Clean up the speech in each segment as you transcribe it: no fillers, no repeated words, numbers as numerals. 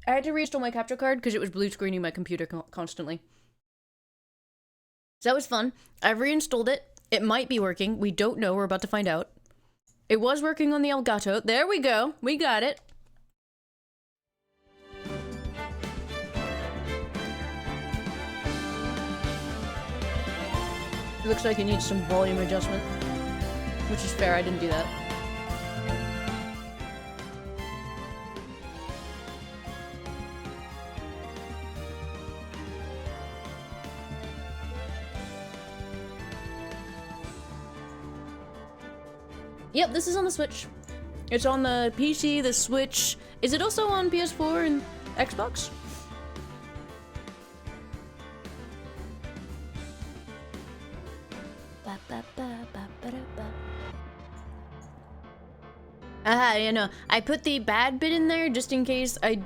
I had to reinstall my capture card because it was blue screening my computer constantly. So that was fun. I've reinstalled it. It might be working. We don't know. We're about to find out. It was working on the Elgato. There we go. We got it. It looks like it needs some volume adjustment, which is fair. I didn't do that. Yep, this is on the Switch. It's on the PC, the Switch. Is it also on PS4 and Xbox? You know, I put the bad bit in there just in case I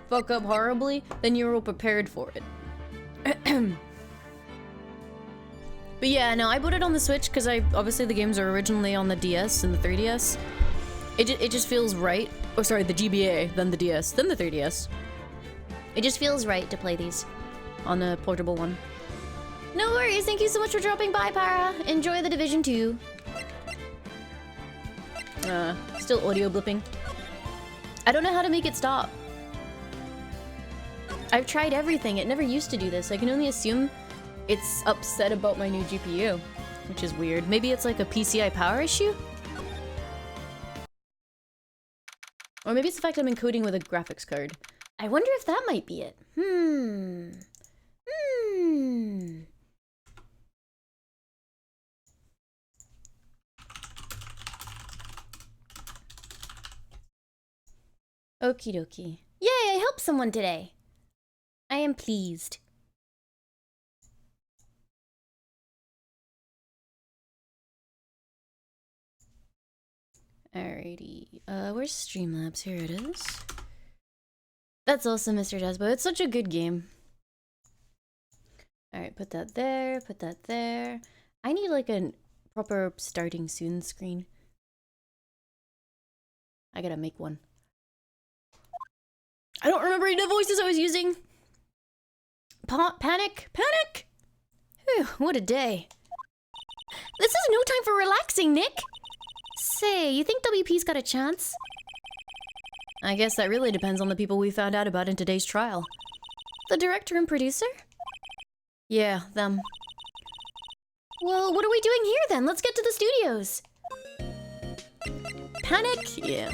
fuck up horribly, then you're all prepared for it. But yeah, no, I bought it on the Switch because obviously the games are originally on the DS and the 3DS. It just feels right. Oh, sorry, the GBA, then the DS, then the 3DS. It just feels right to play these on a portable one. No worries, thank you so much for dropping by, Para. Enjoy The Division 2. Still audio blipping. I don't know how to make it stop. I've tried everything, it never used to do this. I can only assume it's upset about my new GPU, which is weird. Maybe it's like a PCI power issue? Or maybe it's the fact I'm encoding with a graphics card. I wonder if that might be it. Okie dokie. Yay, I helped someone today. I am pleased. Alrighty. Where's Streamlabs? Here it is. That's awesome, Mr. Jasbo. It's such a good game. Alright, put that there, put that there. I need like a proper starting soon screen. I gotta make one. I don't remember any of the voices I was using. Panic? Panic? Whew, what a day. This is no time for relaxing, Nick. Say, you think WP's got a chance? I guess that really depends on the people we found out about in today's trial. The director and producer? Yeah, them. Well, what are we doing here then? Let's get to the studios. Panic? Yeah.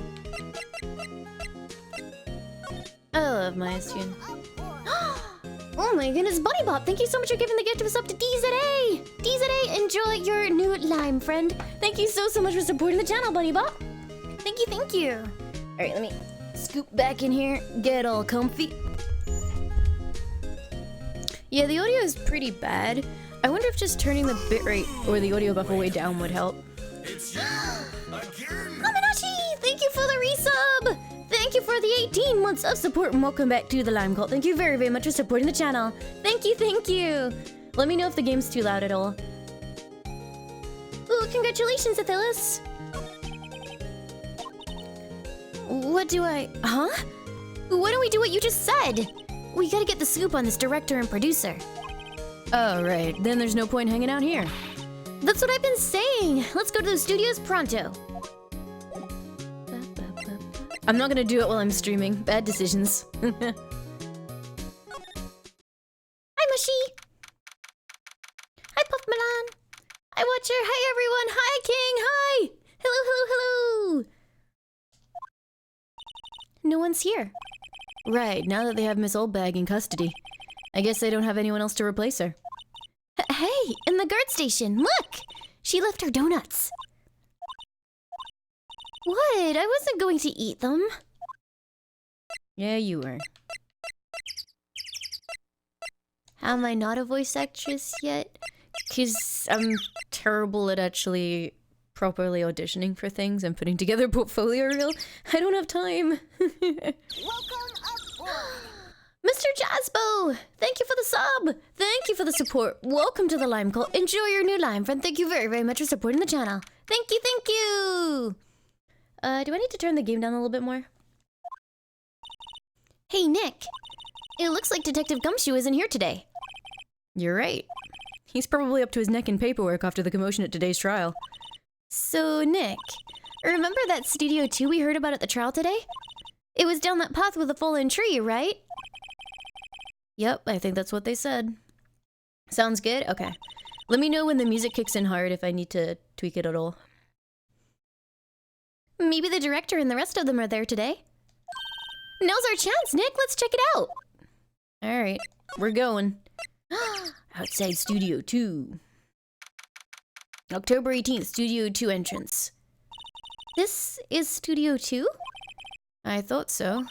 I love my student. Oh my goodness, Bunny Bop, thank you so much for giving the gift of a sub to DZA! DZA, enjoy your new lime, friend. Thank you so much for supporting the channel, Bunny Bop. Thank you, thank you. Alright, let me scoop back in here, get all comfy. Yeah, the audio is pretty bad. I wonder if just turning the bitrate or the audio buffer way down would help. Amanashi, thank you for the resub! Thank you for the 18 months of support and welcome back to the Lime Cult. Thank you very, very much for supporting the channel. Thank you, thank you. Let me know if the game's too loud at all. Ooh, congratulations, Athelis. What do I... Huh? Why don't we do what you just said? We gotta get the scoop on this director and producer. Oh, right. Then there's no point hanging out here. That's what I've been saying. Let's go to the studios pronto. I'm not gonna do it while I'm streaming. Bad decisions. Hi, Mushy! Hi, Puff Milan! Hi, Watcher! Hi, everyone! Hi, King! Hi! Hello, hello, hello! No one's here. Right, now that they have Miss Oldbag in custody. I guess they don't have anyone else to replace her. Hey, in the guard station, look! She left her donuts. What? I wasn't going to eat them. Yeah, you were. Am I not a voice actress yet? Because I'm terrible at actually properly auditioning for things and putting together a portfolio reel. I don't have time. Welcome aboard. Mr. Jasbo! Thank you for the sub! Thank you for the support. Welcome to the Lime Cult. Enjoy your new lime, friend. Thank you very, very much for supporting the channel. Thank you, thank you! Do I need to turn the game down a little bit more? Hey, Nick. It looks like Detective Gumshoe isn't here today. You're right. He's probably up to his neck in paperwork after the commotion at today's trial. So, Nick, remember that Studio 2 we heard about at the trial today? It was down that path with a fallen tree, right? Yep, I think that's what they said. Sounds good? Okay. Let me know when the music kicks in hard if I need to tweak it at all. Maybe the director and the rest of them are there today. Now's our chance, Nick. Let's check it out. All right, we're going. Outside Studio 2. October 18th, Studio 2 entrance. This is Studio 2? I thought so.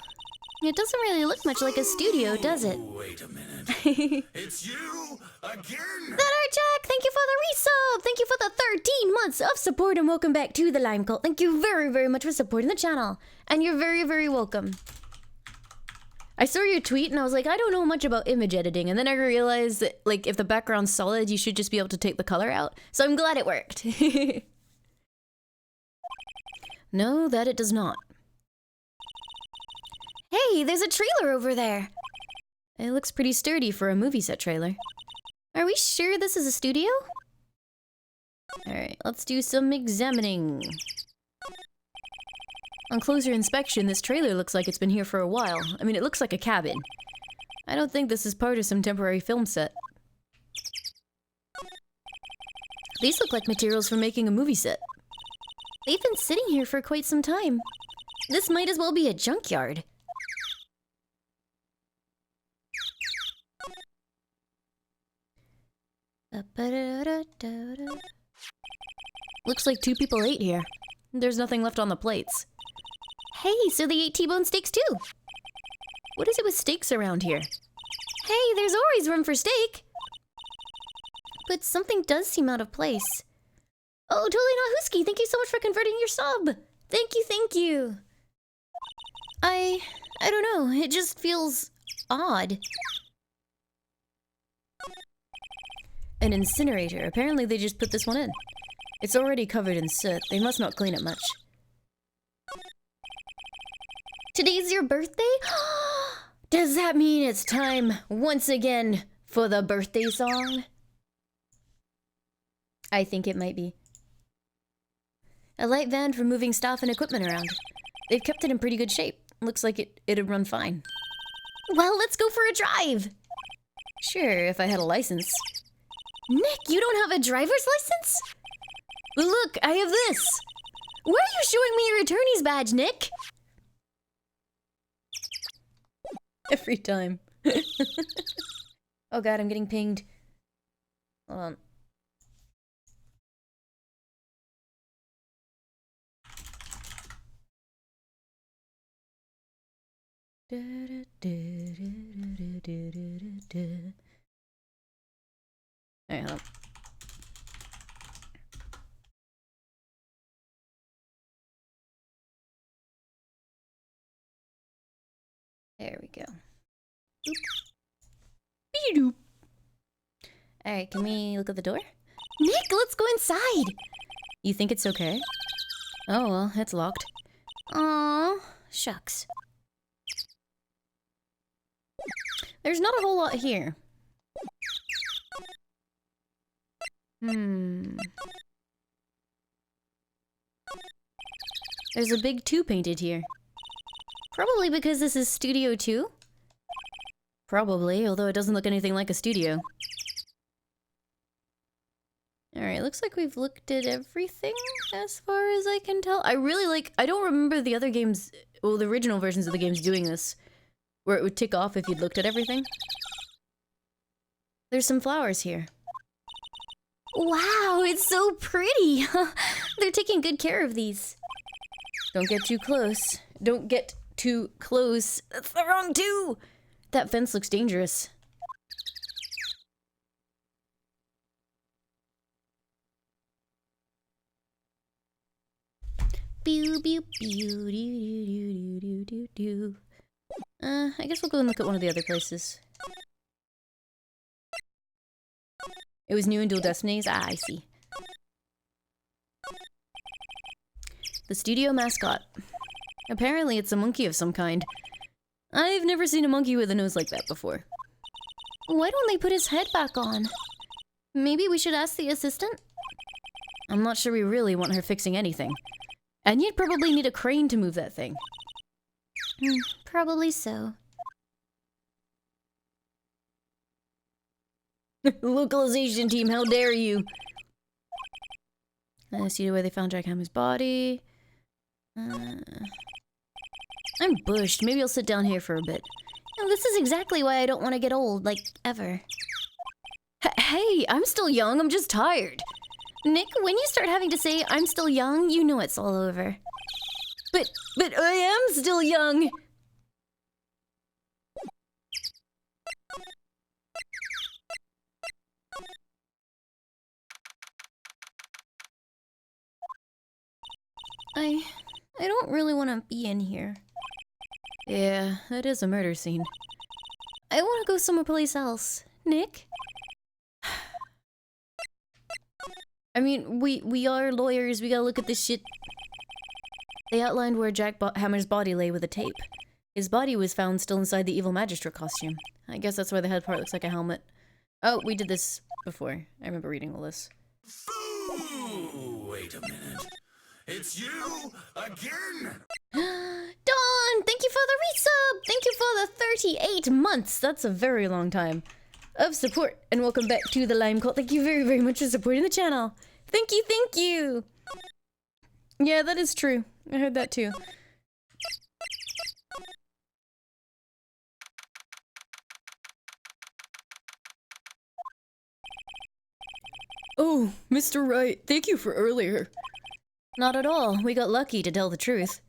It doesn't really look much like a studio, does it? Wait a minute. It's you again! That Art Jack, thank you for the resub! Thank you for the 13 months of support and welcome back to the Lime Cult. Thank you very, very much for supporting the channel. And you're very, very welcome. I saw your tweet and I was like, I don't know much about image editing. And then I realized that, like, if the background's solid, you should just be able to take the color out. So I'm glad it worked. No, that it does not. Hey, there's a trailer over there. It looks pretty sturdy for a movie set trailer. Are we sure this is a studio? Alright, let's do some examining. On closer inspection, this trailer looks like it's been here for a while. I mean, it looks like a cabin. I don't think this is part of some temporary film set. These look like materials for making a movie set. They've been sitting here for quite some time. This might as well be a junkyard. Looks like 2 people ate here. There's nothing left on the plates. Hey, so they ate T-bone steaks too. What is it with steaks around here? Hey, there's always room for steak. But something does seem out of place. Oh, totally not Husky. Thank you so much for converting your sub. Thank you, thank you. I don't know. It just feels odd. An incinerator. Apparently they just put this one in. It's already covered in soot. They must not clean it much. Today's your birthday? Does that mean it's time, once again, for the birthday song? I think it might be. A light van for moving staff and equipment around. They've kept it in pretty good shape. Looks like it'd run fine. Well, let's go for a drive! Sure, if I had a license. Nick, you don't have a driver's license? Look, I have this! Why are you showing me your attorney's badge, Nick? Every time. Oh god, I'm getting pinged. Hold on. Alright, hold on. There we go. Boop. Alright, can we look at the door? Nick, let's go inside! You think it's okay? Oh well, it's locked. Aww, shucks. There's not a whole lot here. There's a big 2 painted here. Probably because this is Studio 2? Probably, although it doesn't look anything like a studio. Alright, looks like we've looked at everything as far as I can tell. I don't remember the other games, well, the original versions of the games doing this, where it would tick off if you'd looked at everything. There's some flowers here. Wow, it's so pretty! They're taking good care of these. Don't get too close. Don't get too close. That's the wrong 2! That fence looks dangerous. Pew pew pew doo doo doo doo doo. I guess we'll go and look at one of the other places. It was new in Dual Destinies? Ah, I see. The studio mascot. Apparently it's a monkey of some kind. I've never seen a monkey with a nose like that before. Why don't they put his head back on? Maybe we should ask the assistant? I'm not sure we really want her fixing anything. And you'd probably need a crane to move that thing. Probably so. Localization team, how dare you? I see where they found Jack Hammer's body. I'm bushed. Maybe I'll sit down here for a bit. No, this is exactly why I don't want to get old, like, ever. Hey, I'm still young, I'm just tired. Nick, when you start having to say I'm still young, you know it's all over. But I am still young! I don't really want to be in here. Yeah, that is a murder scene. I want to go someplace else. Nick? I mean, we are lawyers, we gotta look at this shit. They outlined where Jack Hammer's body lay with a tape. His body was found still inside the evil magistrate costume. I guess that's why the head part looks like a helmet. Oh, we did this before. I remember reading all this. Ooh, wait a minute. It's you again! Dawn! Thank you for the resub! Thank you for the 38 months! That's a very long time of support. And welcome back to the Lime Cult. Thank you very, very much for supporting the channel. Thank you, thank you! Yeah, that is true. I heard that too. Oh, Mr. Wright, thank you for earlier. Not at all. We got lucky, to tell the truth.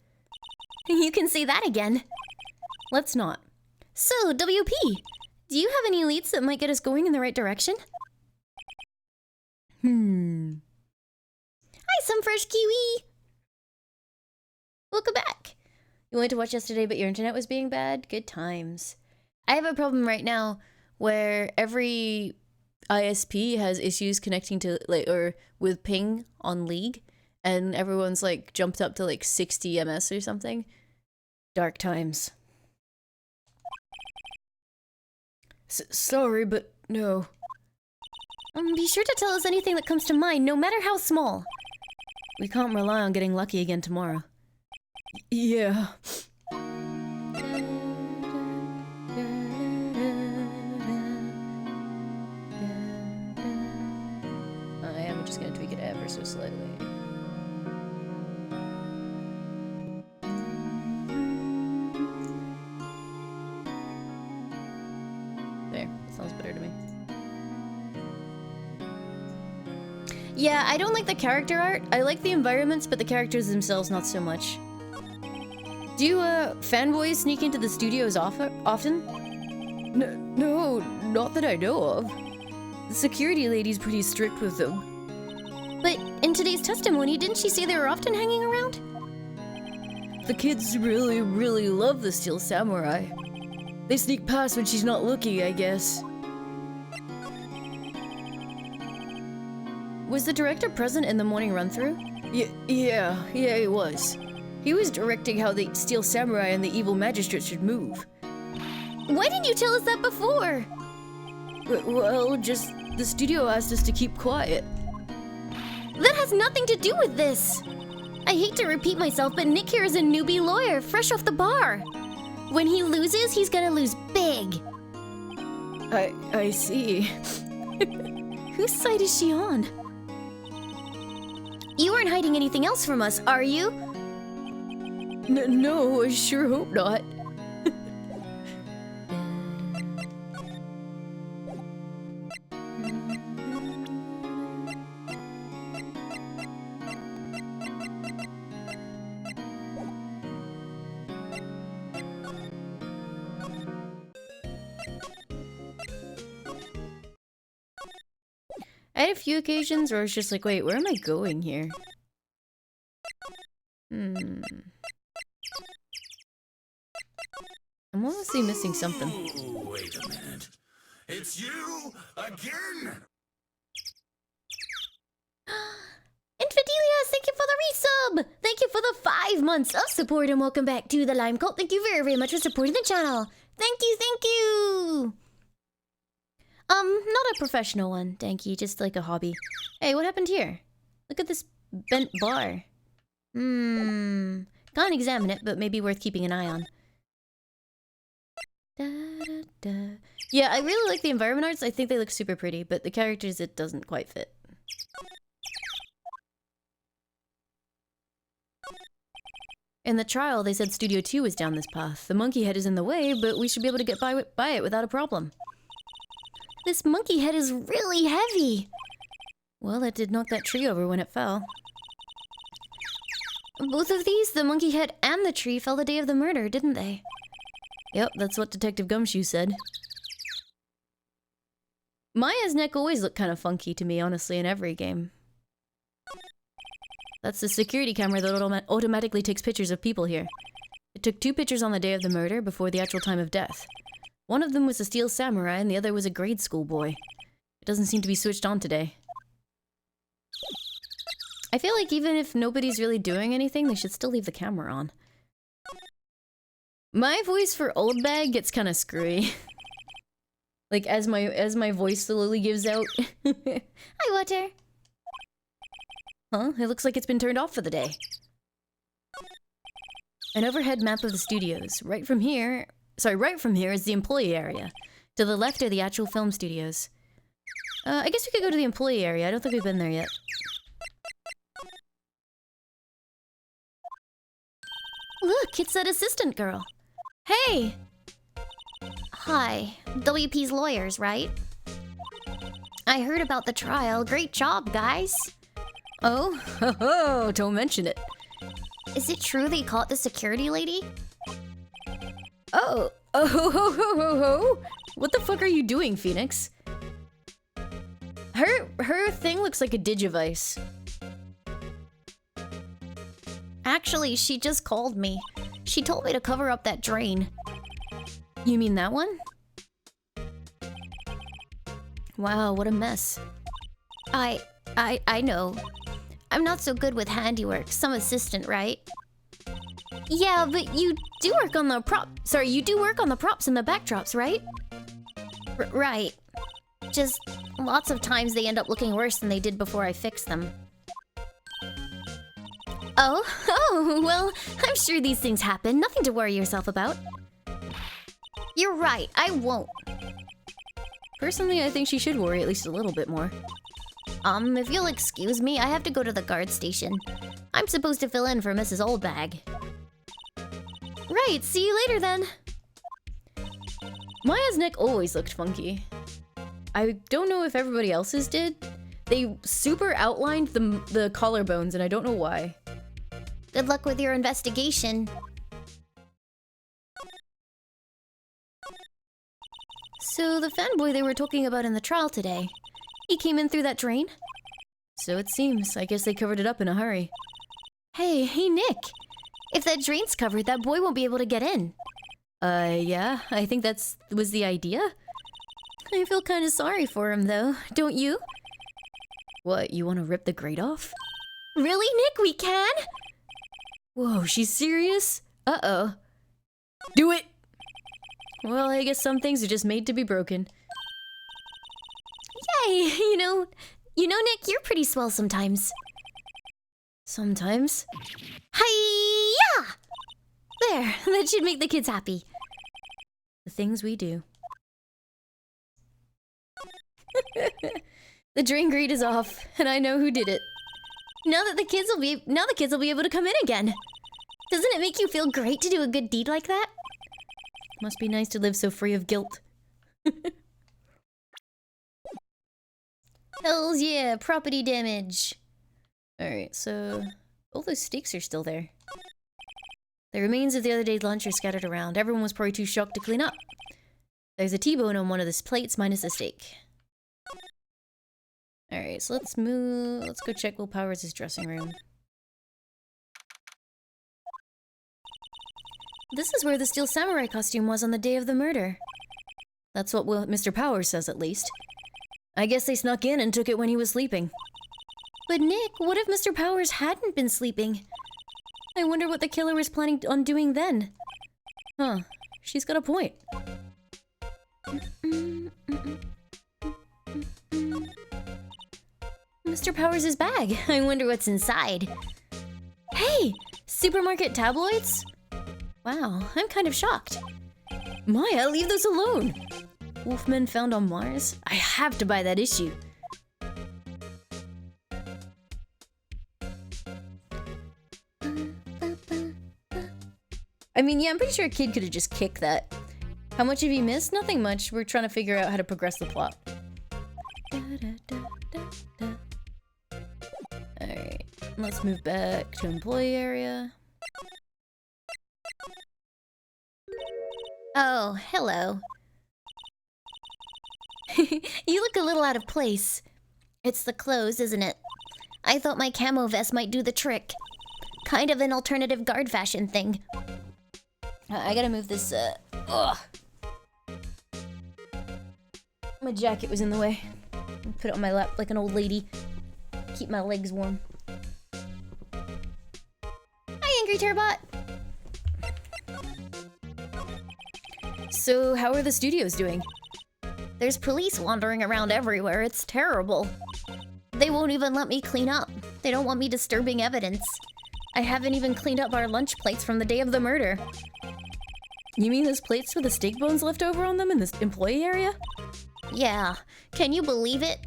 You can say that again. Let's not. So, WP, do you have any leads that might get us going in the right direction? Hi, some fresh kiwi! Welcome back. You wanted to watch yesterday, but your internet was being bad? Good times. I have a problem right now where every ISP has issues connecting to, like, or with ping on League. And everyone's like jumped up to like 60 ms or something. Dark times. Sorry, but no. Be sure to tell us anything that comes to mind, no matter how small. We can't rely on getting lucky again tomorrow. Yeah. I am just gonna tweak it ever so slightly. Sounds better to me. Yeah, I don't like the character art. I like the environments, but the characters themselves not so much. Do fanboys sneak into the studios often? No, not that I know of. The security lady's pretty strict with them. But in today's testimony, didn't she say they were often hanging around? The kids really, really love the Steel Samurai. They sneak past when she's not looking, I guess. Was the director present in the morning run-through? Yeah, he was. He was directing how the Steel Samurai and the evil magistrate should move. Why didn't you tell us that before? Well, just the studio asked us to keep quiet. That has nothing to do with this. I hate to repeat myself, but Nick here is a newbie lawyer, fresh off the bar. When he loses, he's gonna lose big. I see. Whose side is she on? You aren't hiding anything else from us, are you? No, I sure hope not. I had a few occasions where I was just like, wait, where am I going here? I'm honestly missing something. Ooh, wait a minute. It's you again! Infidelia thank you for the resub! Thank you for the 5 months of support and welcome back to the Lime Cult. Thank you very, very much for supporting the channel. Thank you, thank you! Not a professional one, thank you, just like a hobby. Hey, what happened here? Look at this bent bar. Can't examine it, but maybe worth keeping an eye on. Da, da, da. Yeah, I really like the environment arts. I think they look super pretty, but the characters, it doesn't quite fit. In the trial, they said Studio 2 was down this path. The monkey head is in the way, but we should be able to get by it without a problem. This monkey head is really heavy! Well, it did knock that tree over when it fell. Both of these, the monkey head and the tree, fell the day of the murder, didn't they? Yep, that's what Detective Gumshoe said. Maya's neck always looked kind of funky to me, honestly, in every game. That's the security camera that automatically takes pictures of people here. It took 2 pictures on the day of the murder before the actual time of death. One of them was a steel samurai and the other was a grade school boy. It doesn't seem to be switched on today. I feel like even if nobody's really doing anything, they should still leave the camera on. My voice for Old Bag gets kind of screwy. Like as my voice slowly gives out. Hi, Water. Huh? It looks like it's been turned off for the day. An overhead map of the studios. Right from here is the employee area. To the left are the actual film studios. I guess we could go to the employee area. I don't think we've been there yet. Look, it's that assistant girl. Hey! Hi, WP's lawyers, right? I heard about the trial. Great job, guys. Oh, don't mention it. Is it true they caught the security lady? Oh, ho. What the fuck are you doing, Phoenix? Her thing looks like a digivice. Actually, she just called me. She told me to cover up that drain. You mean that one? Wow, what a mess. I know. I'm not so good with handiwork. Some assistant, right? Yeah, but you do work on the you do work on the props and the backdrops, right? Right. Just lots of times they end up looking worse than they did before I fixed them. Oh, well, I'm sure these things happen. Nothing to worry yourself about. You're right, I won't. Personally, I think she should worry at least a little bit more. If you'll excuse me, I have to go to the guard station. I'm supposed to fill in for Mrs. Oldbag. Right, see you later then. Maya's neck always looked funky. I don't know if everybody else's did. They super outlined the collarbones and I don't know why. Good luck with your investigation. So the fanboy they were talking about in the trial today, he came in through that drain? So it seems. I guess they covered it up in a hurry. Hey, Nick! If that drain's covered, that boy won't be able to get in. Yeah, I think was the idea. I feel kind of sorry for him, though. Don't you? What, you want to rip the grate off? Really, Nick? We can? Whoa, she's serious? Uh-oh. Do it! Well, I guess some things are just made to be broken. Yay! You know, Nick, you're pretty swell sometimes. Sometimes? Hi-ya! There, that should make the kids happy. The things we do. The drain grate is off, and I know who did it. Now the kids will be able to come in again. Doesn't it make you feel great to do a good deed like that? Must be nice to live so free of guilt. Hells yeah, property damage. Alright, so all those steaks are still there. The remains of the other day's lunch are scattered around. Everyone was probably too shocked to clean up. There's a T-bone on one of the plates minus the steak. Alright, so let's go check Will Powers' dressing room. This is where the steel samurai costume was on the day of the murder. That's what Mr. Powers says, at least. I guess they snuck in and took it when he was sleeping. But Nick, what if Mr. Powers hadn't been sleeping? I wonder what the killer was planning on doing then. Huh, she's got a point. Mr. Powers' bag. I wonder what's inside. Hey, supermarket tabloids? Wow, I'm kind of shocked. Maya, leave those alone! Wolfmen found on Mars? I have to buy that issue. I mean, yeah, I'm pretty sure a kid could have just kicked that. How much have you missed? Nothing much. We're trying to figure out how to progress the plot. Alright, let's move back to employee area. Oh, hello. You look a little out of place. It's the clothes, isn't it? I thought my camo vest might do the trick. Kind of an alternative guard fashion thing. I gotta move this, ugh. My jacket was in the way. Put it on my lap like an old lady. Keep my legs warm. Hi, Angry Turbot. So, how are the studios doing? There's police wandering around everywhere. It's terrible. They won't even let me clean up. They don't want me disturbing evidence. I haven't even cleaned up our lunch plates from the day of the murder. You mean those plates with the steak bones left over on them in this employee area? Yeah. Can you believe it?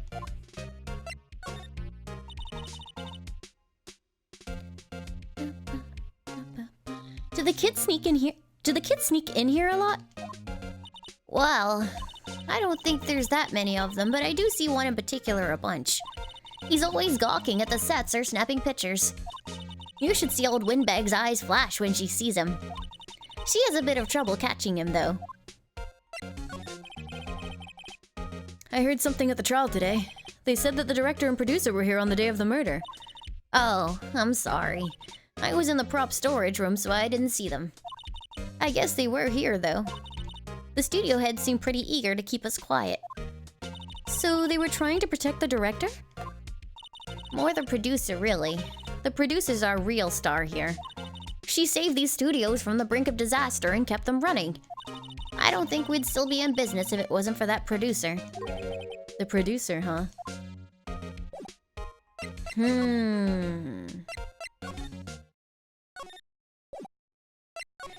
Do the kids sneak in here? Do the kids sneak in here a lot? Well, I don't think there's that many of them, but I do see one in particular a bunch. He's always gawking at the sets or snapping pictures. You should see old Windbag's eyes flash when she sees him. She has a bit of trouble catching him, though. I heard something at the trial today. They said that the director and producer were here on the day of the murder. Oh, I'm sorry. I was in the prop storage room, so I didn't see them. I guess they were here, though. The studio heads seemed pretty eager to keep us quiet. So they were trying to protect the director? More the producer, really. The producer's our real star here. She saved these studios from the brink of disaster and kept them running. I don't think we'd still be in business if it wasn't for that producer. The producer, huh?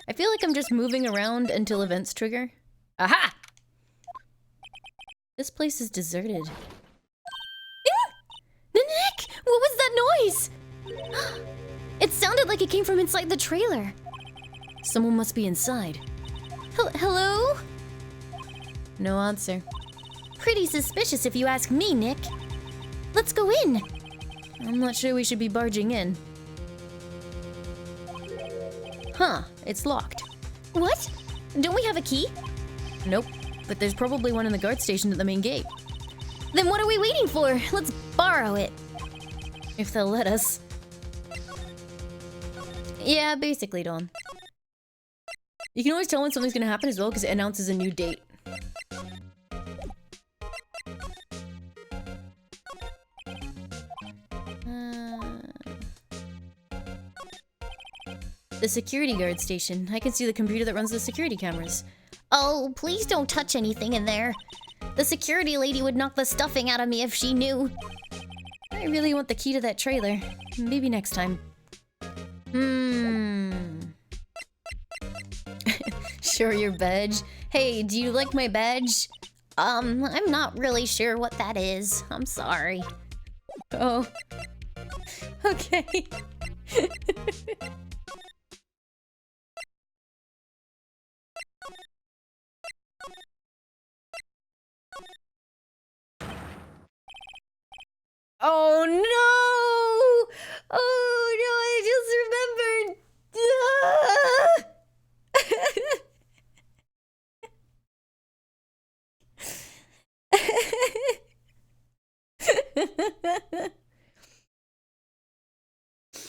I feel like I'm just moving around until events trigger. Aha! This place is deserted. Nick! What was that noise? It sounded like it came from inside the trailer. Someone must be inside. Hello? No answer. Pretty suspicious if you ask me, Nick. Let's go in. I'm not sure we should be barging in. Huh, it's locked. What? Don't we have a key? Nope, but there's probably one in the guard station at the main gate. Then what are we waiting for? Let's borrow it. If they'll let us. Yeah, basically, Dawn. You can always tell when something's gonna happen as well because it announces a new date. The security guard station. I can see the computer that runs the security cameras. Oh, please don't touch anything in there. The security lady would knock the stuffing out of me if she knew. I really want the key to that trailer. Maybe next time. Sure, your badge. Hey, do you like my badge? I'm not really sure what that is. I'm sorry. Oh. Okay. Oh no! Oh no, I just remembered!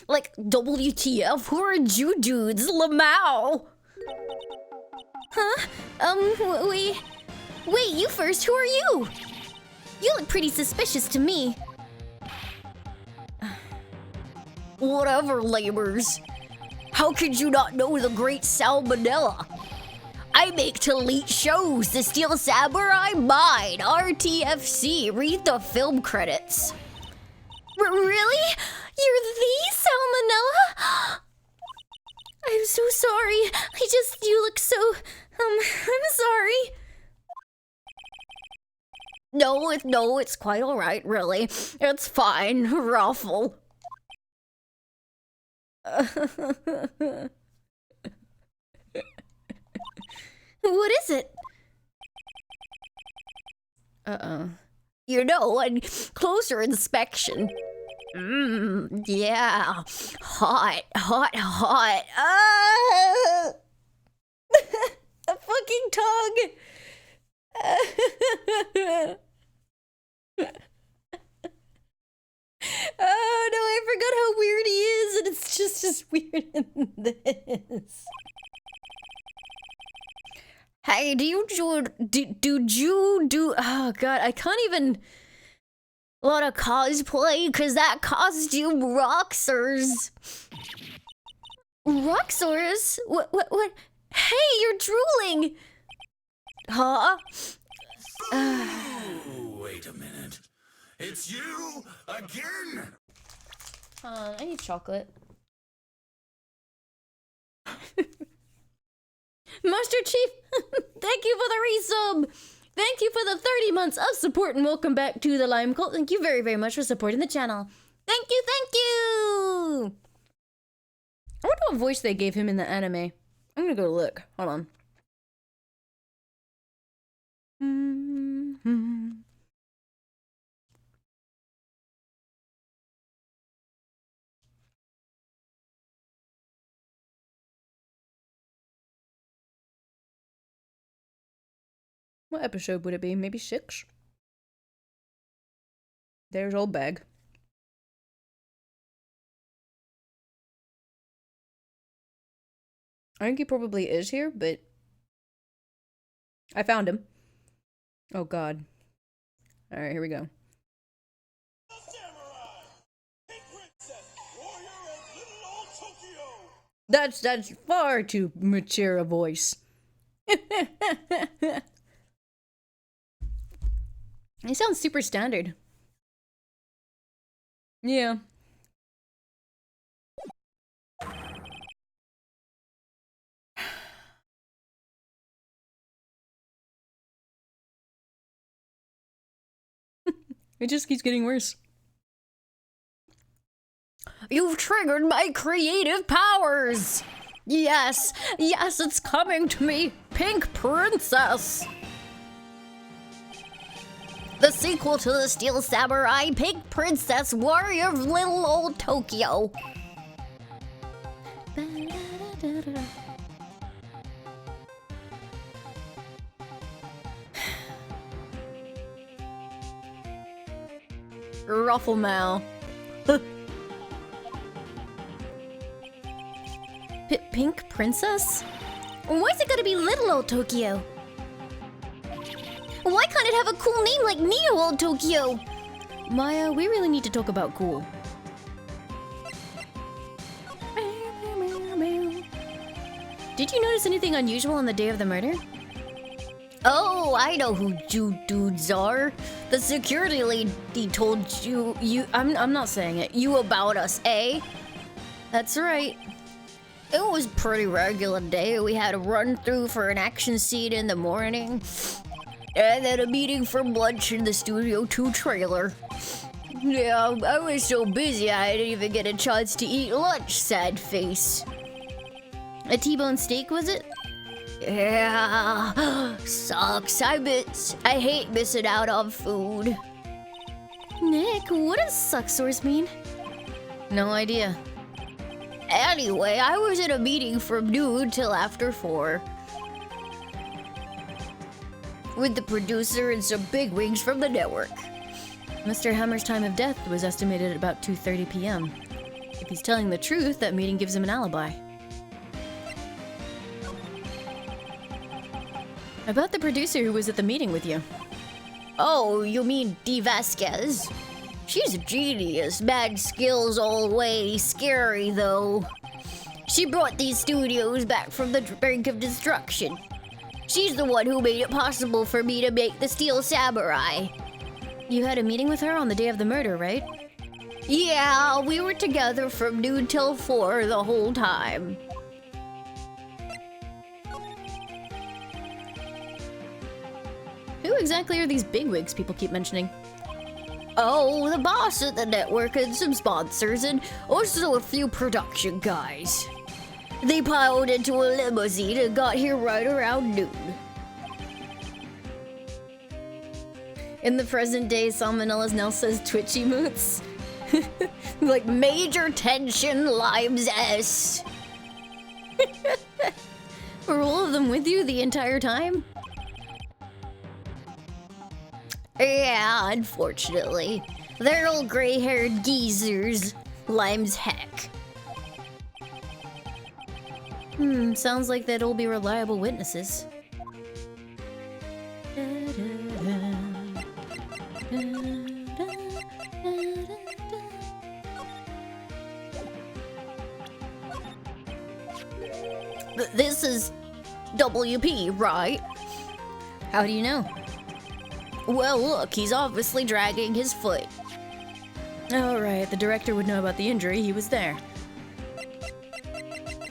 Like, WTF? Who are you dudes? Lamau! Huh? Wait, you first. Who are you? You look pretty suspicious to me. Whatever, lamers. How could you not know the great salmonella? I make to elite shows. The Steel Samurai, mine. RTFC. Read the film credits. Really? You're the Salmonella? I'm so sorry. You look so, I'm sorry. No, it's quite alright, really. It's fine, Ruffle. What is it? You know, on closer inspection. Yeah. Hot. Ah! A fucking tongue. Oh no, I forgot how weird he is, and it's just as weird in this. Hey, oh god, I can't even let a cosplay, cause that costume rocksers. Roxors? What? Hey, you're drooling! Huh? Wait a minute. It's you again? I need chocolate. Master Chief, thank you for the resub! Thank you for the 30 months of support and welcome back to the Lime Cult. Thank you very, very much for supporting the channel. Thank you! I wonder what voice they gave him in the anime. I'm gonna go look. Hold on. What episode would it be? Maybe 6? There's old bag. I think he probably is here, but I found him. Oh god. Alright, here we go. That's far too mature a voice. He sounds super standard. Yeah. It just keeps getting worse. You've triggered my creative powers! Yes, it's coming to me, Pink Princess! The sequel to the Steel Samurai, Pink Princess, Warrior of Little Old Tokyo. Rufflemow. Pink Princess? Why's it gotta be Little Old Tokyo? Why can't it have a cool name like Neo Old Tokyo? Maya, we really need to talk about cool. Did you notice anything unusual on the day of the murder? Oh, I know who you dudes are. The security lady told I'm not saying it. you about us, eh? That's right. It was a pretty regular day. We had a run through for an action scene in the morning. And then a meeting for lunch in the Studio 2 trailer. Yeah, I was so busy I didn't even get a chance to eat lunch, sad face. A T-bone steak, was it? Yeah, sucks. I hate missing out on food. Nick, what does sucksores mean? No idea. Anyway, I was in a meeting from noon till after 4. With the producer and some bigwigs from the network. Mr. Hammer's time of death was estimated at about 2:30 p.m. If he's telling the truth, that meeting gives him an alibi. About the producer who was at the meeting with you. Oh, you mean Dee Vasquez? She's a genius. Bad skills always. Scary, though. She brought these studios back from the brink of destruction. She's the one who made it possible for me to make the Steel Samurai. You had a meeting with her on the day of the murder, right? Yeah, we were together from noon till 4 the whole time. Who exactly are these bigwigs people keep mentioning? Oh, the boss at the network and some sponsors, and also a few production guys. They piled into a limousine and got here right around noon. In the present day, Salmonella's now says twitchy moots. Like major tension, Limes S. Were all of them with you the entire time? Yeah, unfortunately. They're all gray-haired geezers. Lime's heck. Sounds like they'd all be reliable witnesses. This is WP, right? How do you know? Well, look, he's obviously dragging his foot. Oh, right. The director would know about the injury. He was there.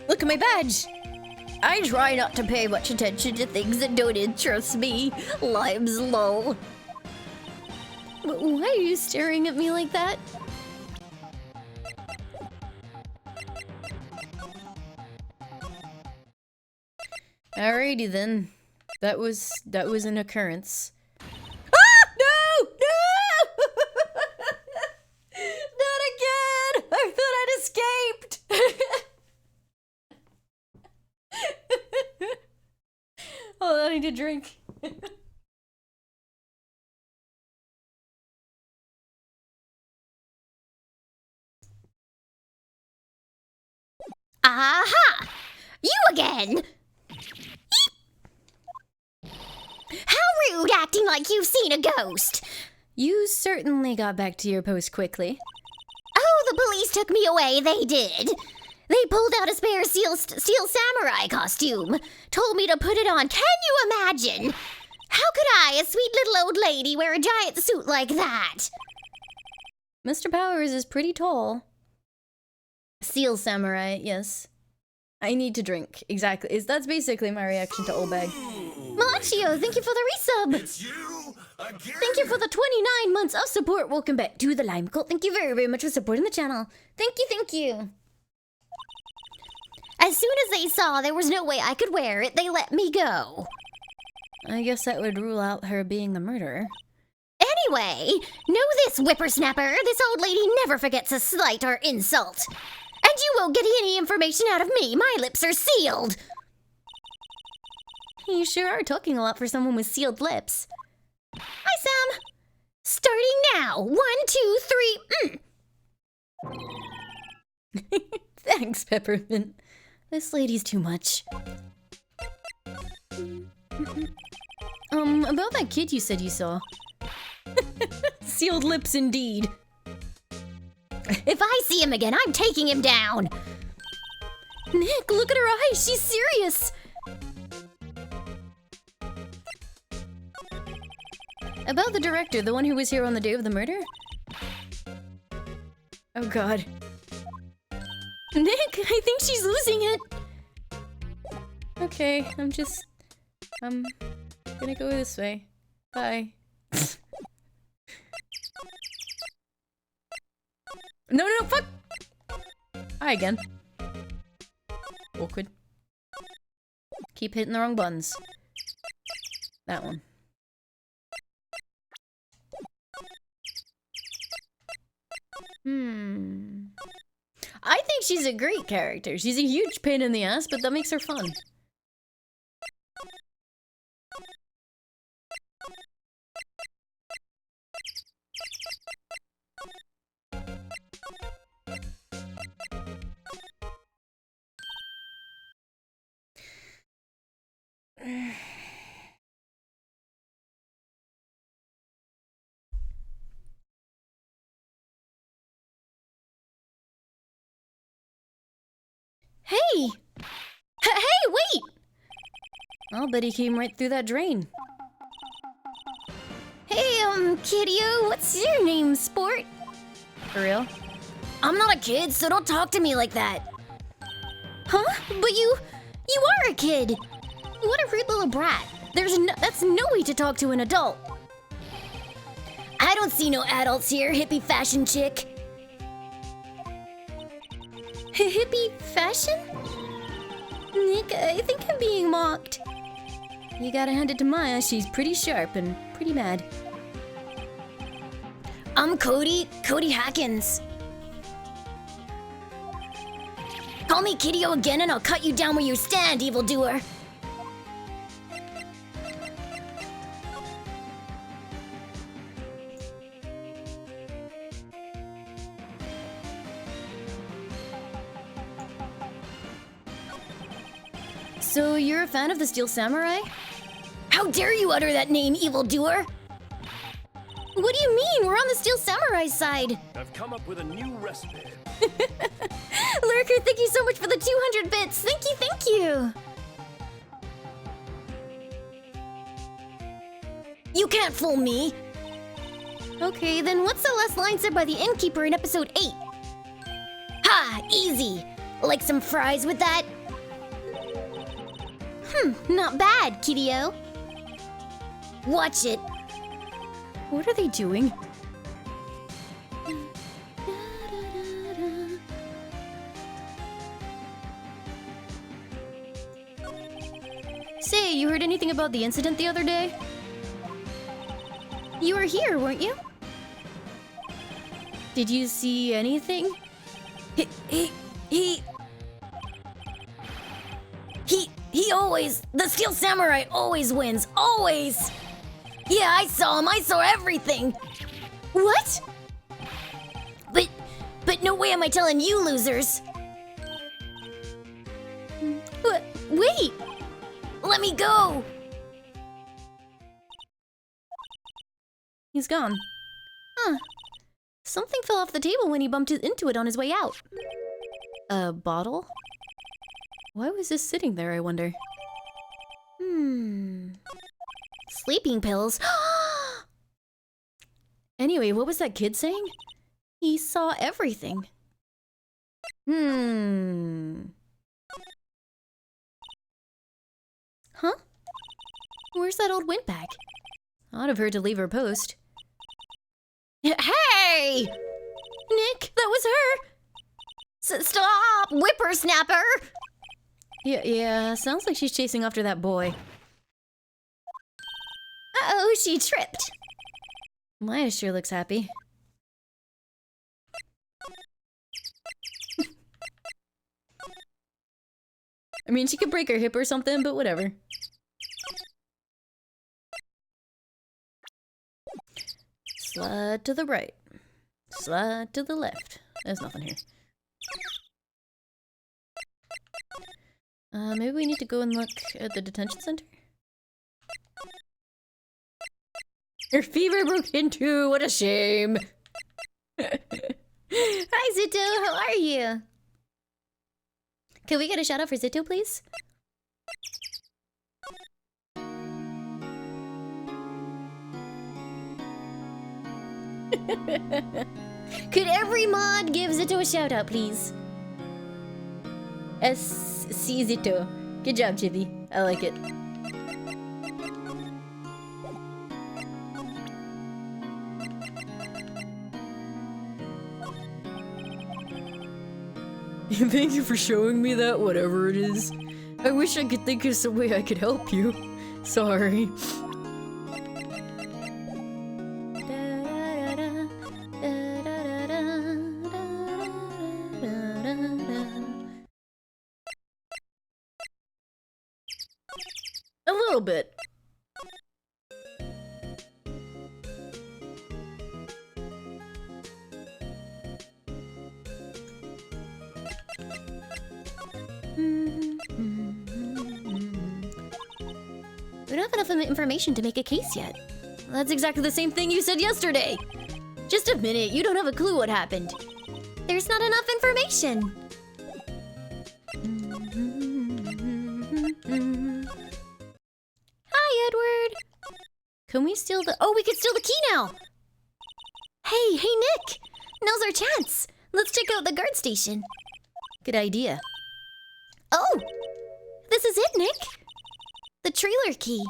Look at my badge! I try not to pay much attention to things that don't interest me. Lime's low. Why are you staring at me like that? Alrighty then. That was an occurrence. Ah! No! No! Not again! I thought I'd escaped! Oh, I need a drink. Aha! You again! How rude, acting like you've seen a ghost! You certainly got back to your post quickly. Oh, the police took me away, they did! They pulled out a spare steel samurai costume, told me to put it on. Can you imagine? How could I, a sweet little old lady, wear a giant suit like that? Mr. Powers is pretty tall. Seal samurai, yes. I need to drink. Exactly. That's basically my reaction to Old Bag. Machio, thank you for the resub. It's you again. Thank you for the 29 months of support. Welcome back to the Lime Cult. Thank you very, very much for supporting the channel. Thank you, thank you. As soon as they saw there was no way I could wear it, they let me go. I guess that would rule out her being the murderer. Anyway, know this, whippersnapper. This old lady never forgets a slight or insult. And you won't get any information out of me. My lips are sealed. You sure are talking a lot for someone with sealed lips. Hi, Sam. Starting now. 1, 2, 3. Thanks, Peppermint. This lady's too much. About that kid you said you saw. Sealed lips indeed. If I see him again, I'm taking him down. Nick, look at her eyes. She's serious. About the director, the one who was here on the day of the murder? Oh god. Nick, I think she's losing it. Okay, I'm gonna go this way. Bye. No, fuck! Hi again. Awkward. Keep hitting the wrong buttons. That one. I think she's a great character. She's a huge pain in the ass, but that makes her fun. Hey! Hey, wait! I'll bet he came right through that drain. Hey, kiddio, what's your name, sport? For real? I'm not a kid, so don't talk to me like that. Huh? But you are a kid. What a rude little brat. That's no way to talk to an adult. I don't see no adults here, hippie fashion chick. Hippie fashion? Nick, I think I'm being mocked. You gotta hand it to Maya, she's pretty sharp and pretty mad. I'm Cody Hackins. Call me Kiddio again and I'll cut you down where you stand, evildoer. So you're a fan of the Steel Samurai? How dare you utter that name, evildoer? What do you mean? We're on the Steel Samurai side. I've come up with a new recipe. Lurker, thank you so much for the 200 bits. Thank you. You can't fool me. Okay, then what's the last line said by the innkeeper in episode 8? Ha! Easy. Like some fries with that? Not bad, kiddio. Watch it. What are they doing? Say, you heard anything about the incident the other day? You were here, weren't you? Did you see anything? He always, the Steel Samurai always wins, always. Yeah, I saw him, I saw everything. What? But no way am I telling you losers. Wait! Let me go. He's gone. Huh. Something fell off the table when he bumped into it on his way out. A bottle? Why was this sitting there, I wonder? Sleeping pills. Anyway, what was that kid saying? He saw everything. Huh? Where's that old windbag? Odd of her to leave her post. Hey! Nick, that was her! Stop, whippersnapper! Yeah, sounds like she's chasing after that boy. Uh-oh, she tripped. Maya sure looks happy. I mean, she could break her hip or something, but whatever. Slide to the right. Slide to the left. There's nothing here. Maybe we need to go and look at the detention center? Her fever broke into, what a shame! Hi, Zito, how are you? Can we get a shout out for Zito, please? Could every mod give Zito a shout out, please? SC Zito. Good job, Chibi. I like it. Thank you for showing me that, whatever it is. I wish I could think of some way I could help you. Sorry. A little bit. We don't have enough information to make a case yet. That's exactly the same thing you said yesterday. Just a minute, you don't have a clue what happened. There's not enough information. Hi, Edward. Can we steal the... Oh, we can steal the key now. Hey, Nick. Now's our chance. Let's check out the guard station. Good idea. Oh, this is it, Nick. The trailer key.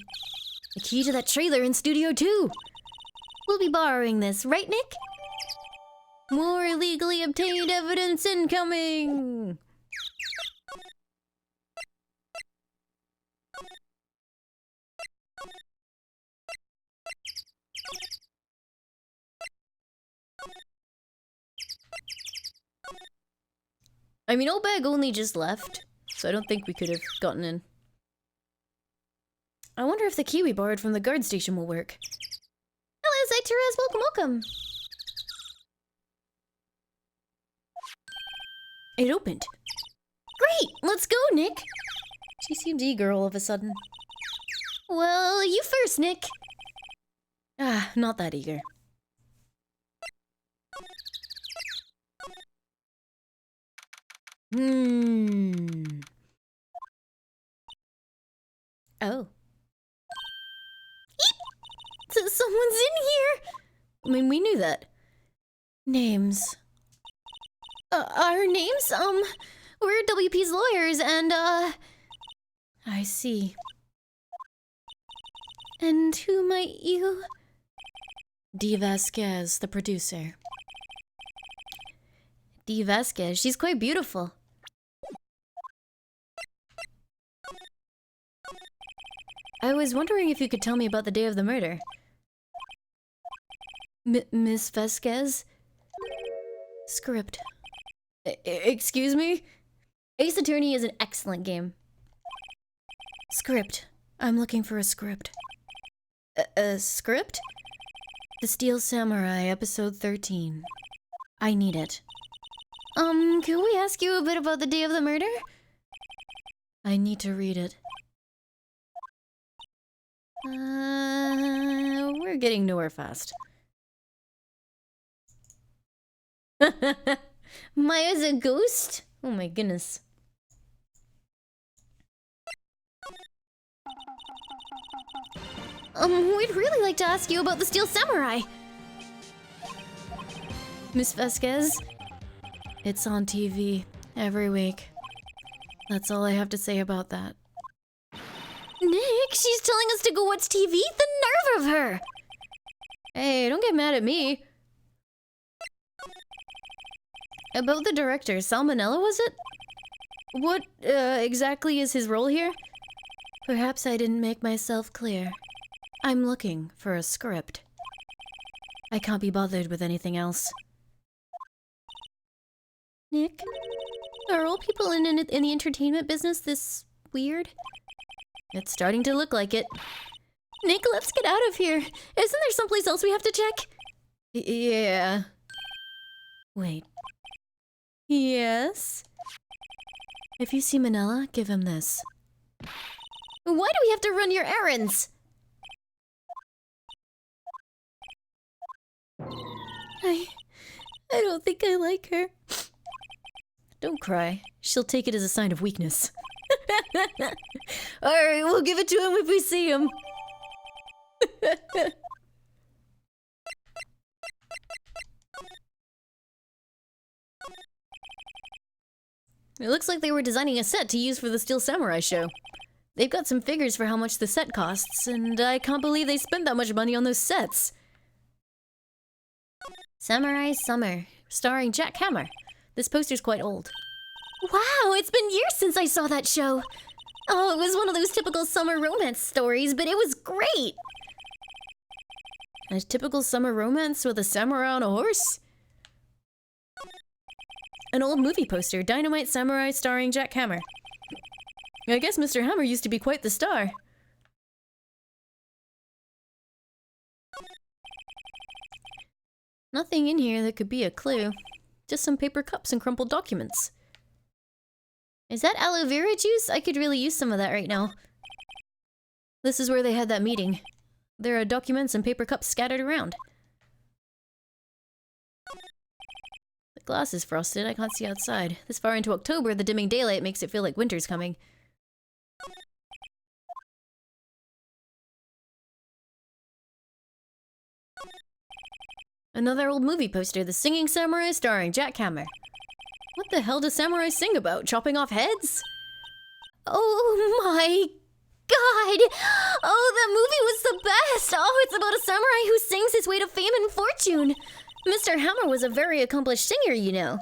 The key to that trailer in Studio 2. We'll be borrowing this, right, Nick? More illegally obtained evidence incoming! I mean, Old Bag only just left, so I don't think we could have gotten in. I wonder if the key we borrowed from the guard station will work. Hello, Zaitures, welcome. It opened. Great, let's go, Nick. She seemed eager all of a sudden. Well, you first, Nick. Ah, not that eager. Oh. Someone's in here! I mean, we knew that. Names. Our names? We're WP's lawyers, and, I see. And who might you... Dee Vasquez, the producer. Dee Vasquez, she's quite beautiful. I was wondering if you could tell me about the day of the murder. Miss Vasquez? Script. Excuse me? Ace Attorney is an excellent game. Script. I'm looking for a script. A script? The Steel Samurai, episode 13. I need it. Can we ask you a bit about the day of the murder? I need to read it. We're getting nowhere fast. Maya's a ghost? Oh my goodness. We'd really like to ask you about the Steel Samurai. Miss Vasquez? It's on TV every week. That's all I have to say about that. Nick, she's telling us to go watch TV? The nerve of her! Hey, don't get mad at me. About the director, Salmonella, was it? What, exactly is his role here? Perhaps I didn't make myself clear. I'm looking for a script. I can't be bothered with anything else. Nick? Are all people in the entertainment business this weird? It's starting to look like it. Nick, let's get out of here. Isn't there someplace else we have to check? Yeah. Wait. Yes? If you see Manila, give him this. Why do we have to run your errands? I don't think I like her. Don't cry. She'll take it as a sign of weakness. Alright, we'll give it to him if we see him. It looks like they were designing a set to use for the Steel Samurai show. They've got some figures for how much the set costs, and I can't believe they spent that much money on those sets. Samurai Summer, starring Jack Hammer. This poster's quite old. Wow, it's been years since I saw that show. Oh, it was one of those typical summer romance stories, but it was great. A typical summer romance with a samurai on a horse? An old movie poster, Dynamite Samurai starring Jack Hammer. I guess Mr. Hammer used to be quite the star. Nothing in here that could be a clue. Just some paper cups and crumpled documents. Is that aloe vera juice? I could really use some of that right now. This is where they had that meeting. There are documents and paper cups scattered around. The glass is frosted. I can't see outside. This far into October, the dimming daylight makes it feel like winter's coming. Another old movie poster, The Singing Samurai starring Jack Hammer. What the hell does samurai sing about? Chopping off heads? Oh my god! Oh, that movie was the best! Oh, it's about a samurai who sings his way to fame and fortune! Mr. Hammer was a very accomplished singer, you know.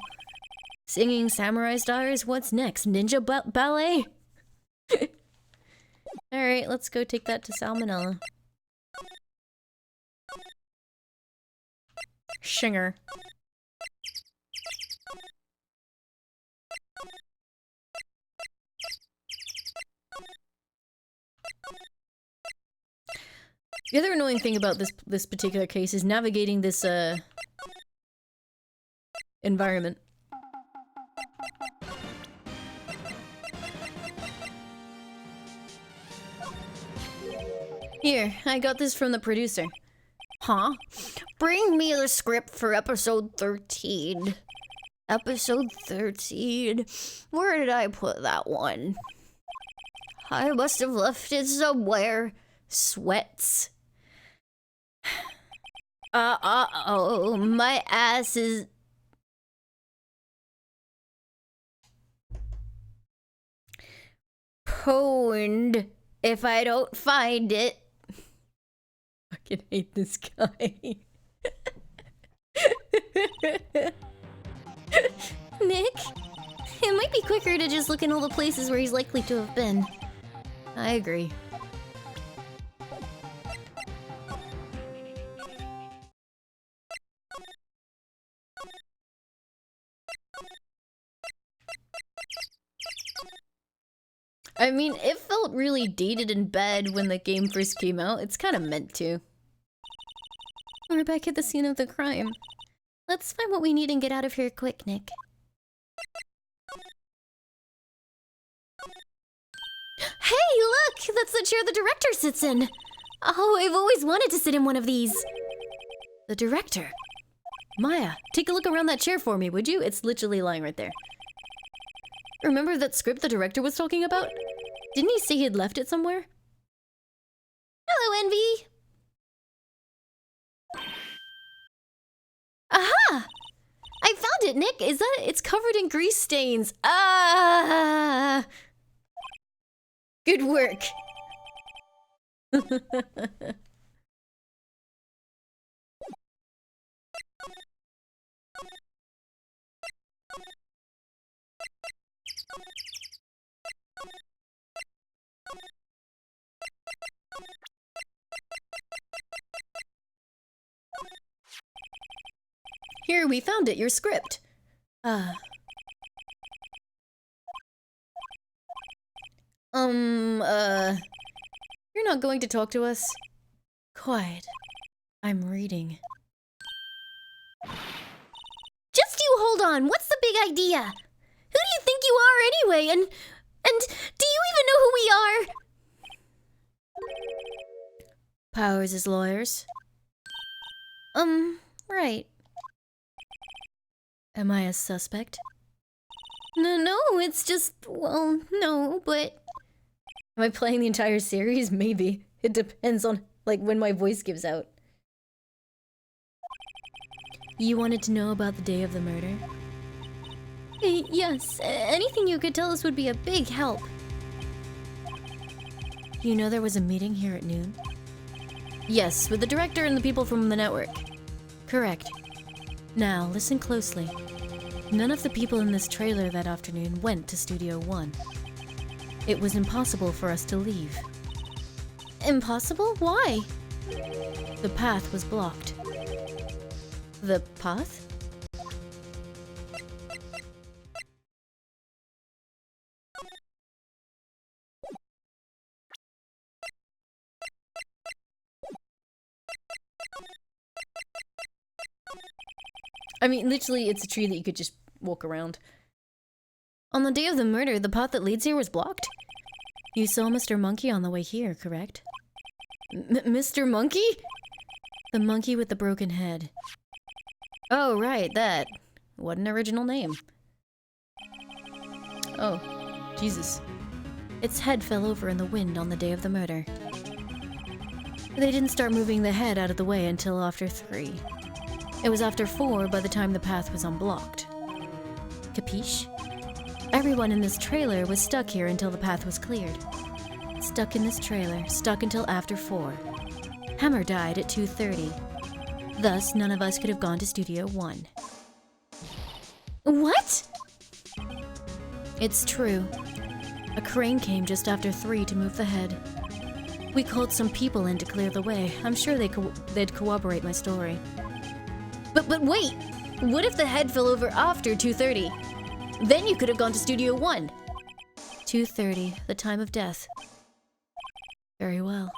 Singing samurai stars? What's next? Ninja ballet? Alright, let's go take that to Salmonella. Shinger. The other annoying thing about this particular case is navigating this environment. Here, I got this from the producer. Huh? Bring me the script for episode 13. Episode 13? Where did I put that one? I must have left it somewhere. Sweats. Oh, my ass is... pwned if I don't find it. I fucking hate this guy. Nick, it might be quicker to just look in all the places where he's likely to have been. I agree. I mean, it felt really dated and bad when the game first came out. It's kind of meant to. We're back at the scene of the crime. Let's find what we need and get out of here quick, Nick. Hey, look! That's the chair the director sits in! Oh, I've always wanted to sit in one of these. The director? Maya, take a look around that chair for me, would you? It's literally lying right there. Remember that script the director was talking about? Didn't he say he had left it somewhere? Hello, Envy! Aha! I found it, Nick! Is that it? It's covered in grease stains. Ah! Good work. Here, we found it, your script. You're not going to talk to us? Quiet. I'm reading. Just you hold on, what's the big idea? Who do you think you are anyway, and do you even know who we are? Powers as lawyers? Right. Am I a suspect? No, it's just, well, no, but... Am I playing the entire series? Maybe. It depends on, like, when my voice gives out. You wanted to know about the day of the murder? Yes, anything you could tell us would be a big help. You know there was a meeting here at noon? Yes, with the director and the people from the network. Correct. Now, listen closely. None of the people in this trailer that afternoon went to Studio 1. It was impossible for us to leave. Impossible? Why? The path was blocked. The path? I mean, literally, it's a tree that you could just walk around. On the day of the murder, the path that leads here was blocked? You saw Mr. Monkey on the way here, correct? Mr. Monkey? The monkey with the broken head. Oh, right, that. What an original name. Oh, Jesus. Its head fell over in the wind on the day of the murder. They didn't start moving the head out of the way until after 3. It was after 4 by the time the path was unblocked. Capiche? Everyone in this trailer was stuck here until the path was cleared. Stuck in this trailer, stuck until after 4. Hammer died at 2:30. Thus, none of us could have gone to Studio 1. What? It's true. A crane came just after 3 to move the head. We called some people in to clear the way. I'm sure they'd corroborate my story. But wait! What if the head fell over after 2:30? Then you could have gone to Studio 1. 2:30, the time of death. Very well.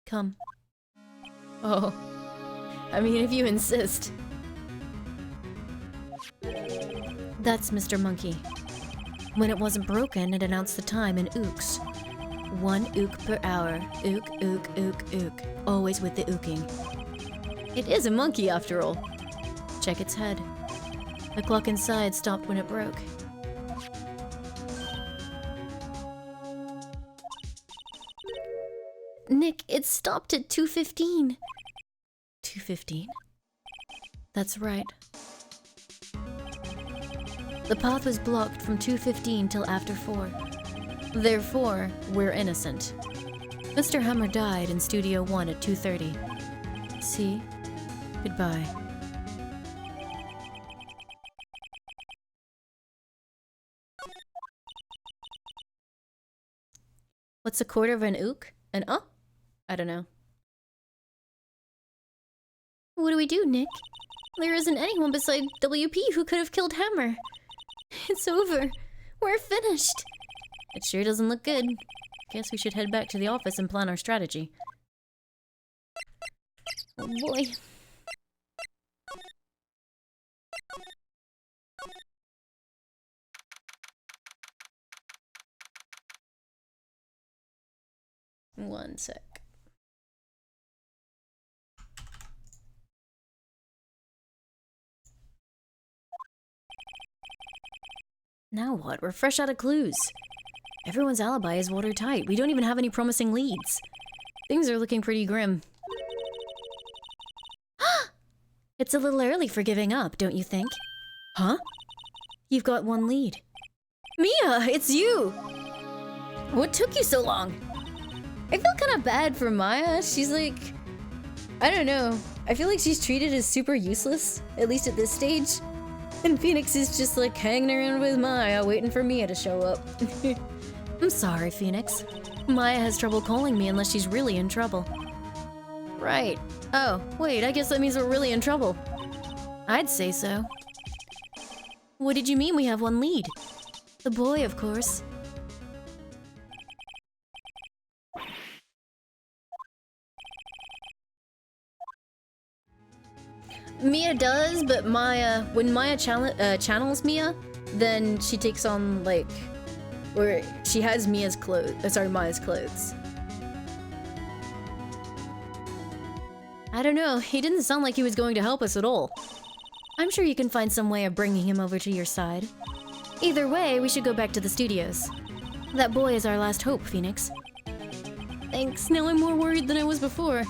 Come. Oh. I mean, if you insist. That's Mr. Monkey. When it wasn't broken, it announced the time in ooks. 1 ook per hour. Ook, ook, ook, ook. Always with the ooking. It is a monkey after all. Check its head. The clock inside stopped when it broke. Nick, it stopped at 2:15. 2:15? That's right. The path was blocked from 2:15 till after 4. Therefore, we're innocent. Mr. Hammer died in Studio 1 at 2:30. See? Goodbye. What's a quarter of an ook? An I don't know. What do we do, Nick? There isn't anyone beside WP who could have killed Hammer. It's over. We're finished. It sure doesn't look good. Guess we should head back to the office and plan our strategy. Oh boy. One sec. Now what? We're fresh out of clues. Everyone's alibi is watertight. We don't even have any promising leads. Things are looking pretty grim. It's a little early for giving up, don't you think? Huh? You've got 1 lead. Mia, it's you! What took you so long? I feel kind of bad for Maya. She's like... I don't know. I feel like she's treated as super useless, at least at this stage. And Phoenix is just like hanging around with Maya, waiting for Mia to show up. I'm sorry, Phoenix. Maya has trouble calling me unless she's really in trouble. Right. Oh, wait, I guess that means we're really in trouble. I'd say so. What did you mean we have 1 lead? The boy, of course. Mia does, but Maya, when Maya channels Mia, then she takes on like, or she has Mia's clothes. Sorry, Maya's clothes. I don't know. He didn't sound like he was going to help us at all. I'm sure you can find some way of bringing him over to your side. Either way, we should go back to the studios. That boy is our last hope, Phoenix. Thanks. Now I'm more worried than I was before.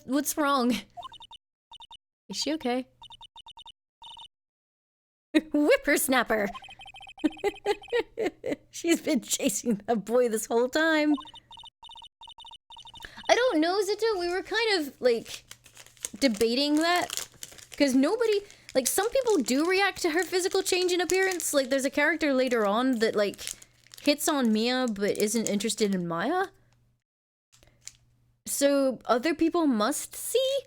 What's wrong? Is she okay? Whippersnapper! She's been chasing that boy this whole time. I don't know, Zito. We were kind of, like, debating that. Because nobody... Like, some people do react to her physical change in appearance. Like, there's a character later on that, like, hits on Mia but isn't interested in Maya. So, other people must see?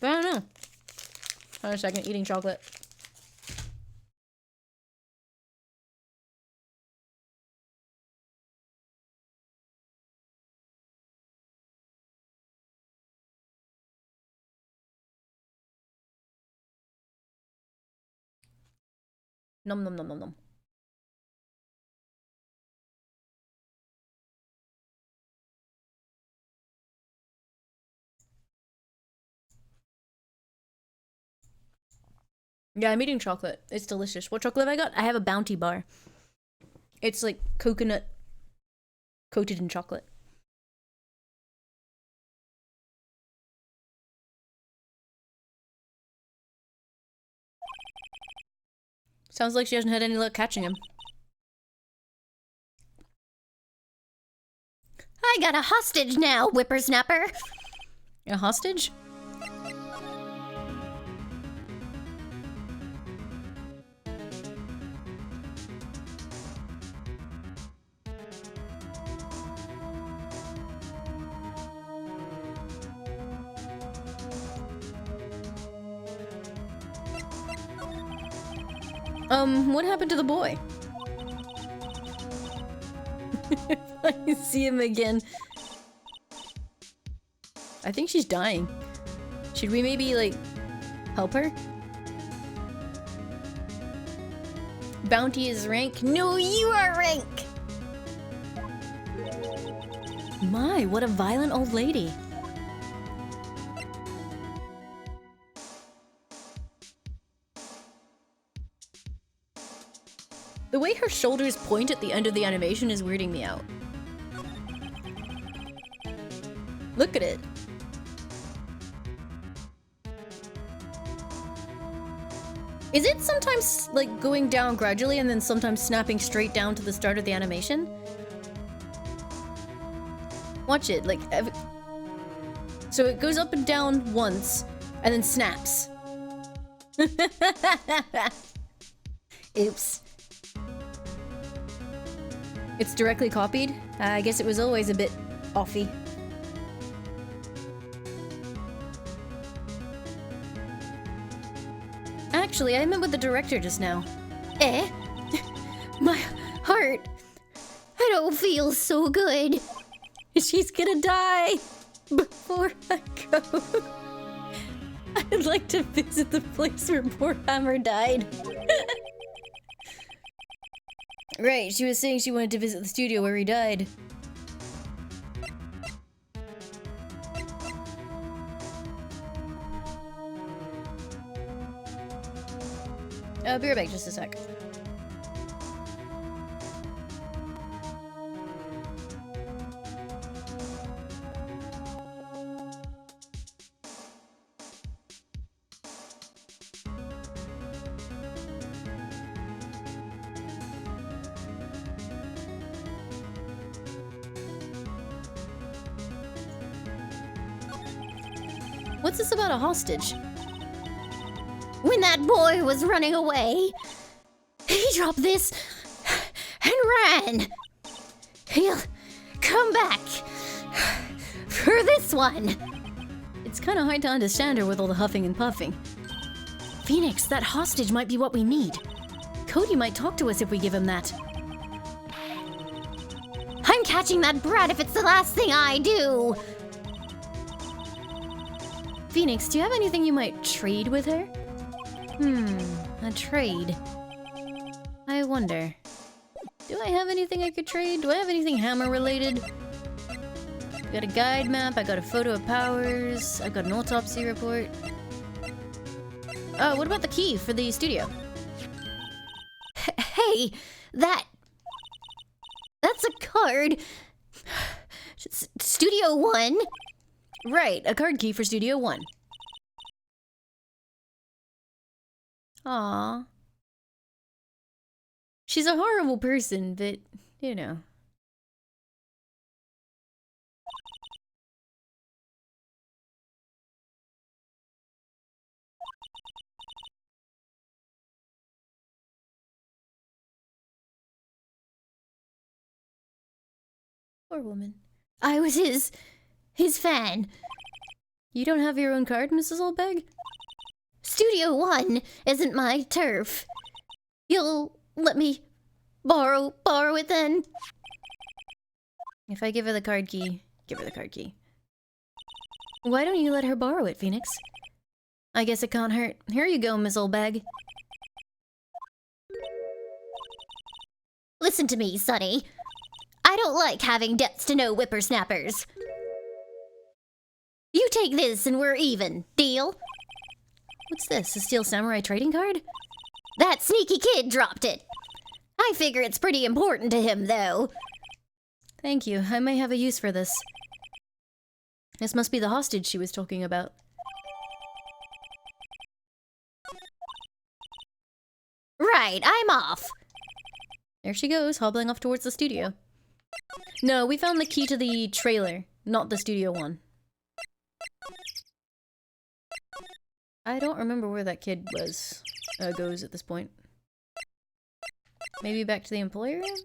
I don't know. Hold on a second, eating chocolate. Nom nom nom nom nom. Yeah, I'm eating chocolate. It's delicious. What chocolate have I got? I have a Bounty bar. It's like coconut coated in chocolate. Sounds like she hasn't had any luck catching him. I got a hostage now, whippersnapper. A hostage? What happened to the boy? I see him again. I think she's dying. Should we maybe, like, help her? Bounty is rank. No, you are rank. My, what a violent old lady. The way her shoulders point at the end of the animation is weirding me out. Look at it. Is it sometimes like going down gradually and then sometimes snapping straight down to the start of the animation? Watch it, like, so it goes up and down once and then snaps. Oops. It's directly copied? I guess it was always a bit offy. Actually, I met with the director just now. Eh? My heart. I don't feel so good. She's gonna die before I go. I'd like to visit the place where poor Hammer died. Right, she was saying she wanted to visit the studio where he died. Be right back, just a sec. What's this about a hostage? When that boy was running away, he dropped this and ran. He'll come back for this one. It's kind of hard to understand her with all the huffing and puffing. Phoenix, that hostage might be what we need. Cody might talk to us if we give him that. I'm catching that brat if it's the last thing I do. Phoenix, do you have anything you might trade with her? A trade. I wonder. Do I have anything I could trade? Do I have anything Hammer related? I got a guide map, I got a photo of Powers, I got an autopsy report. Oh, what about the key for the studio? Hey, that's a card. Studio 1. Right, a card key for Studio 1. Aww. She's a horrible person, but, you know. Poor woman. I was his fan. You don't have your own card, Mrs. Oldbag? Studio 1 isn't my turf. You'll let me borrow it then? If I give her the card key, give her the card key. Why don't you let her borrow it, Phoenix? I guess it can't hurt. Here you go, Miss Oldbag. Listen to me, Sonny. I don't like having debts to no whippersnappers. You take this and we're even. Deal? What's this? A Steel Samurai trading card? That sneaky kid dropped it. I figure it's pretty important to him, though. Thank you. I may have a use for this. This must be the hostage she was talking about. Right, I'm off. There she goes, hobbling off towards the studio. No, we found the key to the trailer, not the studio one. I don't remember where that kid goes at this point. Maybe back to the employer room?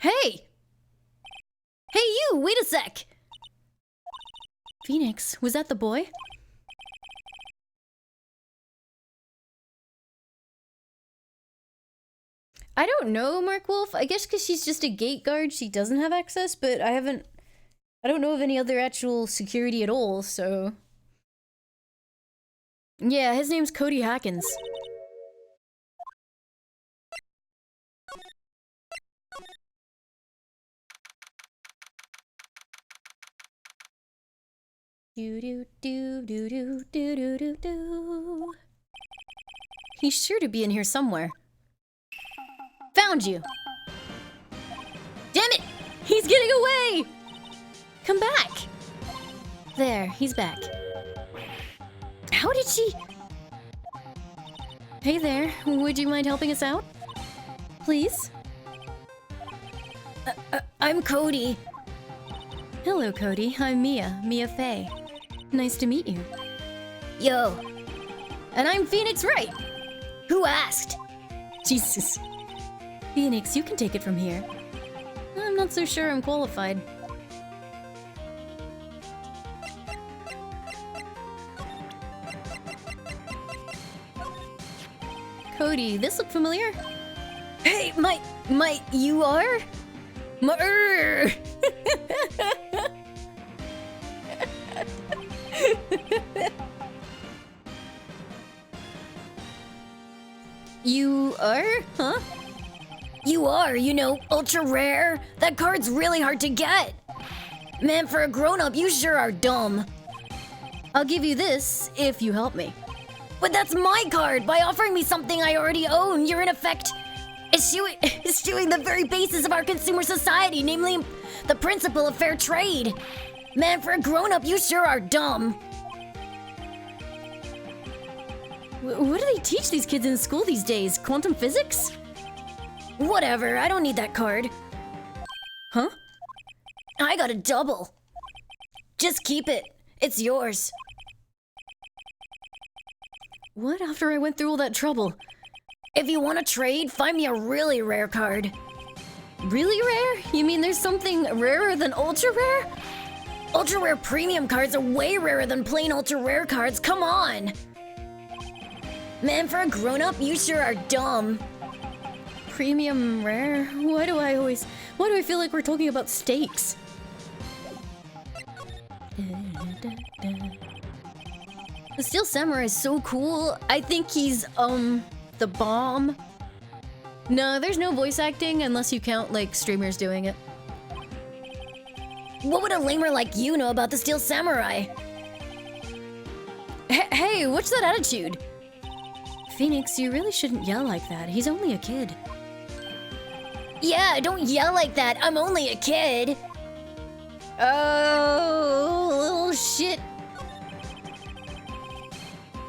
Hey! Hey you, wait a sec! Phoenix, was that the boy? I don't know, Mark Wolf. I guess because she's just a gate guard, she doesn't have access, but I don't know of any other actual security at all, so... Yeah, his name's Cody Hackins. Do do do do do do do do do. He's sure to be in here somewhere. Found you! Damn it! He's getting away! Come back! There, he's back. How did she... Hey there, would you mind helping us out? Please? I'm Cody. Hello, Cody. I'm Mia Fey. Nice to meet you. Yo. And I'm Phoenix Wright. Who asked? Jesus. Phoenix, you can take it from here. I'm not so sure I'm qualified. Cody, this look familiar? Hey, you are? You are? Huh? You are, you know, ultra rare. That card's really hard to get. Man, for a grown-up, you sure are dumb. I'll give you this if you help me. But that's my card! By offering me something I already own, you're in effect eschewing the very basis of our consumer society, namely the principle of fair trade. Man, for a grown-up, you sure are dumb. What do they teach these kids in school these days? Quantum physics? Whatever, I don't need that card. Huh? I got a double. Just keep it. It's yours. What after I went through all that trouble? If you want to trade, find me a really rare card. Really rare? You mean there's something rarer than ultra rare? Ultra rare premium cards are way rarer than plain ultra rare cards, come on! Man, for a grown-up, you sure are dumb. Premium rare? Why do I feel like we're talking about steaks? The Steel Samurai is so cool. I think he's, the bomb. No, there's no voice acting unless you count, like, streamers doing it. What would a lamer like you know about the Steel Samurai? Hey, what's that attitude? Phoenix, you really shouldn't yell like that. He's only a kid. Yeah, don't yell like that. I'm only a kid. Oh, shit.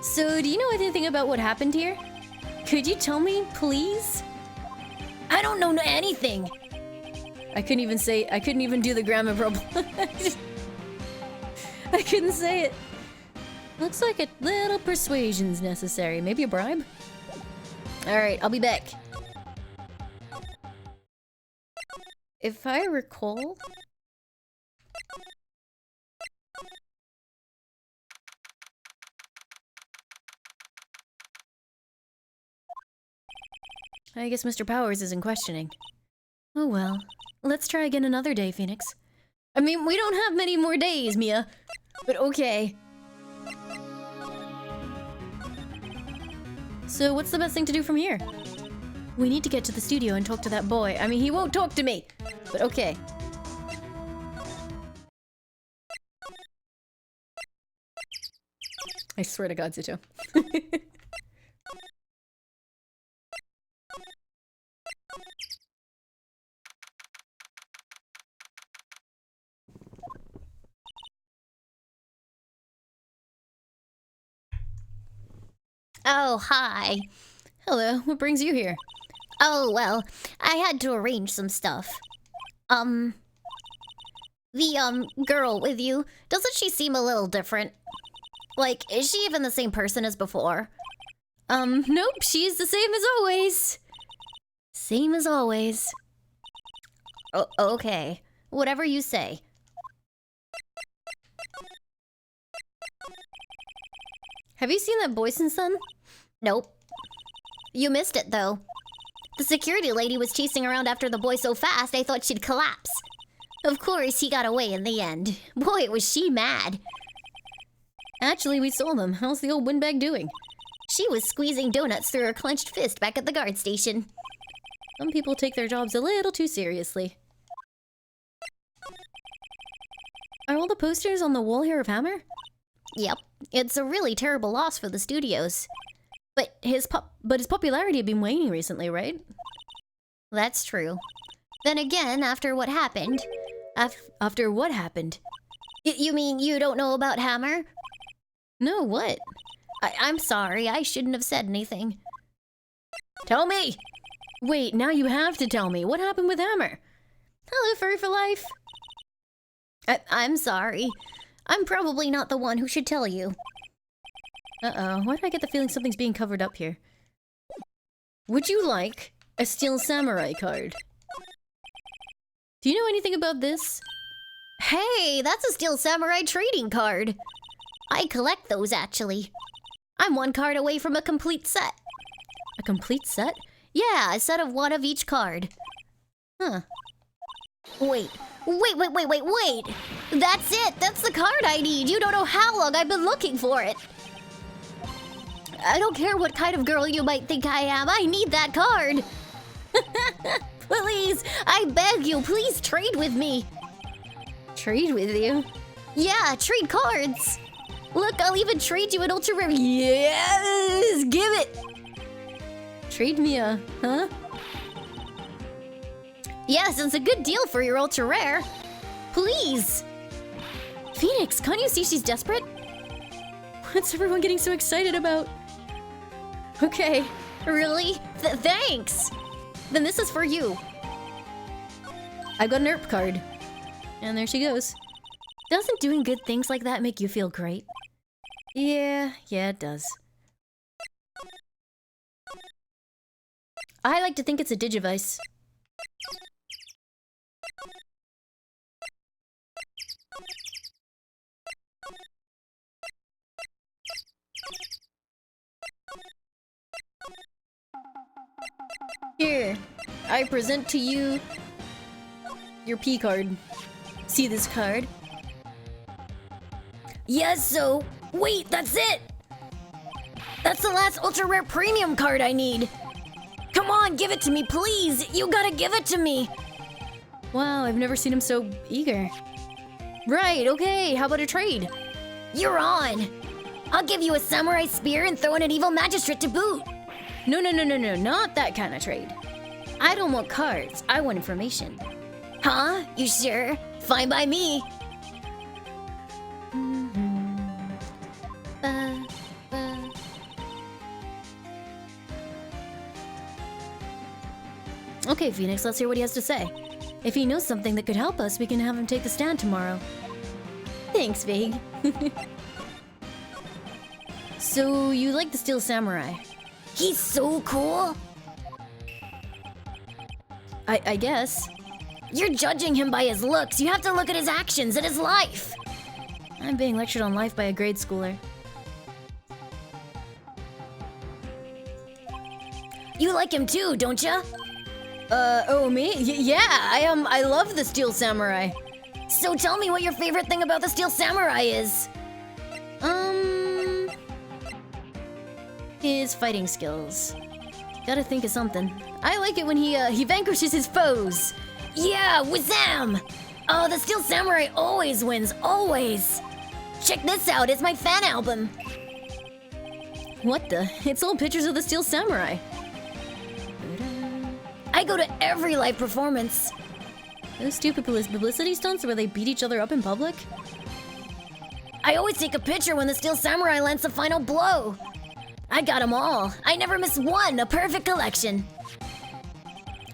So, do you know anything about what happened here? Could you tell me, please? I don't know anything. I couldn't even do the grammar problem. I couldn't say it. Looks like a little persuasion's necessary. Maybe a bribe? Alright, I'll be back. If I recall... I guess Mr. Powers isn't questioning. Oh well. Let's try again another day, Phoenix. I mean, we don't have many more days, Mia. But okay. So what's the best thing to do from here? We need to get to the studio and talk to that boy. I mean, he won't talk to me. But okay. I swear to God, Zuto. Oh, hi. Hello, what brings you here? Oh, well, I had to arrange some stuff. The girl with you, doesn't she seem a little different? Like, is she even the same person as before? Nope, she's the same as always. Same as always. Okay. Whatever you say. Have you seen that Boyson son? Nope. You missed it, though. The security lady was chasing around after the boy so fast I thought she'd collapse. Of course, he got away in the end. Boy, was she mad. Actually, we saw them. How's the old windbag doing? She was squeezing donuts through her clenched fist back at the guard station. Some people take their jobs a little too seriously. Are all the posters on the wall here of Hammer? Yep. It's a really terrible loss for the studios. But his popularity had been waning recently, right? That's true. Then again, after what happened... After what happened? You mean you don't know about Hammer? No, what? I'm sorry, I shouldn't have said anything. Tell me! Wait, now you have to tell me. What happened with Hammer? Hello, Furry for Life. I'm sorry. I'm probably not the one who should tell you. Uh-oh, why do I get the feeling something's being covered up here? Would you like a Steel Samurai card? Do you know anything about this? Hey, that's a Steel Samurai trading card. I collect those, actually. I'm one card away from a complete set. A complete set? Yeah, a set of one of each card. Huh. Wait. That's it! That's the card I need! You don't know how long I've been looking for it! I don't care what kind of girl you might think I am, I need that card! Please, I beg you, please trade with me! Trade with you? Yeah, trade cards! Look, I'll even trade you an ultra rare. Yes! Give it! Trade me a... huh? Yes, it's a good deal for your ultra rare. Please! Phoenix, can't you see she's desperate? What's everyone getting so excited about? Okay. Really? Thanks! Then this is for you. I got an ERP card. And there she goes. Doesn't doing good things like that make you feel great? Yeah, it does. I like to think it's a Digivice. Here, I present to you your P card. See this card? Yes, so... Wait, that's it! That's the last ultra rare premium card I need! Come on, give it to me, please! You gotta give it to me! Wow, I've never seen him so eager. Right, okay, how about a trade? You're on! I'll give you a samurai spear and throw in an evil magistrate to boot! No, not that kind of trade. I don't want cards, I want information. Huh? You sure? Fine by me! Okay, Phoenix, let's hear what he has to say. If he knows something that could help us, we can have him take the stand tomorrow. Thanks, Vig. So, you like the Steel Samurai? He's so cool! I guess. You're judging him by his looks. You have to look at his actions and his life. I'm being lectured on life by a grade schooler. You like him too, don't ya? Oh, me? Yeah, I love the Steel Samurai. So tell me what your favorite thing about the Steel Samurai is. His fighting skills. Gotta think of something. I like it when he vanquishes his foes. Yeah, Wazam! Oh, the Steel Samurai always wins, always. Check this out, it's my fan album. What the? It's all pictures of the Steel Samurai. I go to every live performance. Those stupid publicity stunts where they beat each other up in public? I always take a picture when the Steel Samurai lands the final blow. I got them all. I never miss one, a perfect collection.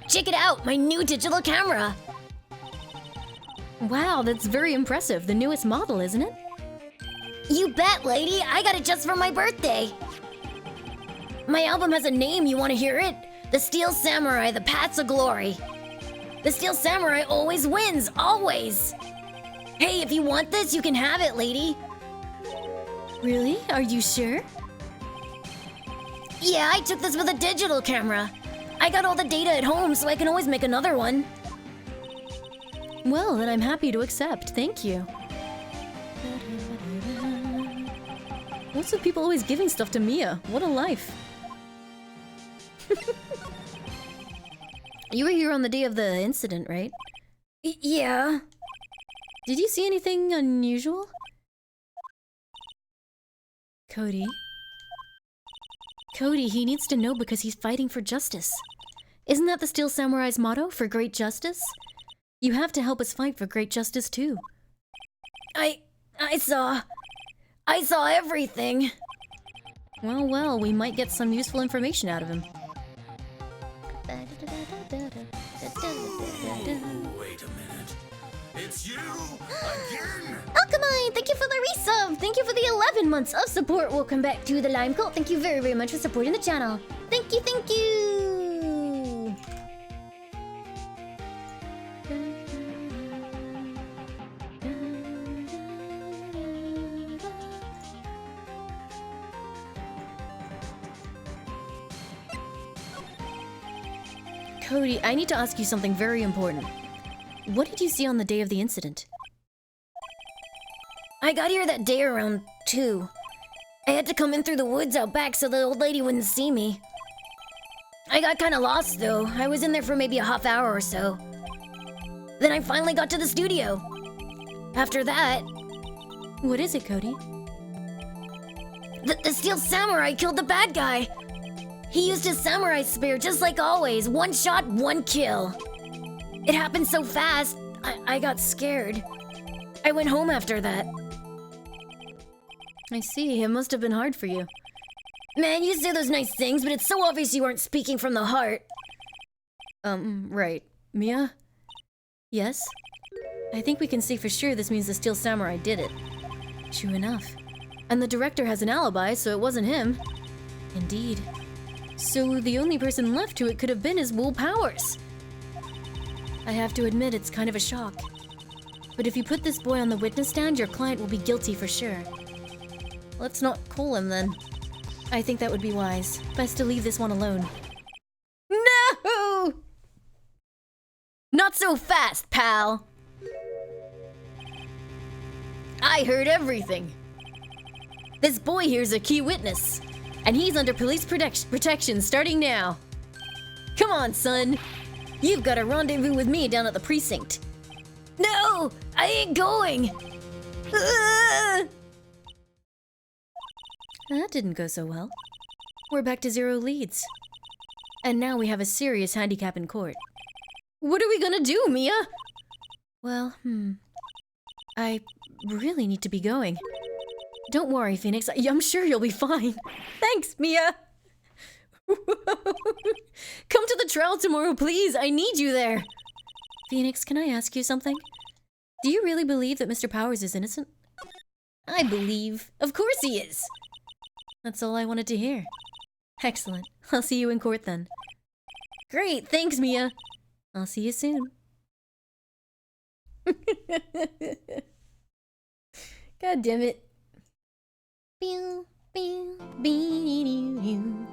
Check it out, my new digital camera. Wow, that's very impressive. The newest model, isn't it? You bet, lady. I got it just for my birthday. My album has a name, you want to hear it? The Steel Samurai, The Paths of Glory. The Steel Samurai always wins, always. Hey, if you want this, you can have it, lady. Really? Are you sure? Yeah, I took this with a digital camera. I got all the data at home, so I can always make another one. Well, then I'm happy to accept. Thank you. What's with people always giving stuff to Mia? What a life. You were here on the day of the incident, right? Yeah. Did you see anything unusual? Cody. Cody, he needs to know because he's fighting for justice. Isn't that the Steel Samurai's motto, for great justice? You have to help us fight for great justice too. I saw everything. Well, we might get some useful information out of him. Wait a minute. It's you again? Alchemine, thank you for the resub. Thank you for the 11 months of support. Welcome back to the Lime Cult. Thank you very, very much for supporting the channel. Thank you, thank you. Cody, I need to ask you something very important. What did you see on the day of the incident? I got here that day around 2. I had to come in through the woods out back so the old lady wouldn't see me. I got kind of lost though. I was in there for maybe a half hour or so. Then I finally got to the studio. After that... What is it, Cody? The Steel Samurai killed the bad guy. He used his samurai spear just like always. One shot, one kill. It happened so fast, I got scared. I went home after that. I see. It must have been hard for you. Man, you say those nice things, but it's so obvious you aren't speaking from the heart. Right. Mia? Yes? I think we can say for sure this means the Steel Samurai did it. True enough. And the director has an alibi, so it wasn't him. Indeed. So the only person left who it could have been is Will Powers. I have to admit it's kind of a shock. But if you put this boy on the witness stand, your client will be guilty for sure. Let's not call him then. I think that would be wise. Best to leave this one alone. No! Not so fast, pal! I heard everything. This boy here's a key witness, and he's under police protection starting now. Come on, son. You've got a rendezvous with me down at the precinct. No, I ain't going. That didn't go so well. We're back to 0 leads. And now we have a serious handicap in court. What are we gonna do, Mia? Well, I really need to be going. Don't worry, Phoenix. I'm sure you'll be fine. Thanks, Mia. Come to the trial tomorrow, please. I need you there. Phoenix, can I ask you something? Do you really believe that Mr. Powers is innocent? I believe. Of course he is. That's all I wanted to hear. Excellent. I'll see you in court then. Great, thanks, Mia. I'll see you soon. God damn it. Pew, pew, bee, doo, doo.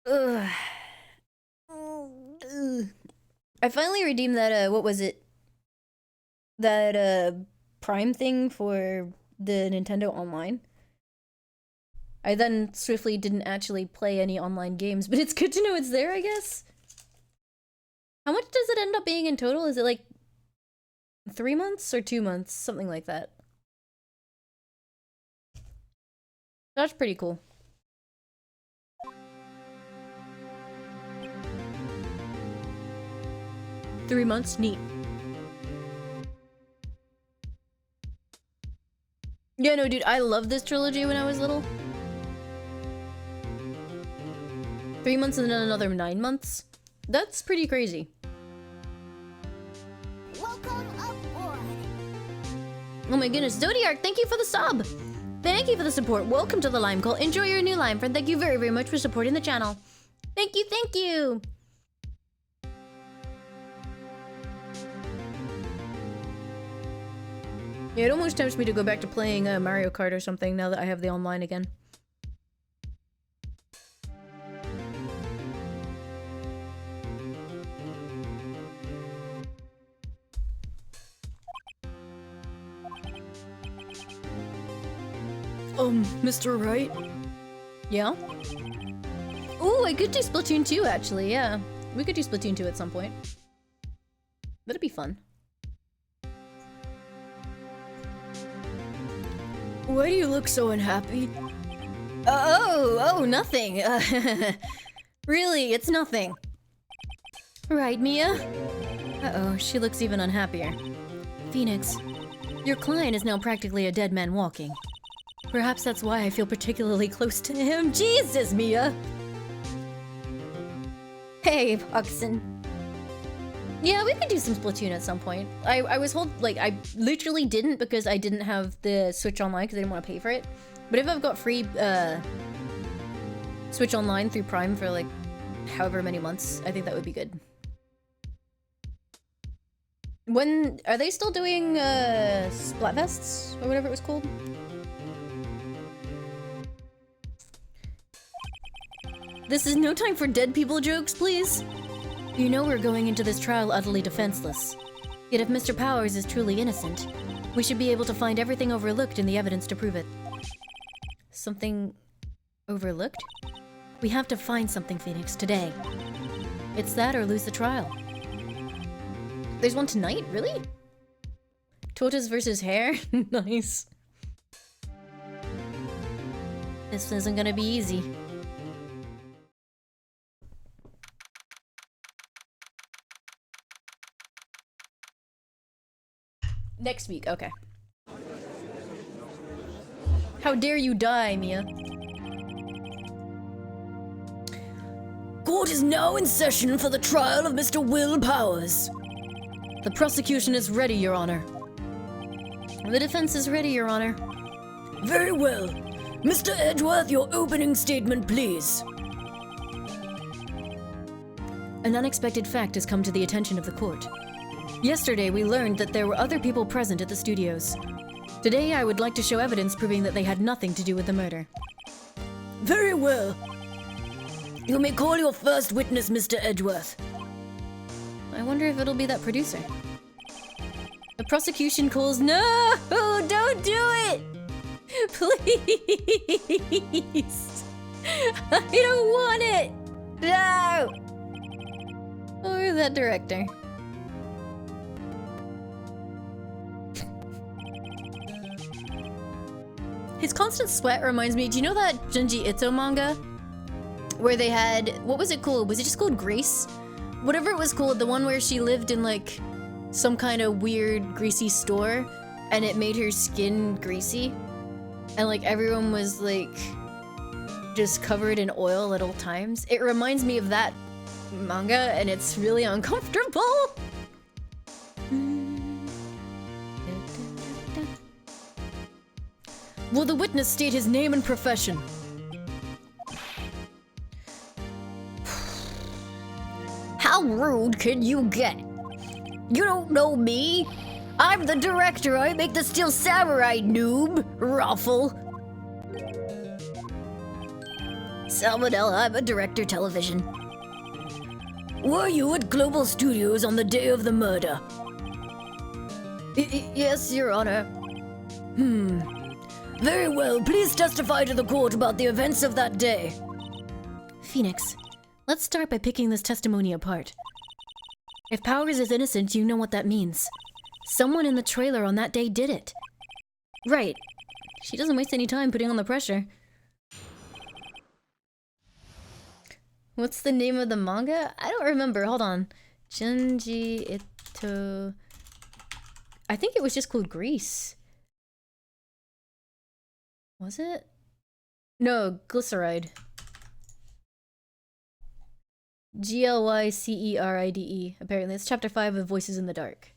Ugh. I finally redeemed that, what was it? That, Prime thing for the Nintendo Online. I then swiftly didn't actually play any online games, but it's good to know it's there, I guess. How much does it end up being in total? Is it like 3 months or 2 months? Something like that. That's pretty cool. Three months? Neat. Yeah, no, dude, I loved this trilogy when I was little. 3 months and then another 9 months? That's pretty crazy. Welcome aboard. Oh my goodness, Zodiac, thank you for the sub! Thank you for the support. Welcome to the Lime Call. Enjoy your new Lime friend. Thank you very, very much for supporting the channel. Thank you, thank you! Yeah, it almost tempts me to go back to playing Mario Kart or something now that I have the online again. Mr. Wright? Yeah? Ooh, I could do Splatoon 2 actually, yeah. We could do Splatoon 2 at some point. That'd be fun. Why do you look so unhappy? Oh, nothing. Really, it's nothing. Right, Mia? Uh-oh, she looks even unhappier. Phoenix, your client is now practically a dead man walking. Perhaps that's why I feel particularly close to him. Jesus, Mia! Hey, Oxen. Yeah, we could do some Splatoon at some point. I was I literally didn't because I didn't have the Switch Online because I didn't want to pay for it. But if I've got free, Switch Online through Prime for, like, however many months, I think that would be good. When, are they still doing, Splatfests? Or whatever it was called? This is no time for dead people jokes, please. You know we're going into this trial utterly defenseless. Yet if Mr. Powers is truly innocent, we should be able to find everything overlooked in the evidence to prove it. Something overlooked? We have to find something, Phoenix, today. It's that or lose the trial. There's one tonight? Really? Tortoise versus hare? Nice. This isn't gonna be easy. Next week, okay. How dare you die, Mia? Court is now in session for the trial of Mr. Will Powers. The prosecution is ready, Your Honor. The defense is ready, Your Honor. Very well. Mr. Edgeworth, your opening statement, please. An unexpected fact has come to the attention of the court. Yesterday, we learned that there were other people present at the studios. Today, I would like to show evidence proving that they had nothing to do with the murder. Very well. You may call your first witness, Mr. Edgeworth. I wonder if it'll be that producer. The prosecution calls— No! Don't do it! Please! I don't want it! No! Or that director. His constant sweat reminds me— do you know that Junji Ito manga? Where they had— what was it called? Was it just called Grace? Whatever it was called, the one where she lived in like some kind of weird greasy store and it made her skin greasy. And like everyone was like just covered in oil at all times. It reminds me of that manga and it's really uncomfortable. Will the witness state his name and profession? How rude can you get? You don't know me? I'm the director. I make the Steel Samurai, noob. Ruffle. Salmonella, I'm a director television. Were you at Global Studios on the day of the murder? Yes, Your Honor. Very well, please testify to the court about the events of that day. Phoenix, let's start by picking this testimony apart. If Powers is innocent, you know what that means. Someone in the trailer on that day did it. Right. She doesn't waste any time putting on the pressure. What's the name of the manga? I don't remember. Hold on. Junji Ito... I think it was just called Grease. Was it? No, Glyceride. Glyceride. Apparently, it's chapter 5 of Voices in the Dark.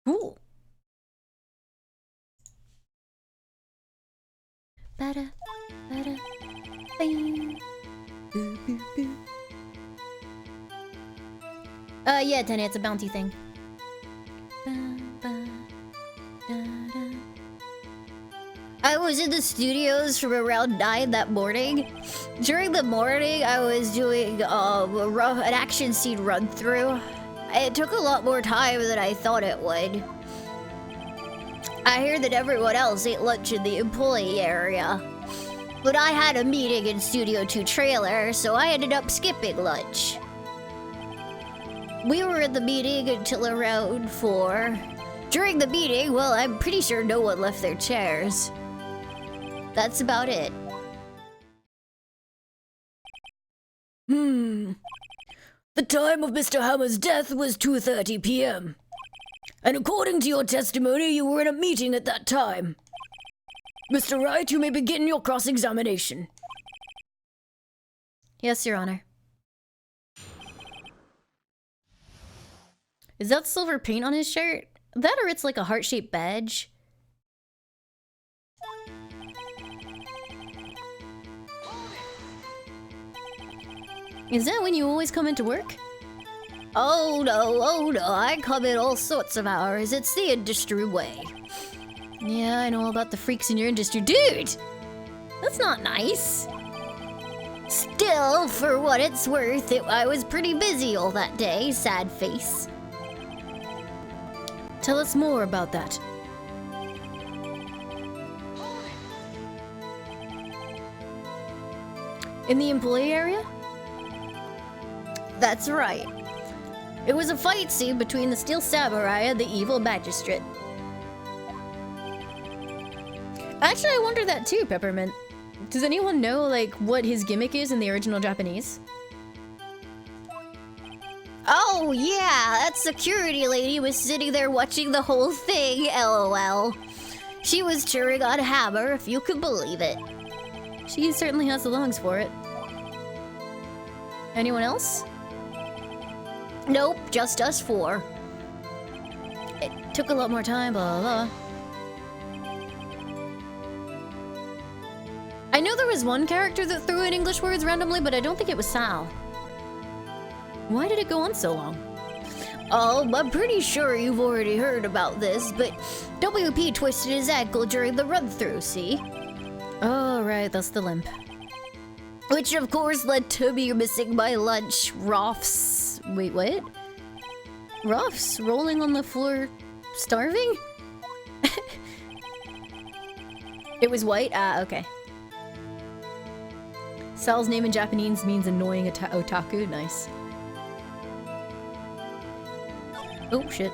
Cool. Bada, bada, bing. Boo, boo, boo. Yeah, Tenny, it's a bounty thing. Ba, ba, da, da. I was in the studios from around 9 that morning. During the morning, I was doing an action scene run-through. It took a lot more time than I thought it would. I hear that everyone else ate lunch in the employee area. But I had a meeting in Studio 2 trailer, so I ended up skipping lunch. We were in the meeting until around 4. During the meeting, well, I'm pretty sure no one left their chairs. That's about it. The time of Mr. Hammer's death was 2:30 p.m. And according to your testimony, you were in a meeting at that time. Mr. Wright, you may begin your cross-examination. Yes, Your Honor. Is that silver paint on his shirt? That or it's like a heart-shaped badge? Is that when you always come into work? Oh no, I come in all sorts of hours. It's the industry way. Yeah, I know all about the freaks in your industry. Dude! That's not nice. Still, for what it's worth, I was pretty busy all that day, sad face. Tell us more about that. In the employee area? That's right. It was a fight scene between the Steel Samurai and the evil magistrate. Actually, I wonder that too, Peppermint. Does anyone know, like, what his gimmick is in the original Japanese? Oh yeah, that security lady was sitting there watching the whole thing, lol. She was cheering on Hammer, if you could believe it. She certainly has the lungs for it. Anyone else? Nope, just us 4. It took a lot more time, blah, blah, blah. I know there was one character that threw in English words randomly, but I don't think it was Sal. Why did it go on so long? Oh, I'm pretty sure you've already heard about this, but WP twisted his ankle during the run-through, see? Oh, right, that's the limp. Which of course led to me missing my lunch, Roths. Wait, what? Ruffs rolling on the floor, starving? It was white? Ah, okay. Sal's name in Japanese means annoying otaku. Nice. Oh, shit.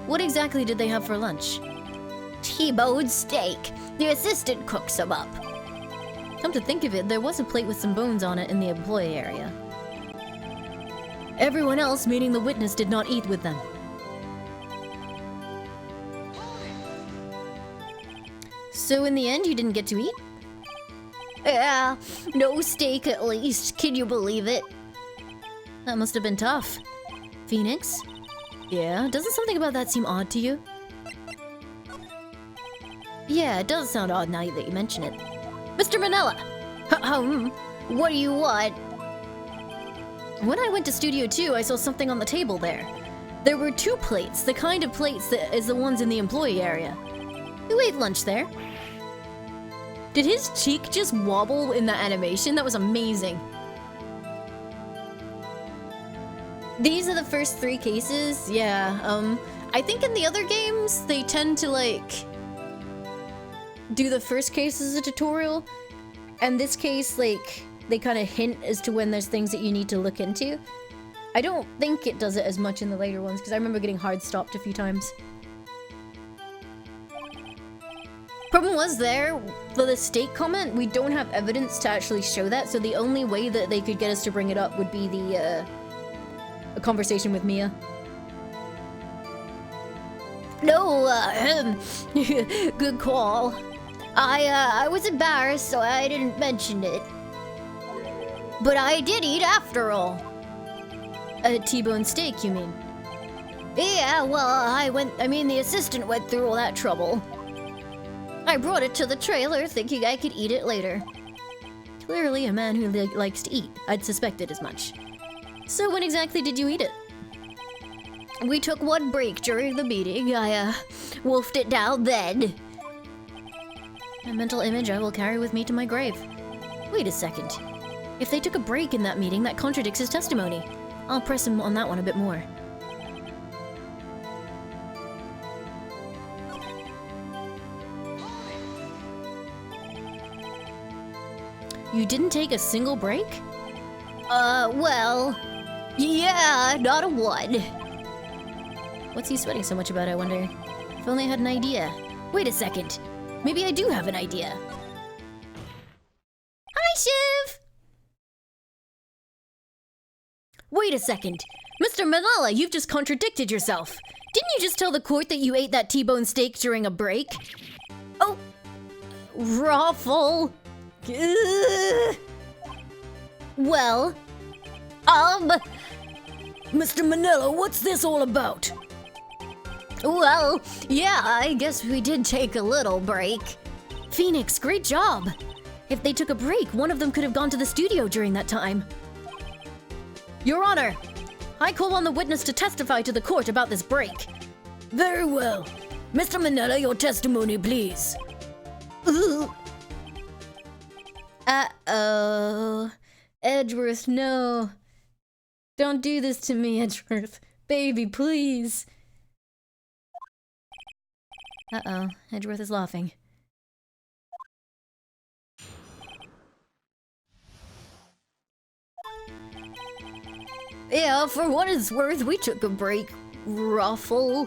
What exactly did they have for lunch? T-bone steak. The assistant cooks them up. Come to think of it, there was a plate with some bones on it in the employee area. Everyone else, meaning the witness, did not eat with them. So in the end, you didn't get to eat? Yeah, no steak at least. Can you believe it? That must have been tough. Phoenix? Yeah, doesn't something about that seem odd to you? Yeah, it does sound odd now that you mention it. Mr. Manella! What do you want? When I went to Studio 2, I saw something on the table there. There were 2 plates, the kind of plates that is the ones in the employee area. Who ate lunch there? Did his cheek just wobble in that animation? That was amazing. These are the first 3 cases? Yeah, I think in the other games, they tend to, like, do the first case as a tutorial. And this case, like, they kind of hint as to when there's things that you need to look into. I don't think it does it as much in the later ones, because I remember getting hard stopped a few times. Problem was there, for the steak comment, we don't have evidence to actually show that, so the only way that they could get us to bring it up would be a conversation with Mia. No, good call. I was embarrassed, so I didn't mention it. But I did eat after all. A T-bone steak, you mean? Yeah, well, the assistant went through all that trouble. I brought it to the trailer thinking I could eat it later. Clearly a man who likes to eat. I'd suspected as much. So when exactly did you eat it? We took one break during the meeting. I, wolfed it down then. A mental image I will carry with me to my grave. Wait a second. If they took a break in that meeting, that contradicts his testimony. I'll press him on that one a bit more. You didn't take a single break? Well, yeah, not a one. What's he sweating so much about, I wonder? If only I had an idea. Wait a second. Maybe I do have an idea. Hi, Shiv! Wait a second. Mr. Manala, you've just contradicted yourself. Didn't you just tell the court that you ate that T-bone steak during a break? Oh, Raffle. Well, Mr. Manila, what's this all about? Well, yeah, I guess we did take a little break. Phoenix, great job. If they took a break, one of them could have gone to the studio during that time. Your Honor, I call on the witness to testify to the court about this break. Very well. Mr. Manila, your testimony, please. Uh-oh. Edgeworth, no. Don't do this to me, Edgeworth. Baby, please. Uh-oh. Edgeworth is laughing. Yeah, for what it's worth, we took a break, Ruffle.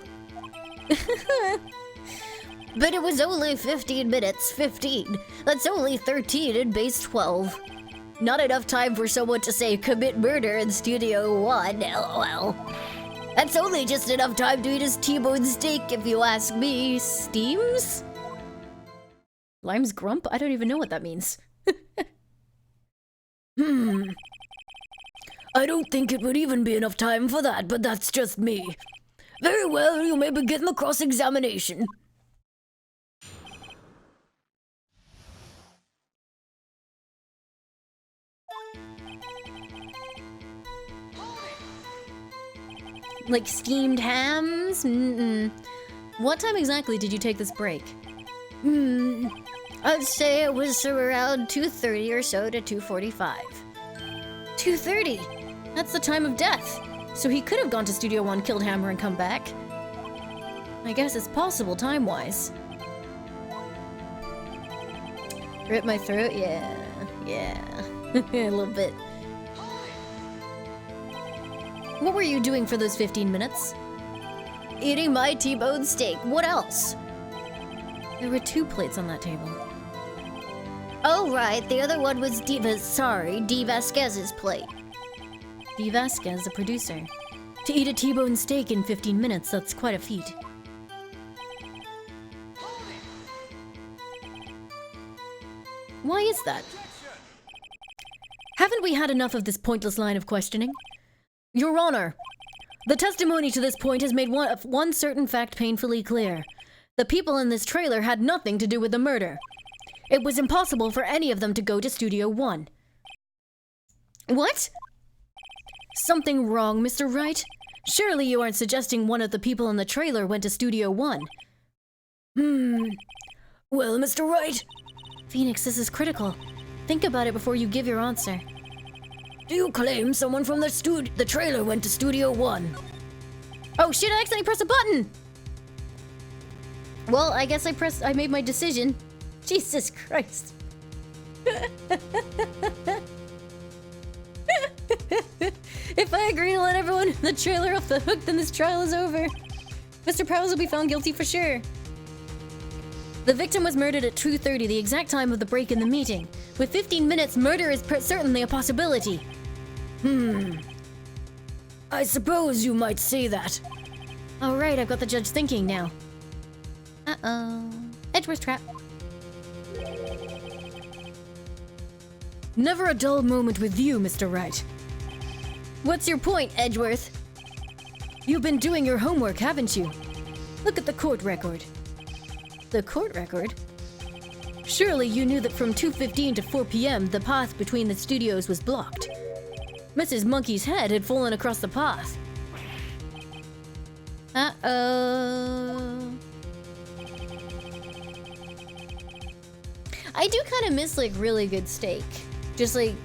But it was only 15 minutes, 15. That's only 13 in base 12. Not enough time for someone to say commit murder in Studio 1, lol. That's only just enough time to eat his T-bone steak, if you ask me. Steams? Lime's grump? I don't even know what that means. I don't think it would even be enough time for that, but that's just me. Very well, you may begin the cross-examination. Like steamed hams? What time exactly did you take this break? I'd say it was around 2:30 or so to 2:45. 2:30? That's the time of death. So he could have gone to Studio 1, killed Hammer, and come back. I guess it's possible time-wise. Rip my throat? Yeah. A little bit. What were you doing for those 15 minutes? Eating my T-bone steak. What else? There were 2 plates on that table. Oh, right. The other one was D. Vasquez's plate. D. Vasquez, the producer. To eat a T-bone steak in 15 minutes, that's quite a feat. Why is that? Haven't we had enough of this pointless line of questioning? Your Honor, the testimony to this point has made one certain fact painfully clear. The people in this trailer had nothing to do with the murder. It was impossible for any of them to go to Studio 1. What? Something wrong, Mr. Wright? Surely you aren't suggesting one of the people in the trailer went to Studio 1. Well, Mr. Wright, Phoenix, this is critical. Think about it before you give your answer. Do you claim someone from the trailer went to Studio 1? Oh shit, I accidentally pressed a button! Well, I guess I made my decision. Jesus Christ. If I agree to let everyone in the trailer off the hook, then this trial is over. Mr. Powers will be found guilty for sure. The victim was murdered at 2:30, the exact time of the break in the meeting. With 15 minutes, murder is certainly a possibility. I suppose you might say that. Alright, I've got the judge thinking now. Uh-oh. Edgeworth trap. Never a dull moment with you, Mr. Wright. What's your point, Edgeworth? You've been doing your homework, haven't you? Look at the court record. The court record? Surely you knew that from 2:15 to 4 p.m. the path between the studios was blocked. Mrs. Monkey's head had fallen across the path. Uh-oh. I do kind of miss, like, really good steak. Just, like,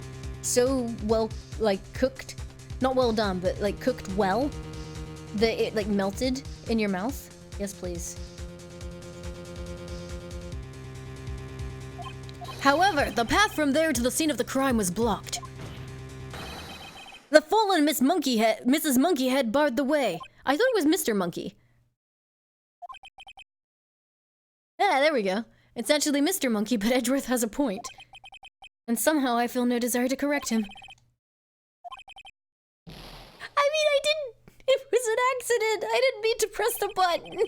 so well, like, cooked. Not well done, but, like, cooked well. That it, like, melted in your mouth. Yes, please. However, the path from there to the scene of the crime was blocked. The fallen Mrs. Monkeyhead barred the way. I thought it was Mr. Monkey. Yeah, there we go. It's actually Mr. Monkey, but Edgeworth has a point. And somehow I feel no desire to correct him. I mean, I didn't... It was an accident. I didn't mean to press the button.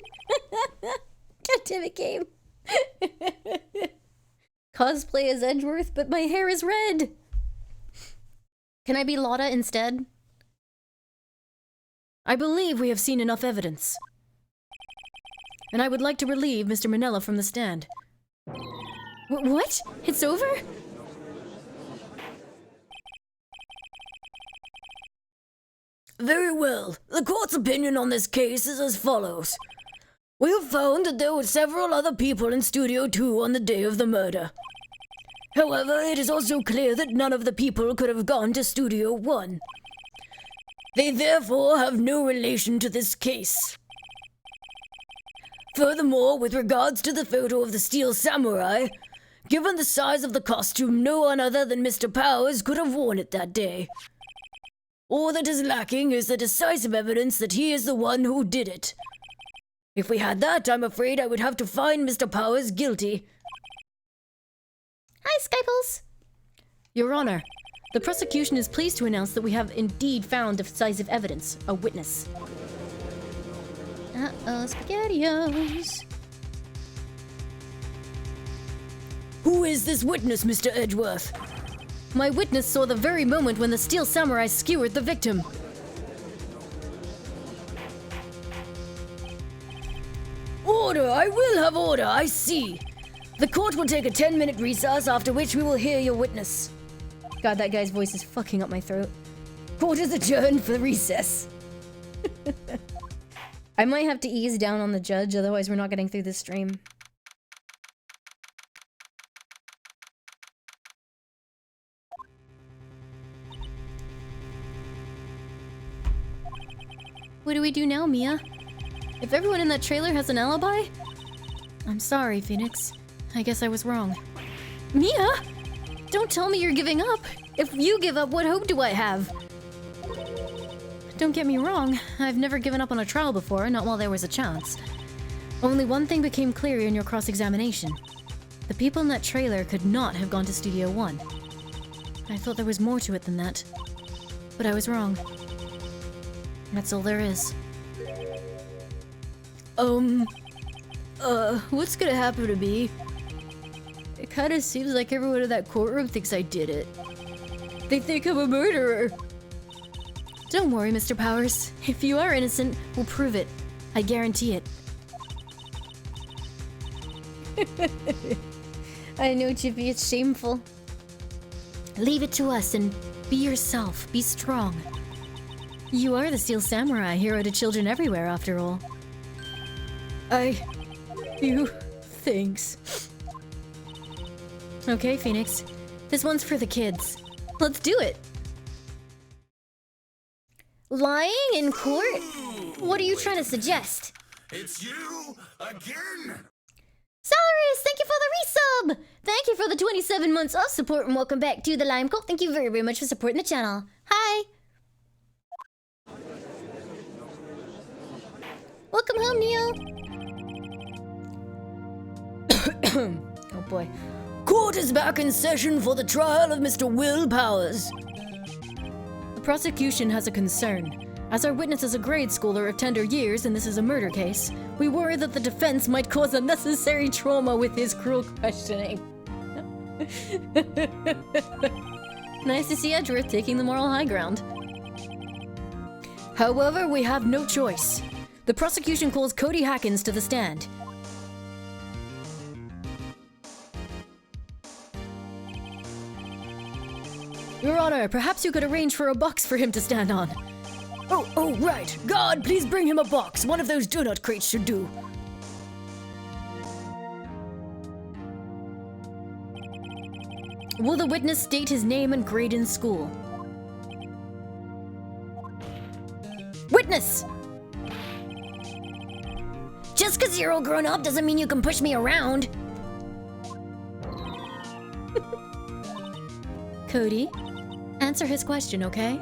God damn it, game. Cosplay as Edgeworth, but my hair is red. Can I be Lotta instead? I believe we have seen enough evidence. And I would like to relieve Mr. Manella from the stand. What? It's over? Very well. The court's opinion on this case is as follows. We have found that there were several other people in Studio 2 on the day of the murder. However, it is also clear that none of the people could have gone to Studio 1. They therefore have no relation to this case. Furthermore, with regards to the photo of the Steel Samurai, given the size of the costume, no one other than Mr. Powers could have worn it that day. All that is lacking is the decisive evidence that he is the one who did it. If we had that, I'm afraid I would have to find Mr. Powers guilty. Hi, Skyples. Your Honor, the prosecution is pleased to announce that we have indeed found decisive evidence, a witness. Uh-oh, SpaghettiOs. Who is this witness, Mr. Edgeworth? My witness saw the very moment when the Steel Samurai skewered the victim. Order! I will have order, I see. The court will take a 10-minute recess, after which we will hear your witness. God, that guy's voice is fucking up my throat. Court is adjourned for recess. I might have to ease down on the judge, otherwise we're not getting through this stream. What do we do now, Mia? If everyone in that trailer has an alibi? I'm sorry, Phoenix. I guess I was wrong. Mia! Don't tell me you're giving up! If you give up, what hope do I have? Don't get me wrong, I've never given up on a trial before, not while there was a chance. Only one thing became clear in your cross-examination. The people in that trailer could not have gone to Studio 1. I thought there was more to it than that. But I was wrong. That's all there is. What's gonna happen to me? It kinda seems like everyone in that courtroom thinks I did it. They think I'm a murderer. Don't worry, Mr. Powers. If you are innocent, we'll prove it. I guarantee it. I know, Chippy, it's shameful. Leave it to us and be yourself. Be strong. You are the Steel Samurai, hero to children everywhere, after all. Thanks. Okay, Phoenix. This one's for the kids. Let's do it. Lying in court? What are you trying to suggest? It's you again. Salaries, thank you for the resub! Thank you for the 27 months of support and welcome back to the Lime Cult. Thank you very, very much for supporting the channel. Hi! Welcome home, Neo! Oh boy. Court is back in session for the trial of Mr. Will Powers. The prosecution has a concern. As our witness is a grade schooler of tender years and this is a murder case, we worry that the defense might cause unnecessary trauma with his cruel questioning. Nice to see Edgeworth taking the moral high ground. However, we have no choice. The prosecution calls Cody Hackins to the stand. Your Honor, perhaps you could arrange for a box for him to stand on. Oh, right. God, please bring him a box. One of those donut crates should do. Will the witness state his name and grade in school? Witness! Just because you're all grown up doesn't mean you can push me around. Cody, answer his question, okay?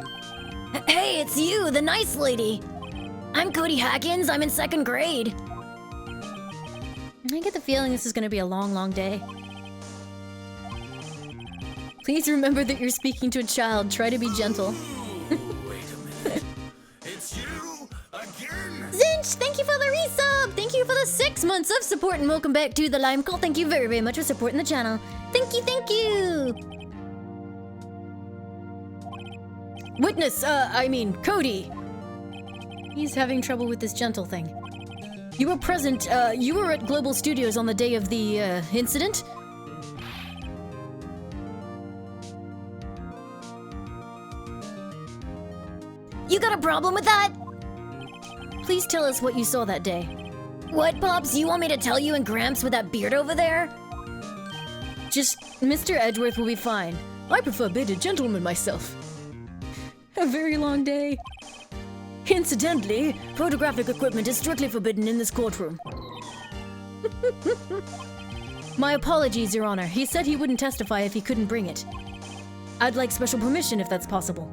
Hey, it's you, the nice lady. I'm Cody Hackins, I'm in 2nd grade. I get the feeling this is going to be a long, long day. Please remember that you're speaking to a child. Try to be gentle. Wait a minute. It's you again. Zinch, thank you for the resub! Thank you for the 6 months of support and welcome back to the Lime Cult. Thank you very, very much for supporting the channel. Thank you, thank you! Witness, Cody. He's having trouble with this gentle thing. You were present, you were at Global Studios on the day of the, incident? You got a problem with that? Please tell us what you saw that day. What, Pops? You want me to tell you and Gramps with that beard over there? Just, Mr. Edgeworth will be fine. I prefer bearded gentlemen myself. A very long day. Incidentally, photographic equipment is strictly forbidden in this courtroom. My apologies, Your Honor. He said he wouldn't testify if he couldn't bring it. I'd like special permission if that's possible.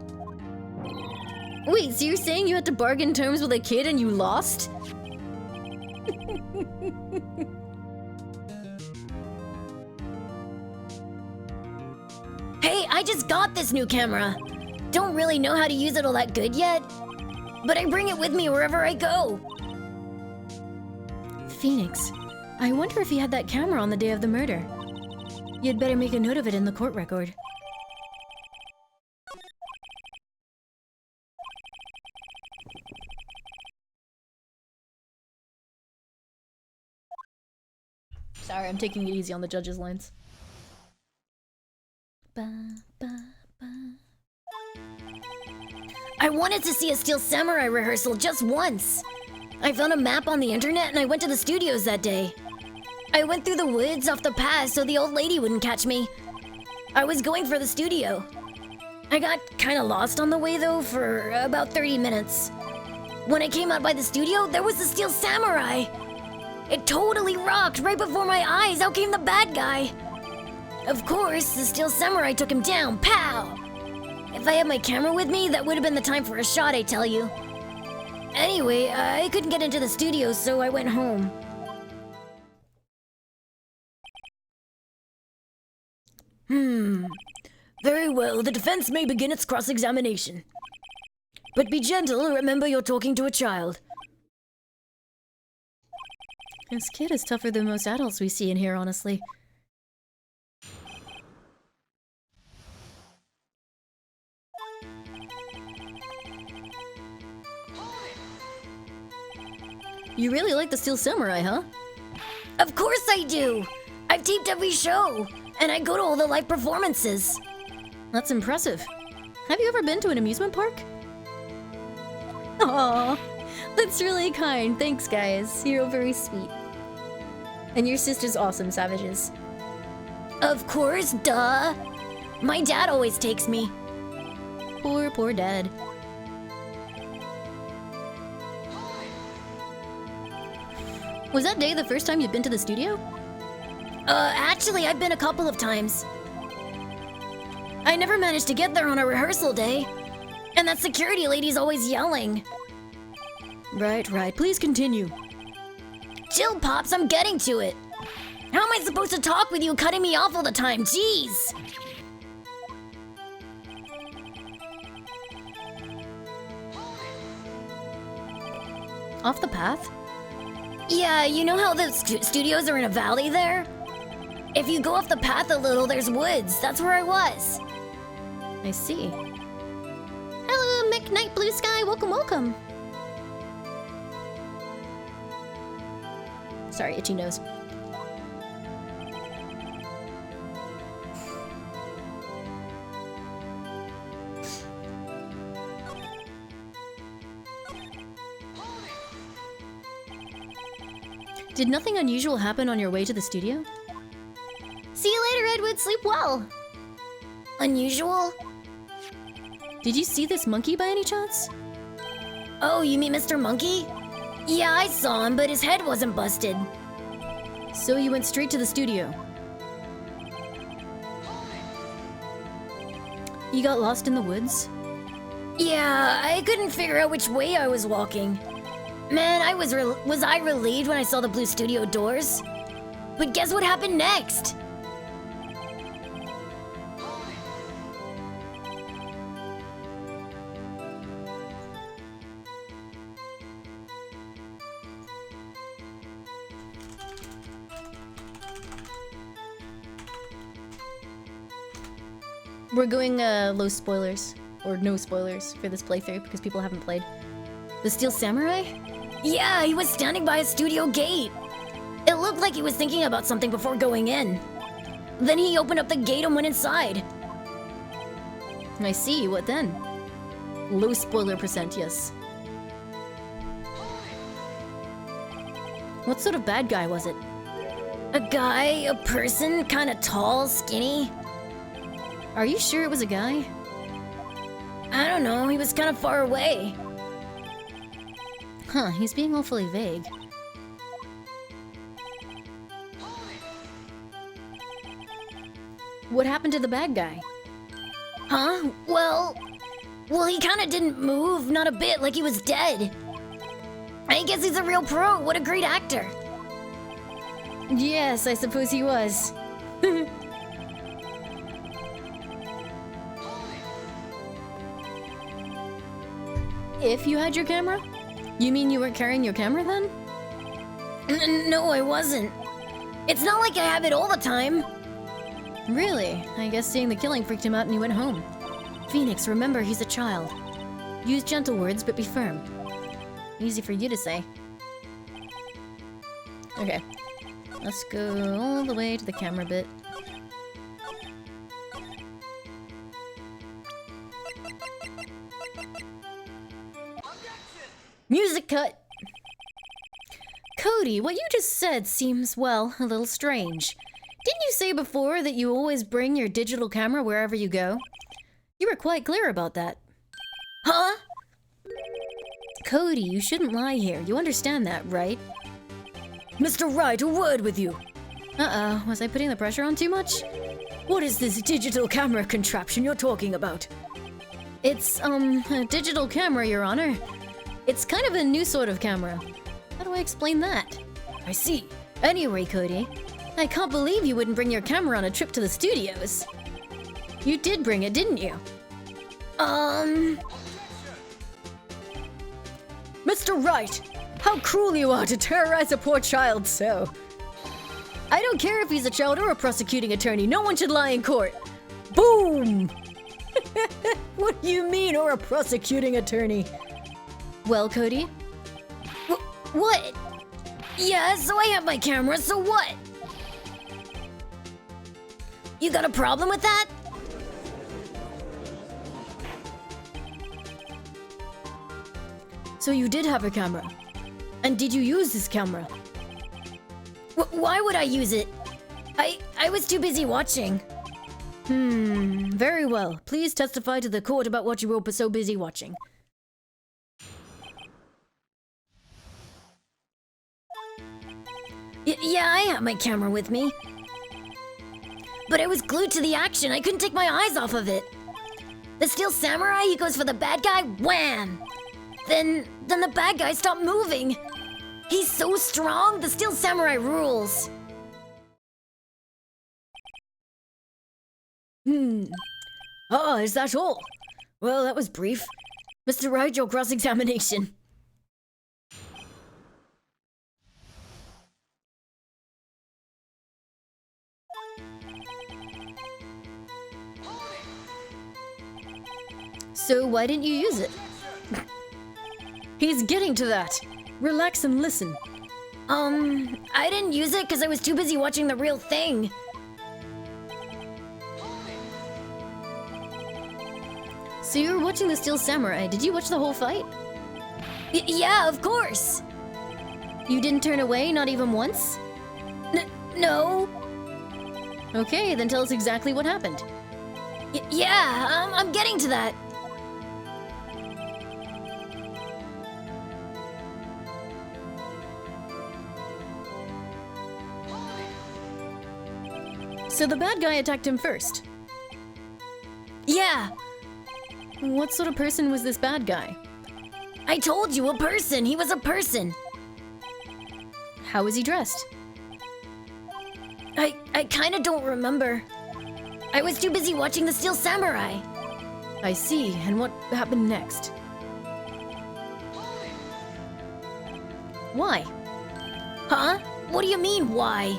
Wait, so you're saying you had to bargain terms with a kid and you lost? Hey, I just got this new camera. Don't really know how to use it all that good yet, but I bring it with me wherever I go. Phoenix, I wonder if he had that camera on the day of the murder. You'd better make a note of it in the court record. Sorry, I'm taking it easy on the judge's lines. I wanted to see a Steel Samurai rehearsal just once. I found a map on the internet and I went to the studios that day. I went through the woods off the path so the old lady wouldn't catch me. I was going for the studio. I got kinda lost on the way though for about 30 minutes. When I came out by the studio, there was the Steel Samurai. It totally rocked right before my eyes. Out came the bad guy. Of course, the Steel Samurai took him down. Pow! If I had my camera with me, that would have been the time for a shot, I tell you. Anyway, I couldn't get into the studio, so I went home. Very well, the defense may begin its cross-examination. But be gentle, remember you're talking to a child. This kid is tougher than most adults we see in here, honestly. You really like the Steel Samurai, huh? Of course I do! I've taped every show, and I go to all the live performances. That's impressive. Have you ever been to an amusement park? Aww, that's really kind. Thanks, guys. You're all very sweet. And your sister's awesome, Savages. Of course, duh. My dad always takes me. Poor dad. Was that day the first time you'd been to the studio? Actually, I've been a couple of times. I never managed to get there on a rehearsal day. And that security lady's always yelling. Right. Please continue. Chill, Pops, I'm getting to it. How am I supposed to talk with you cutting me off all the time? Jeez! Off the path? Yeah, you know how the studios are in a valley there? If you go off the path a little, there's woods. That's where I was. I see. Hello, McKnight Blue Sky. Welcome. Sorry, itchy nose. Did nothing unusual happen on your way to the studio? See you later, Edward. Sleep well. Unusual? Did you see this monkey by any chance? Oh, you mean Mr. Monkey? Yeah, I saw him, but his head wasn't busted. So you went straight to the studio. You got lost in the woods? Yeah, I couldn't figure out which way I was walking. Man, was I relieved when I saw the blue studio doors? But guess what happened next? We're going low spoilers, or no spoilers for this playthrough because people haven't played. The Steel Samurai? Yeah, he was standing by a studio gate. It looked like he was thinking about something before going in. Then he opened up the gate and went inside. I see, what then? Low spoiler percent, yes. What sort of bad guy was it? A guy, a person, kinda tall, skinny. Are you sure it was a guy? I don't know, he was kinda far away. Huh, he's being awfully vague. What happened to the bad guy? Huh? Well, he kinda didn't move, not a bit, like he was dead. I guess he's a real pro, what a great actor. Yes, I suppose he was. If you had your camera? You mean you weren't carrying your camera then? No, I wasn't. It's not like I have it all the time. Really? I guess seeing the killing freaked him out and he went home. Phoenix, remember he's a child. Use gentle words, but be firm. Easy for you to say. Okay. Let's go all the way to the camera bit. Music cut! Cody, what you just said seems, well, a little strange. Didn't you say before that you always bring your digital camera wherever you go? You were quite clear about that. Huh? Cody, you shouldn't lie here. You understand that, right? Mr. Wright, a word with you. Uh-oh, was I putting the pressure on too much? What is this digital camera contraption you're talking about? It's, a digital camera, Your Honor. It's kind of a new sort of camera. How do I explain that? I see. Anyway, Cody, I can't believe you wouldn't bring your camera on a trip to the studios. You did bring it, didn't you? Mr. Wright, how cruel you are to terrorize a poor child so. I don't care if he's a child or a prosecuting attorney. No one should lie in court. Boom! What do you mean, or a prosecuting attorney? Well, Cody? What? Yeah, so I have my camera, so what? You got a problem with that? So you did have a camera. And did you use this camera? Why would I use it? I was too busy watching. Very well. Please testify to the court about what you were so busy watching. Yeah, I have my camera with me. But I was glued to the action. I couldn't take my eyes off of it. The Steel Samurai, he goes for the bad guy, wham! Then the bad guy stopped moving. He's so strong, the Steel Samurai rules. Ah, is that all? Well, that was brief. Mr. Wright, your cross-examination. So why didn't you use it? He's getting to that. Relax and listen. I didn't use it because I was too busy watching the real thing. So you were watching the Steel Samurai. Did you watch the whole fight? Yeah, of course. You didn't turn away, not even once? No. Okay, then tell us exactly what happened. Yeah, I'm getting to that. So the bad guy attacked him first. Yeah, What sort of person was this bad guy? I told you, a person. He was a person. How was he dressed? I kinda don't remember. I was too busy watching the Steel Samurai. I see, and what happened next? Why? Huh? What do you mean, why?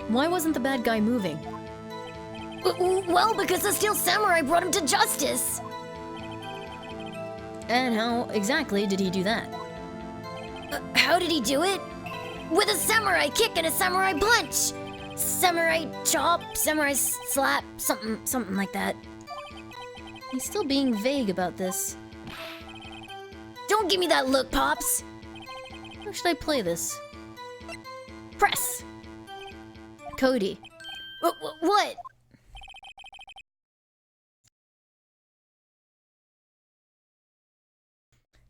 Why wasn't the bad guy moving? Well, because the Steel Samurai brought him to justice. And how exactly did he do that? How did he do it? With a samurai kick and a samurai punch. Samurai chop, samurai slap, something like that. He's still being vague about this. Don't give me that look, Pops. How should I play this? Press. Cody. What?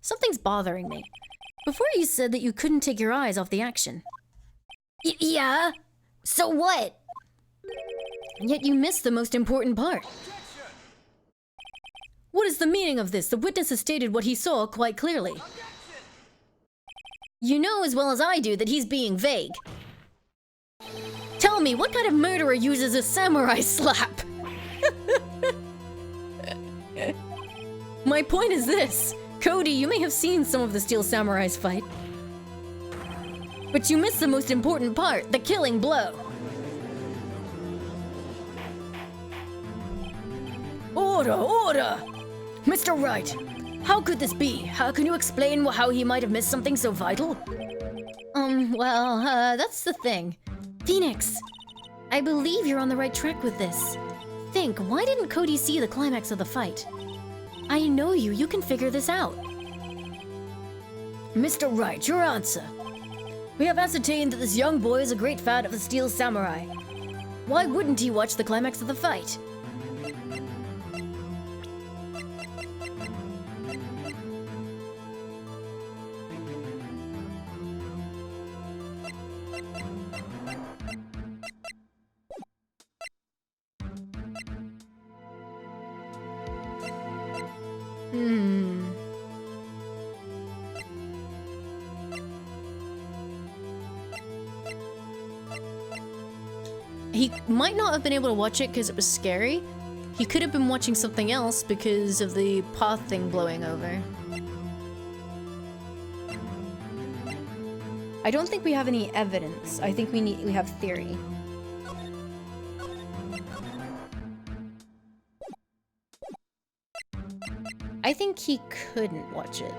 Something's bothering me. Before you said that you couldn't take your eyes off the action. Yeah? So what? Yet you missed the most important part. What is the meaning of this? The witness has stated what he saw quite clearly. You know as well as I do that he's being vague. Tell me, what kind of murderer uses a samurai slap? My point is this. Cody, you may have seen some of the Steel Samurais fight. But you missed the most important part, the killing blow. Order, order! Mr. Wright, how could this be? How can you explain how he might have missed something so vital? That's the thing. Phoenix, I believe you're on the right track with this. Think, why didn't Cody see the climax of the fight? I know you can figure this out. Mr. Wright, your answer. We have ascertained that this young boy is a great fan of the Steel Samurai. Why wouldn't he watch the climax of the fight? He might not have been able to watch it because it was scary. He could have been watching something else because of the paw thing blowing over. I don't think we have any evidence. I think we have theory. I think he couldn't watch it.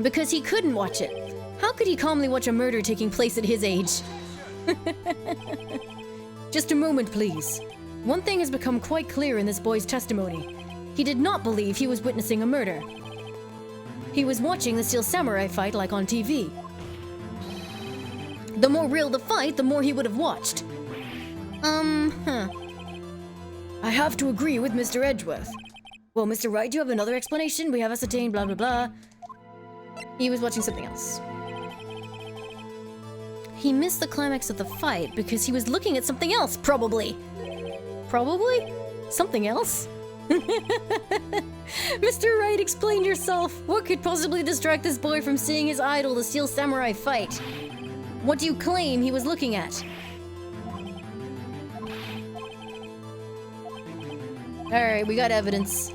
Because he couldn't watch it. How could he calmly watch a murder taking place at his age? Just a moment, please. One thing has become quite clear in this boy's testimony. He did not believe he was witnessing a murder. He was watching the Steel Samurai fight like on TV. The more real the fight, the more he would have watched. I have to agree with Mr. Edgeworth. Well, Mr. Wright, do you have another explanation? We have ascertained blah blah blah. He was watching something else. He missed the climax of the fight because he was looking at something else, probably. Probably? Something else? Mr. Wright, explain yourself. What could possibly distract this boy from seeing his idol, the Steel Samurai, fight? What do you claim he was looking at? Alright, we got evidence.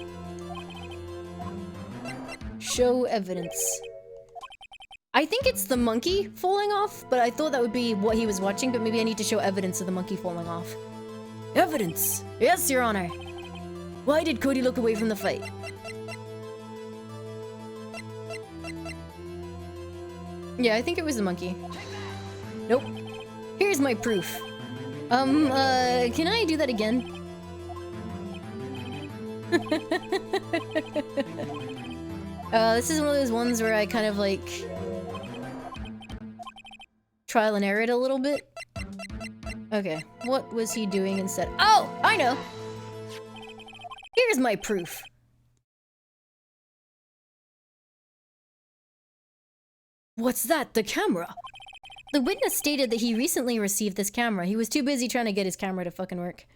Show evidence. I think it's the monkey falling off, but I thought that would be what he was watching, but maybe I need to show evidence of the monkey falling off. Evidence? Yes, Your Honor. Why did Cody look away from the fight? Yeah, I think it was the monkey. Nope. Here's my proof. Can I do that again? This is one of those ones where I kind of like trial and error it a little bit. Okay, what was he doing instead? Oh, I know! Here's my proof. What's that? The camera? The witness stated that he recently received this camera. He was too busy trying to get his camera to fucking work.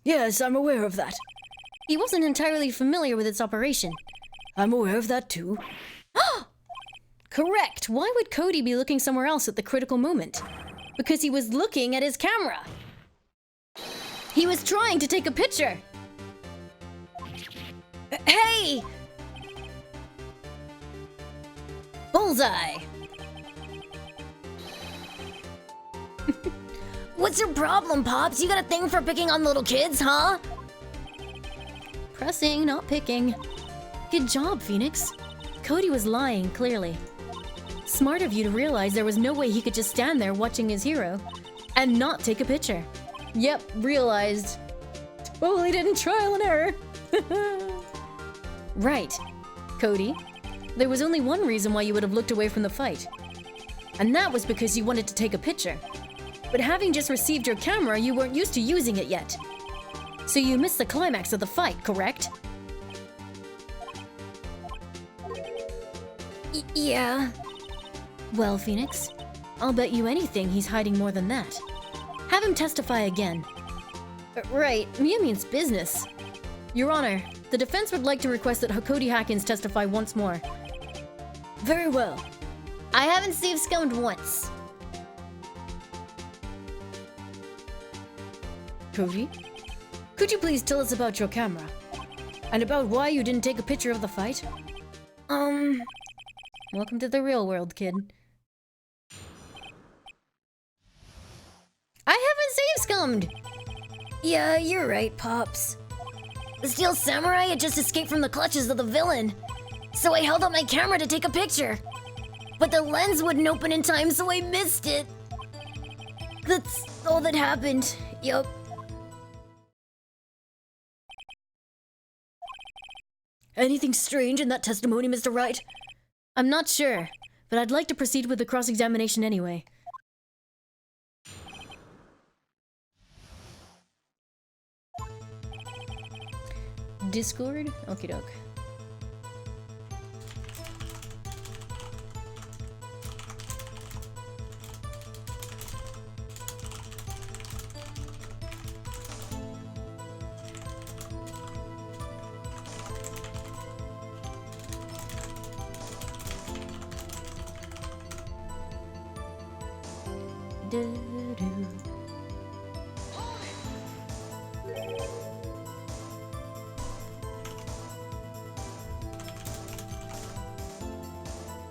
Yes, I'm aware of that. He wasn't entirely familiar with its operation. I'm aware of that too. Correct! Why would Cody be looking somewhere else at the critical moment? Because he was looking at his camera! He was trying to take a picture! Hey! Bullseye! What's your problem, Pops? You got a thing for picking on little kids, huh? Pressing, not picking. Good job, Phoenix. Cody was lying, clearly. Smart of you to realize there was no way he could just stand there watching his hero and not take a picture. Yep, realized. Totally didn't trial and error. Right. Cody, there was only one reason why you would have looked away from the fight. And that was because you wanted to take a picture. But having just received your camera, you weren't used to using it yet. So you missed the climax of the fight, correct? Yeah. Well, Phoenix, I'll bet you anything he's hiding more than that. Have him testify again. Right, Mia means business. Your Honor, the defense would like to request that Cody Hackins testify once more. Very well. I haven't saved scummed once. Cody, could you please tell us about your camera? And about why you didn't take a picture of the fight? Welcome to the real world, kid. I haven't save scummed! Yeah, you're right, Pops. The Steel Samurai had just escaped from the clutches of the villain. So I held up my camera to take a picture. But the lens wouldn't open in time, so I missed it. That's all that happened. Yup. Anything strange in that testimony, Mr. Wright? I'm not sure, but I'd like to proceed with the cross-examination anyway. Discord? Okie doke.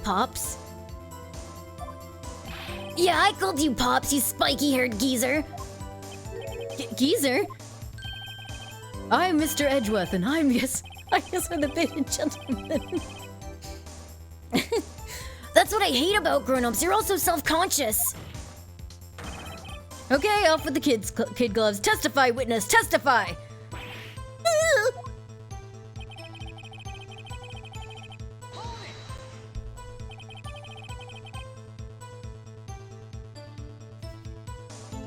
Pops? Yeah, I called you Pops, you spiky-haired geezer. Geezer? I'm Mr. Edgeworth, and I'm I'm the bearded gentleman. That's what I hate about grown-ups. You're also self-conscious. Okay, off with the kid gloves. Testify, witness, testify!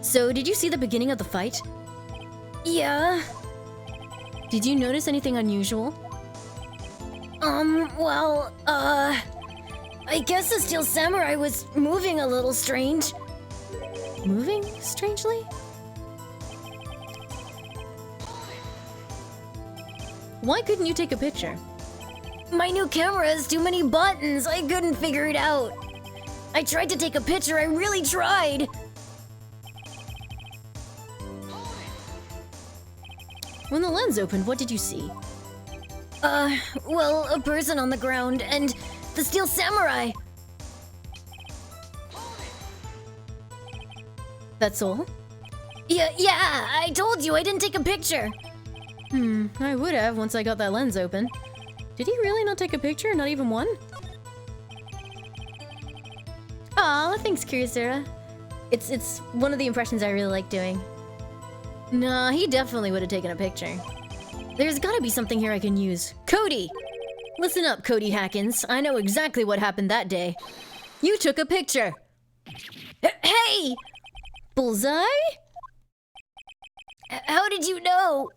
So, did you see the beginning of the fight? Yeah. Did you notice anything unusual? Well, I guess the Steel Samurai was moving a little strange. Moving strangely? Why couldn't you take a picture? My new camera has too many buttons. I couldn't figure it out. I tried to take a picture. I really tried. When the lens opened, what did you see? Well, a person on the ground and the Steel Samurai. That's all? Yeah, I told you I didn't take a picture. I would have once I got that lens open. Did he really not take a picture? Not even one? Aw, thanks, Kurisura. It's one of the impressions I really like doing. Nah, he definitely would have taken a picture. There's gotta be something here I can use. Cody! Listen up, Cody Hackins. I know exactly what happened that day. You took a picture! Hey! Bullseye? How did you know?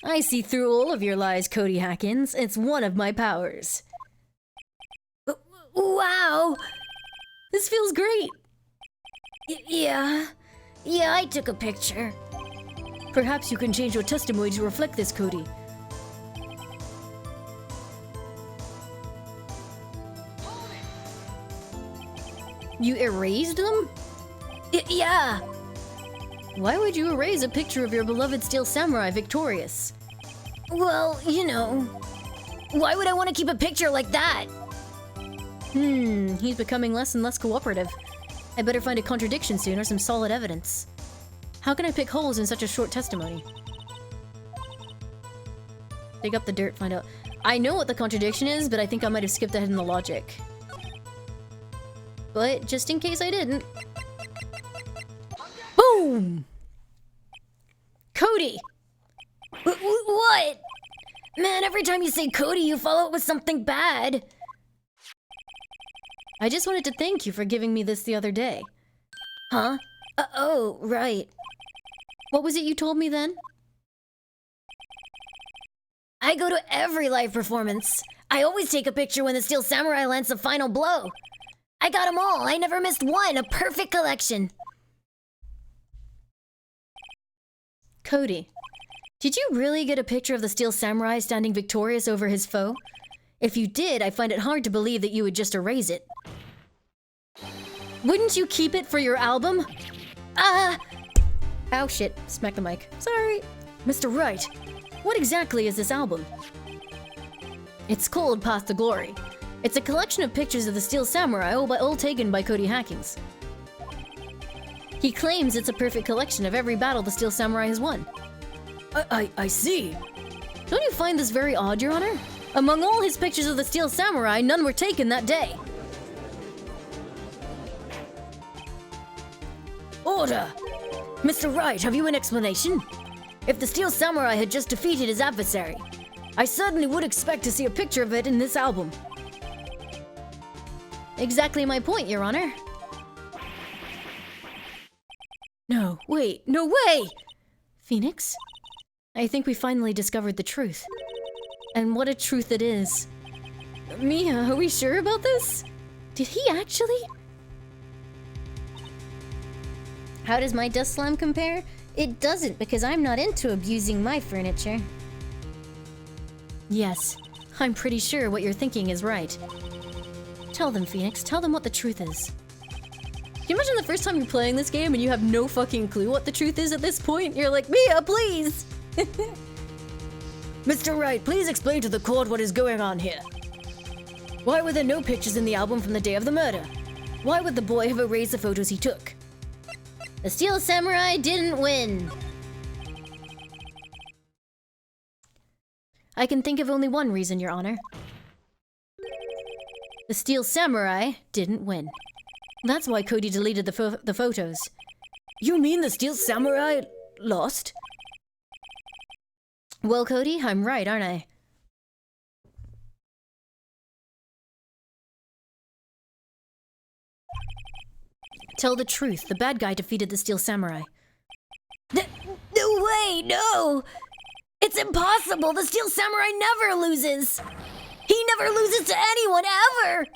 I see through all of your lies, Cody Hackins. It's one of my powers. Wow! This feels great! Yeah, I took a picture. Perhaps you can change your testimony to reflect this, Cody. You erased them? Yeah. Why would you erase a picture of your beloved Steel Samurai victorious? Well, you know. Why would I want to keep a picture like that? He's becoming less and less cooperative. I better find a contradiction soon or some solid evidence. How can I pick holes in such a short testimony? Dig up the dirt, find out. I know what the contradiction is, but I think I might have skipped ahead in the logic. But just in case I didn't. Boom! Cody! What? Man, every time you say Cody, you follow it with something bad. I just wanted to thank you for giving me this the other day. Huh? Oh, right. What was it you told me then? I go to every live performance. I always take a picture when the Steel Samurai lands the final blow. I got them all. I never missed one. A perfect collection. Cody, did you really get a picture of the Steel Samurai standing victorious over his foe? If you did, I find it hard to believe that you would just erase it. Wouldn't you keep it for your album? Ow, shit. Smack the mic. Sorry. Mr. Wright, what exactly is this album? It's called Past the Glory. It's a collection of pictures of the Steel Samurai, all taken by Cody Hackins. He claims it's a perfect collection of every battle the Steel Samurai has won. I see. Don't you find this very odd, Your Honor? Among all his pictures of the Steel Samurai, none were taken that day. Order! Mr. Wright, have you an explanation? If the Steel Samurai had just defeated his adversary, I certainly would expect to see a picture of it in this album. Exactly my point, Your Honor. No, wait, no way! Phoenix? I think we finally discovered the truth. And what a truth it is. Mia, are we sure about this? Did he actually? How does my dust slam compare? It doesn't, because I'm not into abusing my furniture. Yes, I'm pretty sure what you're thinking is right. Tell them, Phoenix. Tell them what the truth is. Can you imagine the first time you're playing this game and you have no fucking clue what the truth is at this point? You're like, Mia, please! Mr. Wright, please explain to the court what is going on here. Why were there no pictures in the album from the day of the murder? Why would the boy have erased the photos he took? The Steel Samurai didn't win. I can think of only one reason, Your Honor. The Steel Samurai didn't win. That's why Cody deleted the photos. You mean the Steel Samurai lost? Well, Cody, I'm right, aren't I? Tell the truth. The bad guy defeated the Steel Samurai. No way, no! It's impossible! The Steel Samurai never loses! He never loses to anyone, ever!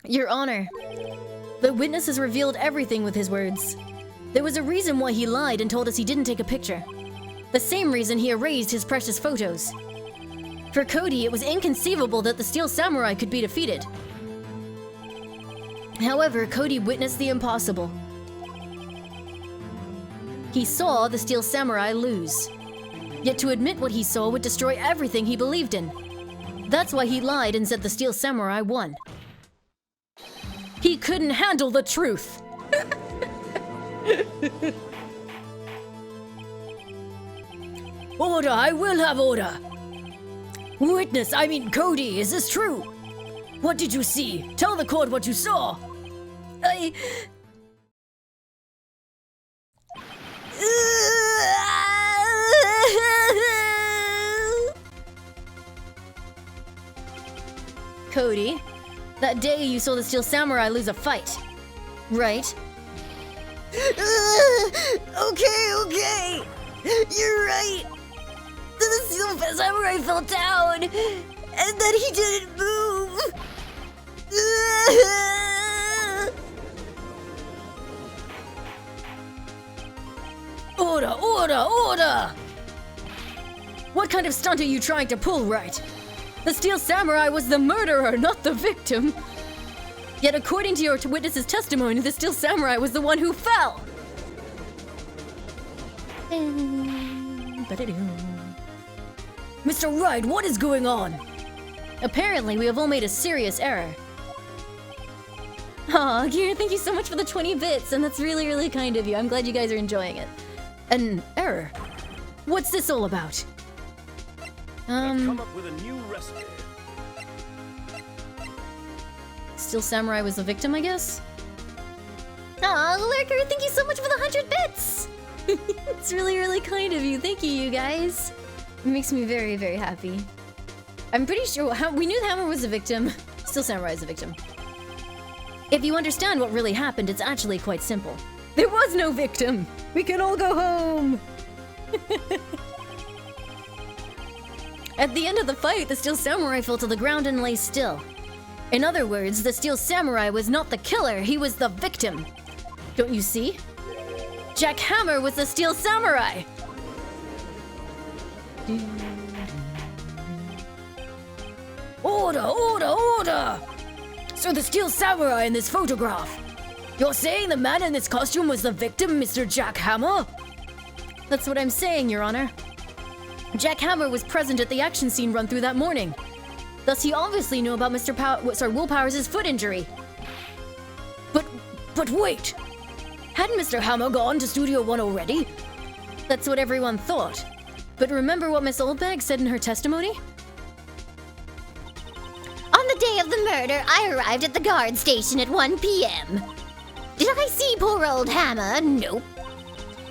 Your Honor, the witness has revealed everything with his words. There was a reason why he lied and told us he didn't take a picture. The same reason he erased his precious photos. For Cody, it was inconceivable that the Steel Samurai could be defeated. However, Cody witnessed the impossible. He saw the Steel Samurai lose. Yet to admit what he saw would destroy everything he believed in. That's why he lied and said the Steel Samurai won. He couldn't handle the truth. Order, I will have order. Witness, I mean Cody, is this true? What did you see? Tell the court what you saw. Cody, that day you saw the Steel Samurai lose a fight, right? Okay. You're right. The Steel Samurai fell down, and then he didn't move. Order! What kind of stunt are you trying to pull, Wright? The Steel Samurai was the murderer, not the victim. Yet according to your witness's testimony, the Steel Samurai was the one who fell. Mr. Wright, what is going on? Apparently, we have all made a serious error. Aw, Gear, thank you so much for the 20 bits, and that's really, really kind of you. I'm glad you guys are enjoying it. An error? What's this all about? Come up with a new recipe. Steel Samurai was the victim, I guess? Aw, Lurker, thank you so much for the 100 bits! It's really, really kind of you. Thank you, you guys. It makes me very, very happy. I'm pretty sure we knew Hammer was a victim. Steel Samurai is a victim. If you understand what really happened, it's actually quite simple. There was no victim! We can all go home! At the end of the fight, the Steel Samurai fell to the ground and lay still. In other words, the Steel Samurai was not the killer, he was the victim. Don't you see? Jack Hammer was the Steel Samurai! Order! So the Steel Samurai in this photograph. You're saying the man in this costume was the victim, Mr. Jack Hammer? That's what I'm saying, Your Honor. Jack Hammer was present at the action scene run through that morning. Thus, he obviously knew about Will Powers' foot injury. But wait! Hadn't Mr. Hammer gone to Studio One already? That's what everyone thought. But remember what Miss Oldbag said in her testimony? On the day of the murder, I arrived at the guard station at 1 p.m. Did I see poor old Hammer? Nope.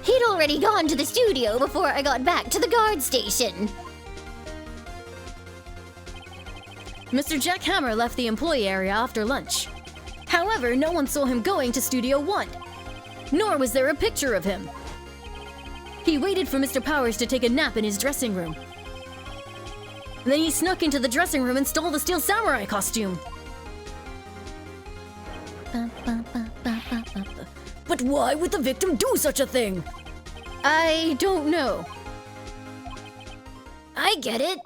He'd already gone to the studio before I got back to the guard station. Mr. Jack Hammer left the employee area after lunch. However, no one saw him going to Studio One. Nor was there a picture of him. He waited for Mr. Powers to take a nap in his dressing room. Then he snuck into the dressing room and stole the Steel Samurai costume. But why would the victim do such a thing? I don't know. I get it.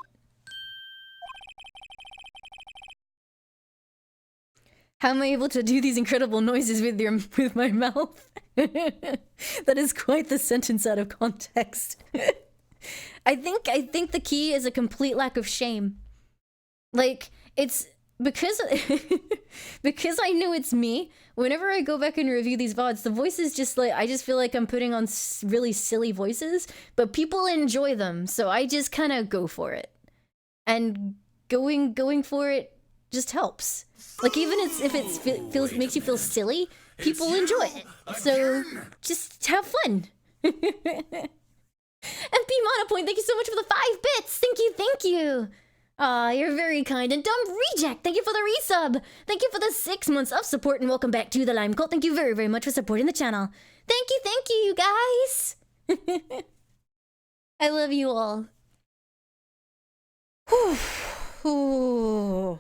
How am I able to do these incredible noises with my mouth? That is quite the sentence out of context. I think the key is a complete lack of shame. Like, it's because I know it's me. Whenever I go back and review these VODs, the voice is just like, I just feel like I'm putting on really silly voices, but people enjoy them, so I just kind of go for it. And going for it just helps. Like, even if it makes you feel silly, people enjoy it. So just have fun. MP Monopoint, thank you so much for the 5 bits. Thank you. Aw, you're very kind. And Dumb Reject, thank you for the resub. Thank you for the 6 months of support and welcome back to the Lime Cult. Thank you very, very much for supporting the channel. Thank you, you guys. I love you all. Whew.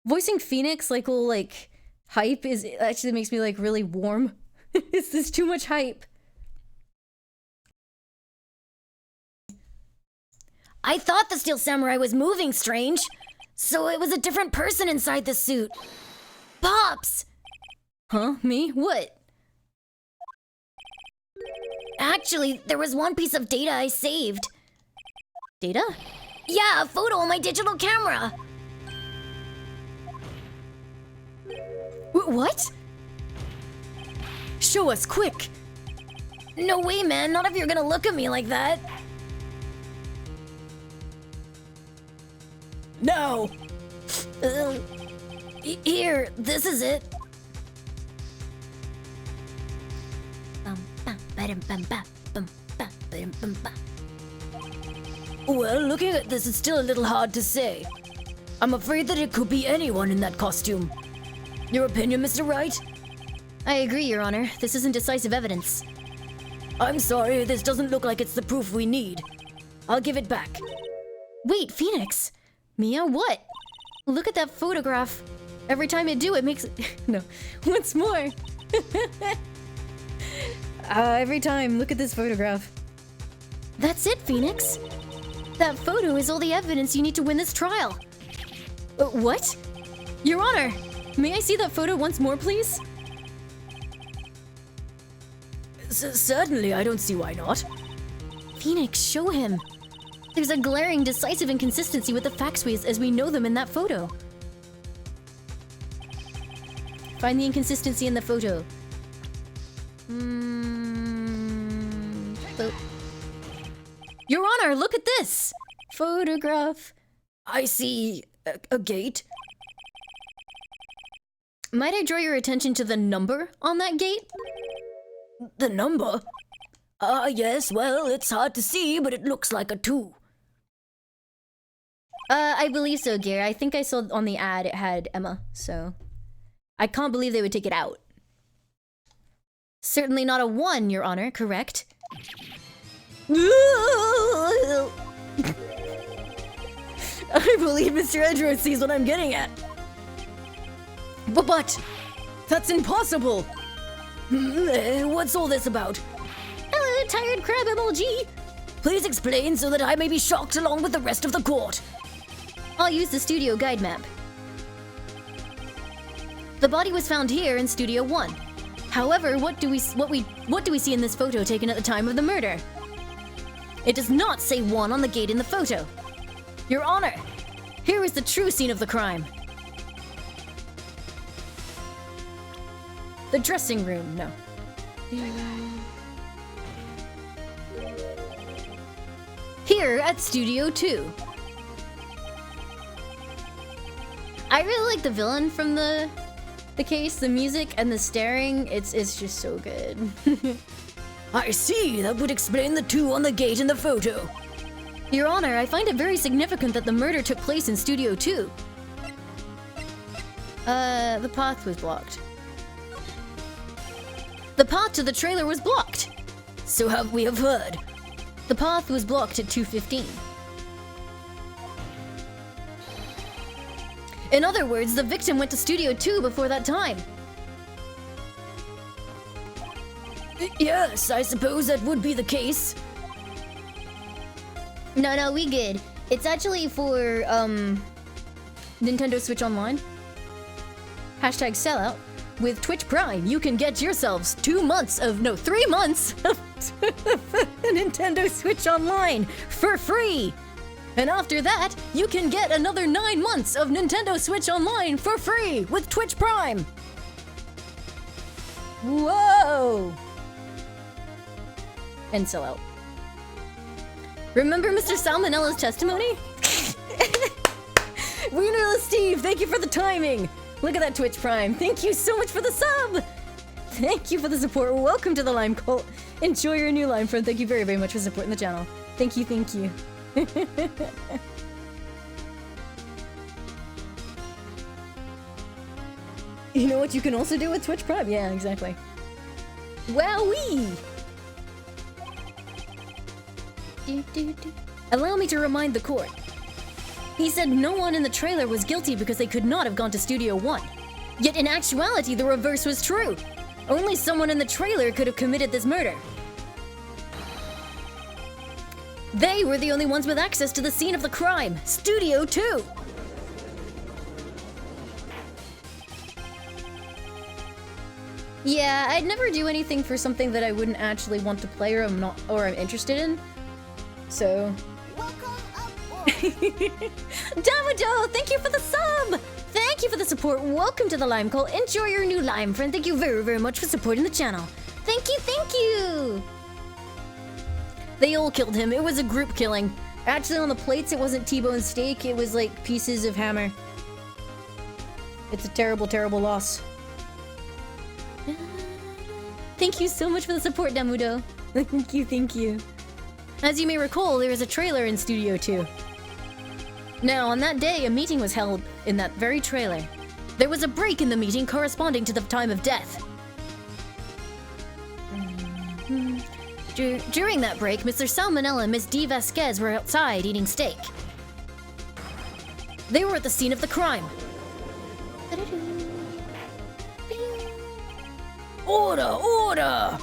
Voicing Phoenix like little like hype is actually makes me like really warm. Is this too much hype? I thought the Steel Samurai was moving strange, so it was a different person inside the suit. Pops! Huh? Me? What? Actually, there was one piece of data I saved. Data? Yeah, a photo on my digital camera. What? Show us, quick! No way, man, not if you're gonna look at me like that. No! Here, this is it. Well, looking at this, it's still a little hard to say. I'm afraid that it could be anyone in that costume. Your opinion, Mr. Wright? I agree, Your Honor. This isn't decisive evidence. I'm sorry, this doesn't look like it's the proof we need. I'll give it back. Wait, Phoenix! Mia, what? Look at that photograph. Every time I do, it makes... No. Once more. Every time, look at this photograph. That's it, Phoenix. That photo is all the evidence you need to win this trial. What? Your Honor, may I see that photo once more, please? Certainly, I don't see why not. Phoenix, show him. There's a glaring, decisive inconsistency with the facts as we know them in that photo. Find the inconsistency in the photo. Your Honor, look at this! Photograph. I see a gate. Might I draw your attention to the number on that gate? The number? Yes, well, it's hard to see, but it looks like a 2. I believe so, Gary. I think I saw on the ad it had Emma, so... I can't believe they would take it out. Certainly not a 1, Your Honor, correct? I believe Mr. Edgeworth sees what I'm getting at. But that's impossible! What's all this about? Tired crab MLG! Please explain so that I may be shocked along with the rest of the court. I'll use the studio guide map. The body was found here in Studio 1. However, what do we see in this photo taken at the time of the murder? It does not say 1 on the gate in the photo. Your Honor, here is the true scene of the crime. The dressing room, no. Here at Studio 2. I really like the villain from the case, the music and the staring. It's just so good. I see, that would explain the 2 on the gate in the photo. Your Honor, I find it very significant that the murder took place in Studio 2. The path was blocked. The path to the trailer was blocked. So we have heard. The path was blocked at 2:15. In other words, the victim went to Studio 2 before that time. Yes, I suppose that would be the case. No, we good. It's actually for, Nintendo Switch Online. Hashtag sellout. With Twitch Prime, you can get yourselves 3 months of Nintendo Switch Online for free. And after that, you can get another 9 months of Nintendo Switch Online for free with Twitch Prime. Whoa! And sellout. Remember Mr. Salmonella's testimony? Wienerless Steve, thank you for the timing. Look at that Twitch Prime. Thank you so much for the sub. Thank you for the support. Welcome to the Lime Cult. Enjoy your new Lime friend. Thank you very, very much for supporting the channel. Thank you, thank you. You know what you can also do with Twitch Prime? Yeah, exactly. Wowee! Allow me to remind the court. He said no one in the trailer was guilty because they could not have gone to Studio 1. Yet in actuality, the reverse was true. Only someone in the trailer could have committed this murder. They were the only ones with access to the scene of the crime, Studio 2. Yeah, I'd never do anything for something that I wouldn't actually want to play or I'm interested in. So. Damodo, thank you for the sub! Thank you for the support. Welcome to the Lime Call. Enjoy your new Lime friend. Thank you very, very much for supporting the channel. Thank you, thank you! They all killed him. It was a group killing. Actually, on the plates, it wasn't T-bone steak. It was like pieces of hammer. It's a terrible, terrible loss. Thank you so much for the support, Damudo. Thank you, thank you. As you may recall, there was a trailer in Studio 2. Now, on that day, a meeting was held in that very trailer. There was a break in the meeting corresponding to the time of death. During that break, Mr. Salmonella and Miss D. Vasquez were outside eating steak. They were at the scene of the crime. Order! Order!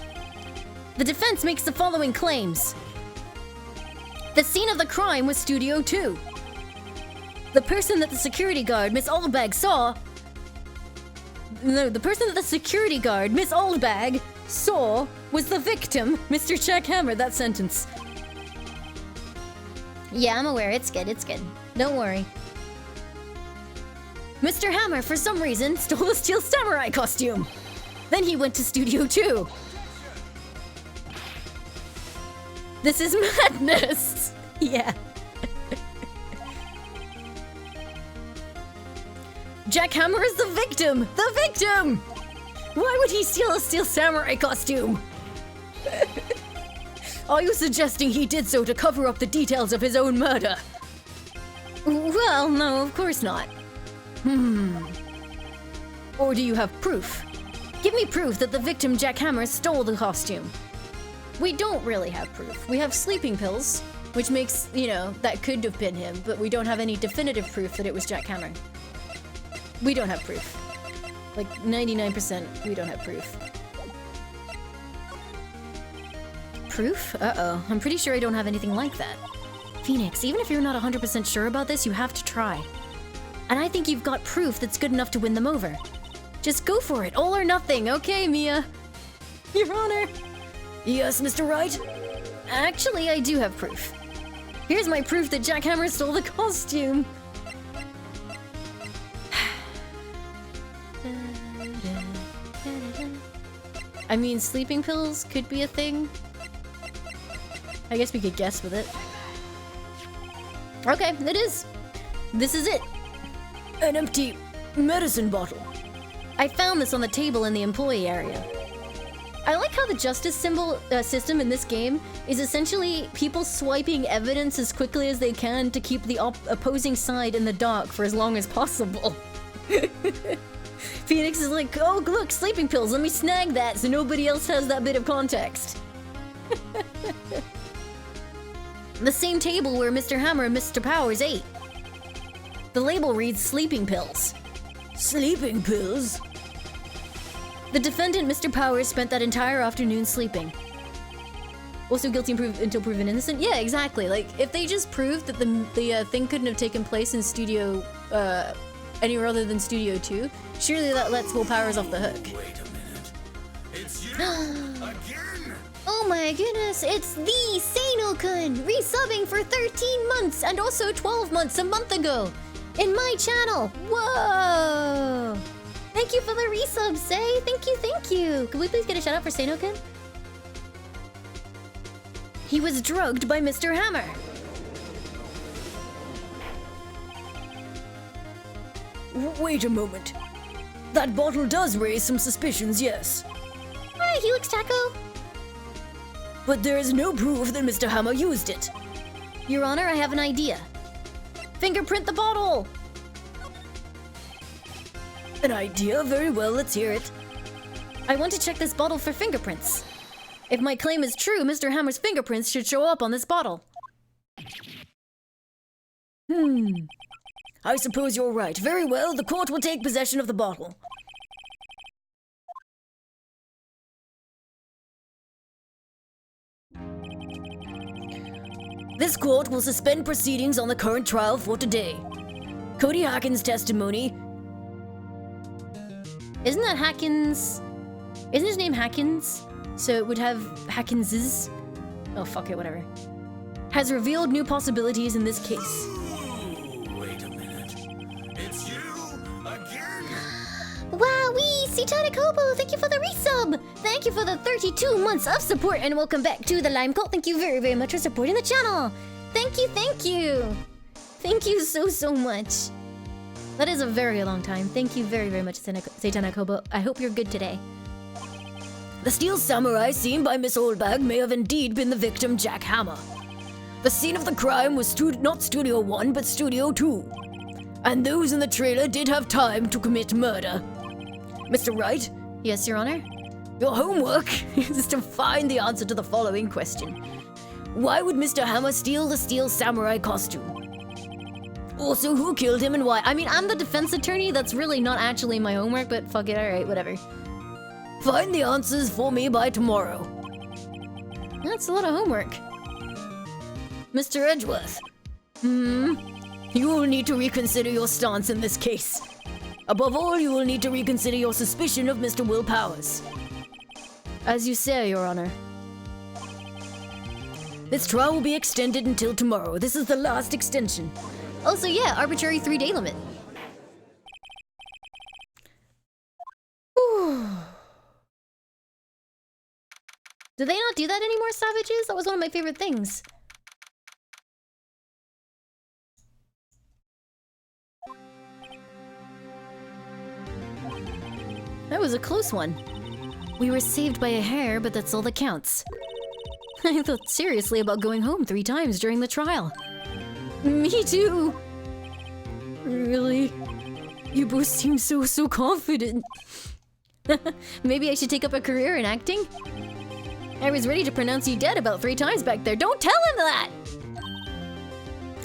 The defense makes the following claims. The scene of the crime was Studio 2. The person that the security guard, Miss Oldbag, saw... No, the person that the security guard, Miss Oldbag, saw was the victim, Mr. Jackhammer. That sentence. Yeah, I'm aware. It's good, it's good. Don't worry. Mr. Hammer, for some reason, stole a Steel Samurai costume. Then he went to Studio 2. This is madness! Yeah. Jackhammer is the victim! The victim! Why would he steal a Steel Samurai costume? Are you suggesting he did so to cover up the details of his own murder? Well, no, of course not. Or do you have proof? Give me proof that the victim Jackhammer stole the costume. We don't really have proof. We have sleeping pills, which makes, you know, that could have been him, but we don't have any definitive proof that it was Jackhammer. We don't have proof. Like 99%, we don't have proof. Proof? Uh-oh. I'm pretty sure I don't have anything like that. Phoenix, even if you're not 100% sure about this, you have to try. And I think you've got proof that's good enough to win them over. Just go for it, all or nothing, okay, Mia? Your Honor. Yes, Mr. Wright? Actually, I do have proof. Here's my proof that Jackhammer stole the costume. I mean, sleeping pills could be a thing. I guess we could guess with it. Okay, it is. This is it. An empty medicine bottle. I found this on the table in the employee area. I like how the justice system in this game is essentially people swiping evidence as quickly as they can to keep the opposing side in the dark for as long as possible. Phoenix is like, oh look, sleeping pills, let me snag that so nobody else has that bit of context. The same table where Mr. Hammer and Mr. Powers ate. The label reads sleeping pills. Sleeping pills? The defendant, Mr. Powers, spent that entire afternoon sleeping. Also guilty until proven innocent? Yeah, exactly. Like, if they just proved that the thing couldn't have taken place in Studio, anywhere other than Studio 2, surely that lets Will Powers off the hook. Wait a minute. It's you again? Oh my goodness, it's the Sano-kun resubbing for 13 months and also 12 months a month ago in my channel. Whoa! Thank you for the resub, Say. Thank you, thank you. Could we please get a shout out for Sano-kun? He was drugged by Mr. Hammer. Wait a moment. That bottle does raise some suspicions, yes. Hi, Helix Taco. But there is no proof that Mr. Hammer used it. Your Honor, I have an idea. Fingerprint the bottle! An idea? Very well, let's hear it. I want to check this bottle for fingerprints. If my claim is true, Mr. Hammer's fingerprints should show up on this bottle. I suppose you're right. Very well, the court will take possession of the bottle. This court will suspend proceedings on the current trial for today. Cody Hackins' testimony. Isn't that Hackins? Isn't his name Hackins? So it would have Hackins's. Oh, fuck it, whatever. Has revealed new possibilities in this case. Ooh, wait a minute. It's you again? Wowee, Satanic Hobo, thank you for the resub. Thank you for the 32 months of support, and welcome back to the Lime Cult. Thank you very, very much for supporting the channel. Thank you, thank you. Thank you so, so much. That is a very long time. Thank you very, very much, Satanic Hobo. I hope you're good today. The steel samurai seen by Miss Oldbag may have indeed been the victim, Jack Hammer. The scene of the crime was not Studio 1, but Studio 2. And those in the trailer did have time to commit murder. Mr. Wright, Yes, Your Honor? your homework is to find the answer to the following question. Why would Mr. Hammer steal the steel samurai costume? Also, who killed him and why? I mean, I'm the defense attorney. That's really not actually my homework, but fuck it, alright, whatever. Find the answers for me by tomorrow. That's a lot of homework. Mr. Edgeworth. You will need to reconsider your stance in this case. Above all, you will need to reconsider your suspicion of Mr. Will Powers. As you say, Your Honor. This trial will be extended until tomorrow. This is the last extension. Also, yeah, arbitrary 3-day limit. Whew. Do they not do that anymore, savages? That was one of my favorite things. That was a close one. We were saved by a hair, but that's all that counts. I thought seriously about going home 3 times during the trial. Me too. Really? You both seem so confident. Maybe I should take up a career in acting? I was ready to pronounce you dead about 3 times back there. Don't tell him that!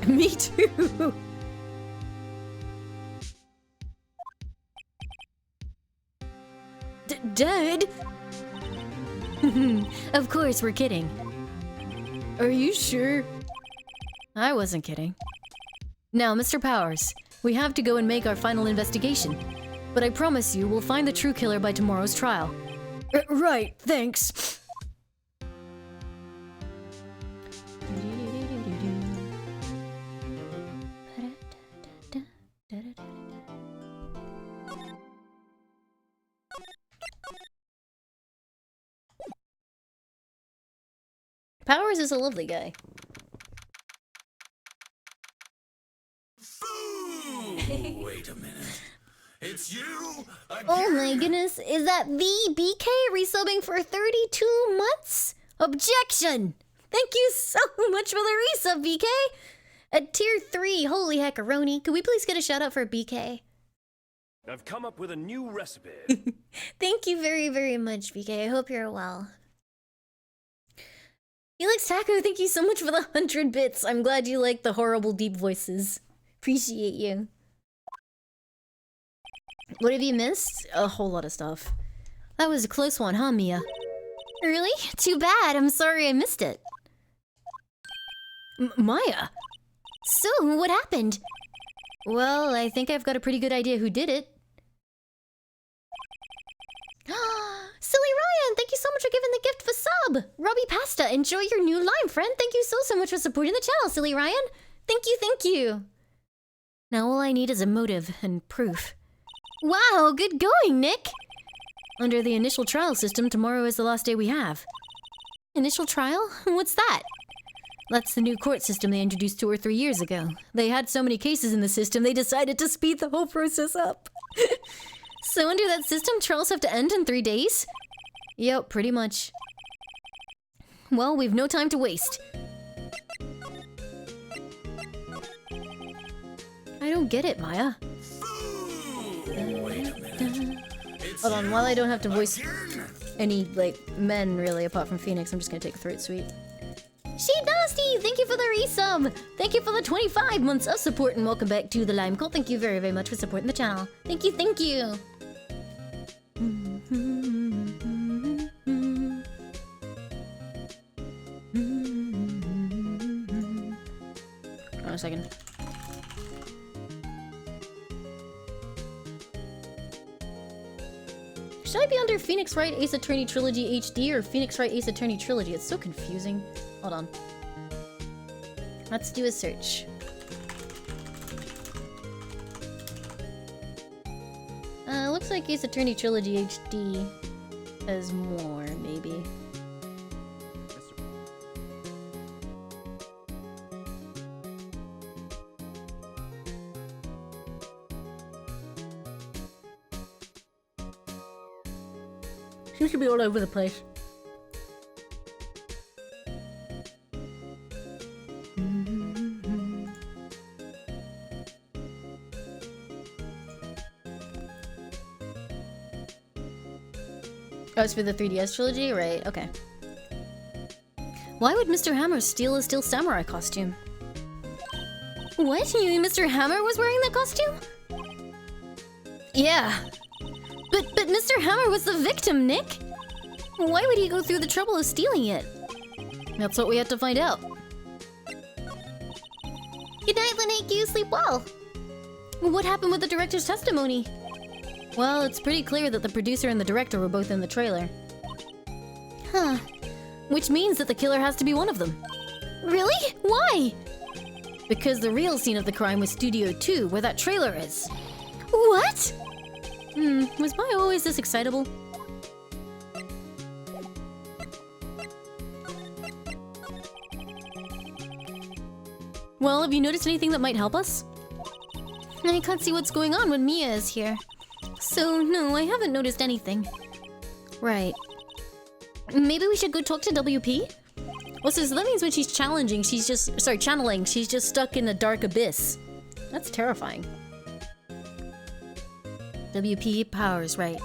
Me too. Dead? Of course, we're kidding. Are you sure? I wasn't kidding. Now, Mr. Powers, we have to go and make our final investigation. But I promise you, we'll find the true killer by tomorrow's trial. Right, thanks. Powers is a lovely guy. Ooh, wait a minute. It's you again? Oh my goodness, is that VBK resubbing for 32 months? Objection! Thank you so much for the resub, BK! At tier 3, holy heckaroni. Could we please get a shout out for BK? I've come up with a new recipe. Thank you very, very much, BK. I hope you're well. Felix Taco, thank you so much for the 100 bits. I'm glad you like the horrible deep voices. Appreciate you. What have you missed? A whole lot of stuff. That was a close one, huh, Mia? Really? Too bad. I'm sorry I missed it. Maya? So, what happened? Well, I think I've got a pretty good idea who did it. Silly Ryan, thank you so much for giving the gift for sub. Robbie Pasta, enjoy your new line, friend. Thank you so much for supporting the channel, Silly Ryan. Thank you, thank you. Now all I need is a motive and proof. Wow, good going, Nick. Under the initial trial system, tomorrow is the last day we have. Initial trial? What's that? That's the new court system they introduced 2 or 3 years ago. They had so many cases in the system, they decided to speed the whole process up. So under that system, trials have to end in 3 days? Yep, pretty much. Well, we've no time to waste. I don't get it, Maya. Ooh, wait a minute. Hold on, while I don't have to voice any, like, men, really, apart from Phoenix, I'm just gonna take a throat sweet. Sheep Nasty, thank you for the resub! Thank you for the 25 months of support, and welcome back to the Lime Cult. Thank you very, very much for supporting the channel. Thank you, thank you! Hold on a second. Should I be under Phoenix Wright Ace Attorney Trilogy HD or Phoenix Wright Ace Attorney Trilogy? It's so confusing. Hold on. Let's do a search. Looks like Ace Attorney Trilogy HD has more, maybe. Seems to be all over the place. Oh, it's for the 3DS trilogy? Right, okay. Why would Mr. Hammer steal a Steel Samurai costume? What? You mean Mr. Hammer was wearing that costume? Yeah. But Mr. Hammer was the victim, Nick! Why would he go through the trouble of stealing it? That's what we have to find out. Good night, Lynette. You sleep well. What happened with the director's testimony? Well, it's pretty clear that the producer and the director were both in the trailer. Huh. Which means that the killer has to be one of them. Really? Why? Because the real scene of the crime was Studio 2, where that trailer is. What? Was I always this excitable? Well, have you noticed anything that might help us? I can't see what's going on when Mia is here. So, no, I haven't noticed anything. Right. Maybe we should go talk to WP? Well, so that means when she's challenging, she's just... Sorry, channeling, she's just stuck in a dark abyss. That's terrifying. WP powers, right.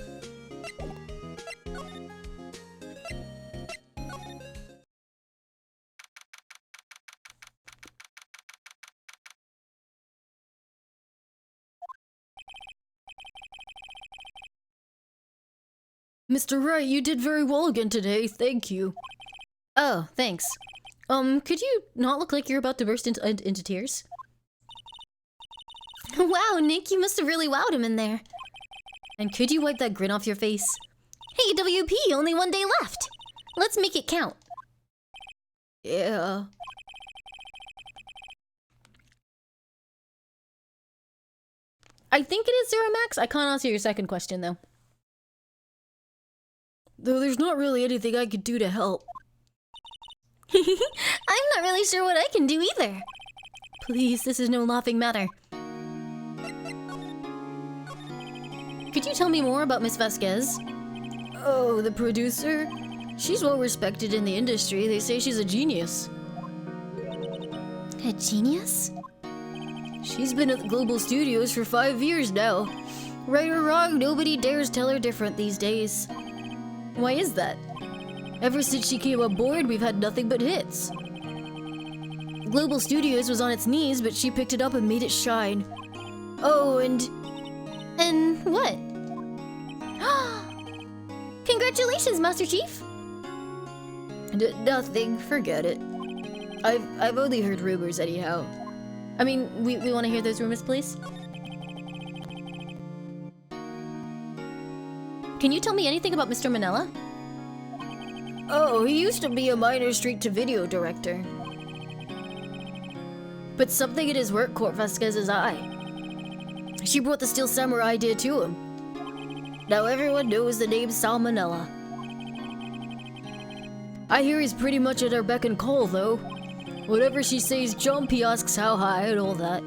Mr. Wright, you did very well again today, thank you. Oh, thanks. Could you not look like you're about to burst into tears? Wow, Nick, you must have really wowed him in there. And could you wipe that grin off your face? Hey, WP, only one day left. Let's make it count. Yeah. I think it is Zero Max. I can't answer your second question, though. Though there's not really anything I could do to help. I'm not really sure what I can do either. Please, this is no laughing matter. Could you tell me more about Miss Vasquez? Oh, the producer? She's well respected in the industry. They say she's a genius. A genius? She's been at the Global Studios for 5 years now. Right or wrong, nobody dares tell her different these days. Why is that? Ever since she came aboard, we've had nothing but hits. Global Studios was on its knees, but she picked it up and made it shine. Oh, and what? Congratulations, Master Chief! Nothing, forget it. I've only heard rumors anyhow. I mean, we want to hear those rumors, please? Can you tell me anything about Mr. Manila? Oh, he used to be a minor straight-to-video director. But something in his work caught Vasquez's eye. She brought the Steel Samurai idea to him. Now everyone knows the name Salmonella. I hear he's pretty much at her beck and call, though. Whatever she says jump, he asks how high and all that.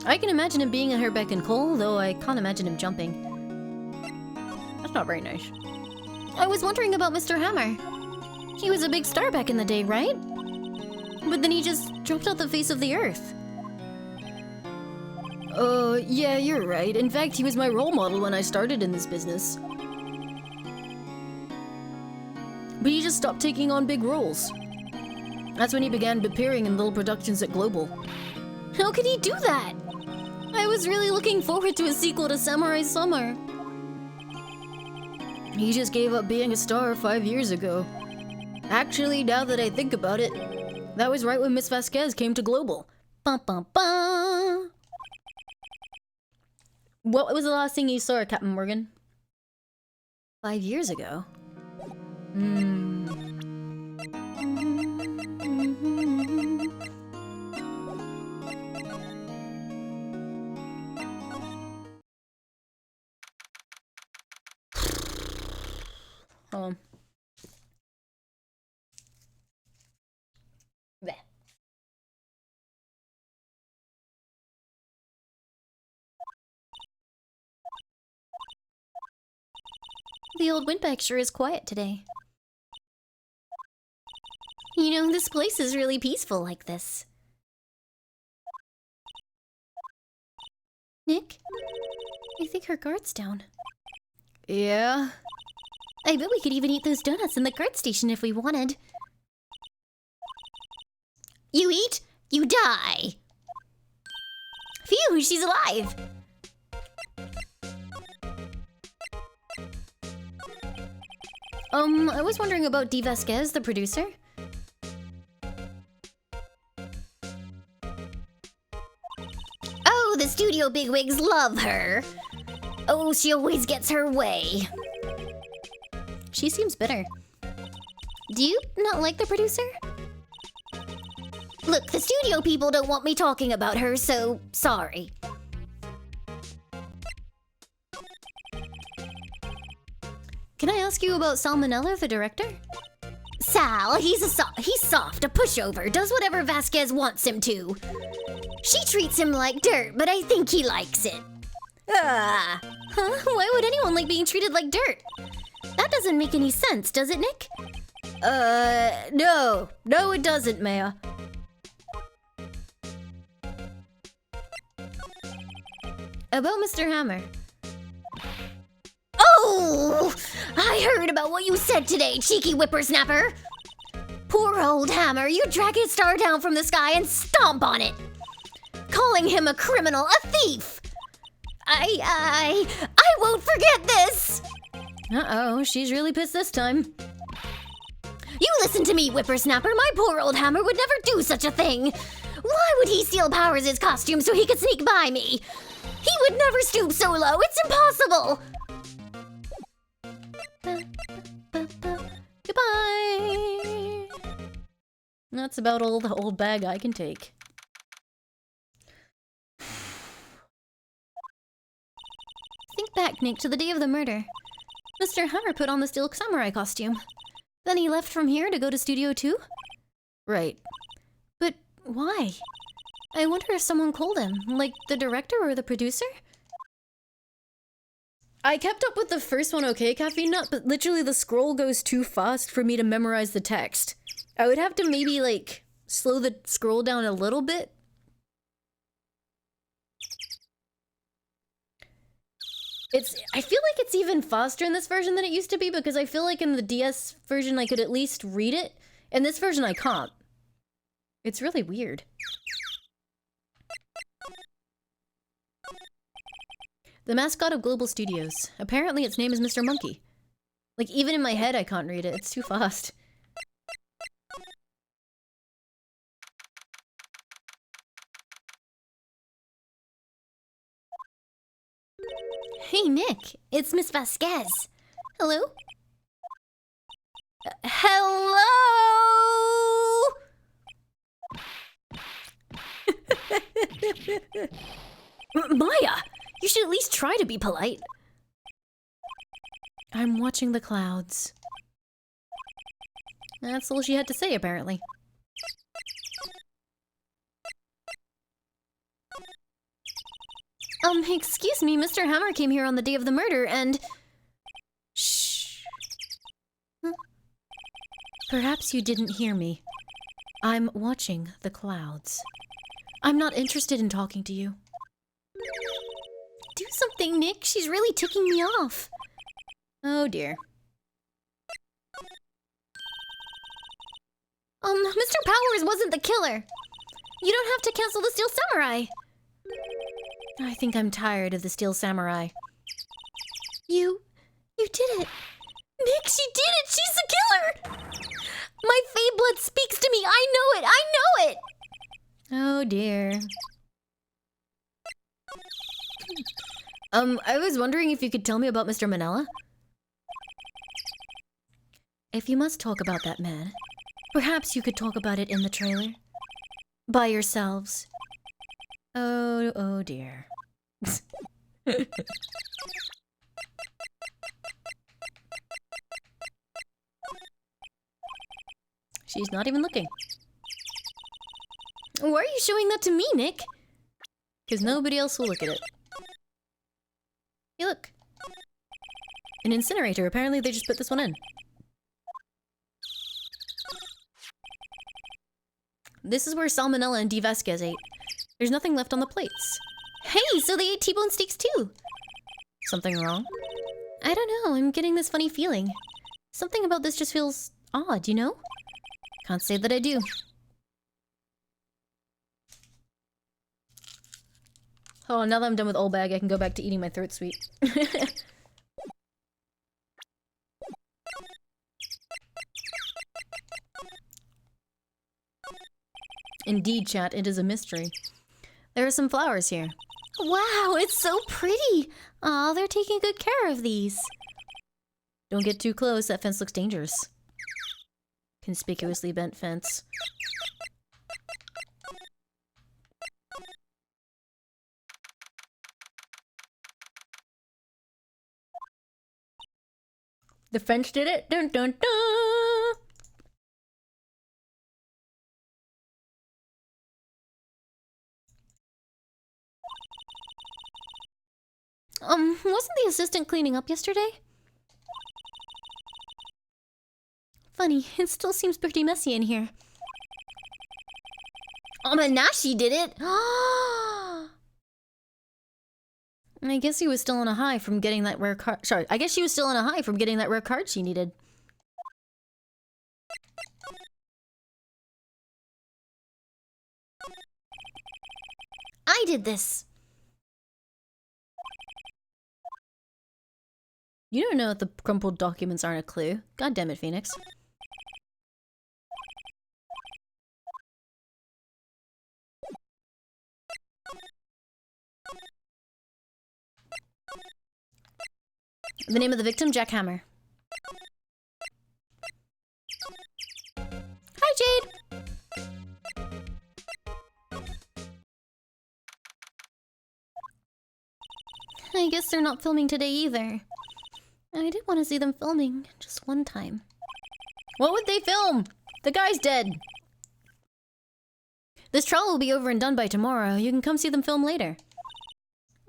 I can imagine him being at her beck and call, though I can't imagine him jumping. That's not very nice. I was wondering about Mr. Hammer. He was a big star back in the day, right? But then he just dropped off the face of the earth. Yeah, you're right. In fact, he was my role model when I started in this business. But he just stopped taking on big roles. That's when he began appearing in little productions at Global. How could he do that? I was really looking forward to a sequel to Samurai Summer. He just gave up being a star 5 years ago. Actually, now that I think about it, that was right when Miss Vasquez came to Global. Bum, bum, bum. What was the last thing you saw, Captain Morgan? 5 years ago? Bleh. The old windbag sure is quiet today. You know, this place is really peaceful like this. Nick? I think her guard's down. Yeah? I bet we could even eat those donuts in the guard station if we wanted. You eat, you die! Phew, she's alive! I was wondering about Dee Vasquez, the producer. Oh, the studio bigwigs love her. Oh, she always gets her way. She seems bitter. Do you not like the producer? Look, the studio people don't want me talking about her, so sorry. Can I ask you about Salmonella, the director? Sal, he's soft, a pushover, does whatever Vasquez wants him to. She treats him like dirt, but I think he likes it. Huh? Why would anyone like being treated like dirt? That doesn't make any sense, does it, Nick? No. No, it doesn't, Maya. About Mr. Hammer. Oh! I heard about what you said today, cheeky whippersnapper. Poor old Hammer, you drag his star down from the sky and stomp on it. Calling him a criminal, a thief. I won't forget this. Uh-oh, she's really pissed this time. You listen to me, whippersnapper. My poor old Hammer would never do such a thing. Why would he steal Powers' costume so he could sneak by me? He would never stoop so low. It's impossible. Goodbye. That's about all the old bag I can take. Think back, Nick, to the day of the murder. Mr. Hammer put on the steel samurai costume. Then he left from here to go to Studio 2? Right. But why? I wonder if someone called him, like the director or the producer? I kept up with the first one okay, Caffeine Nut, but literally the scroll goes too fast for me to memorize the text. I would have to maybe, like, slow the scroll down a little bit. I feel like it's even faster in this version than it used to be, because I feel like in the DS version I could at least read it. In this version I can't. It's really weird. The mascot of Global Studios. Apparently its name is Mr. Monkey. Like, even in my head I can't read it. It's too fast. Hey, Nick. It's Miss Vasquez. Hello? Hello? Maya! You should at least try to be polite. I'm watching the clouds. That's all she had to say, apparently. Excuse me, Mr. Hammer came here on the day of the murder and... Shh. Huh? Perhaps you didn't hear me. I'm watching the clouds. I'm not interested in talking to you. anything, Nick. She's really ticking me off. Oh dear. Mr. Powers wasn't the killer. You don't have to cancel the Steel Samurai. I think I'm tired of the Steel Samurai. You did it. Nick, she did it! She's the killer! My Fae blood speaks to me! I know it! I know it! Oh dear. I was wondering if you could tell me about Mr. Manila? If you must talk about that man, perhaps you could talk about it in the trailer? By yourselves. Oh dear. She's not even looking. Why are you showing that to me, Nick? Because nobody else will look at it. Hey, look. An incinerator. Apparently they just put this one in. This is where Salmonella and D. Vasquez ate. There's nothing left on the plates. Hey, so they ate T-bone steaks too! Something wrong? I don't know, I'm getting this funny feeling. Something about this just feels odd, you know? Can't say that I do. Oh, now that I'm done with Old Bag, I can go back to eating my throat sweet. Indeed, chat, it is a mystery. There are some flowers here. Wow, it's so pretty! Aw, they're taking good care of these. Don't get too close, that fence looks dangerous. Conspicuously bent fence. The French did it? Dun dun dun! Wasn't the assistant cleaning up yesterday? Funny, it still seems pretty messy in here. Manashi did it! I guess he was still on a high from getting that rare card. Sorry, I guess she was still on a high from getting that rare card she needed. I did this! You don't know that the crumpled documents aren't a clue. God damn it, Phoenix. The name of the victim, Jack Hammer. Hi, Jade! I guess they're not filming today either. I did want to see them filming, just one time. What would they film? The guy's dead. This trial will be over and done by tomorrow. You can come see them film later.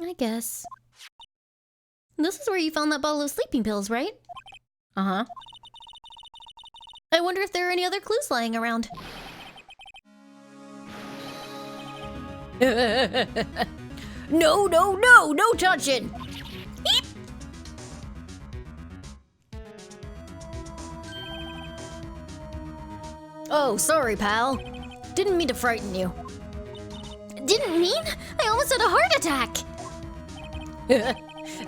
I guess. This is where you found that bottle of sleeping pills, right? Uh-huh. I wonder if there are any other clues lying around. No, no, no! No touching! Eep. Oh, sorry, pal. Didn't mean to frighten you. Didn't mean? I almost had a heart attack!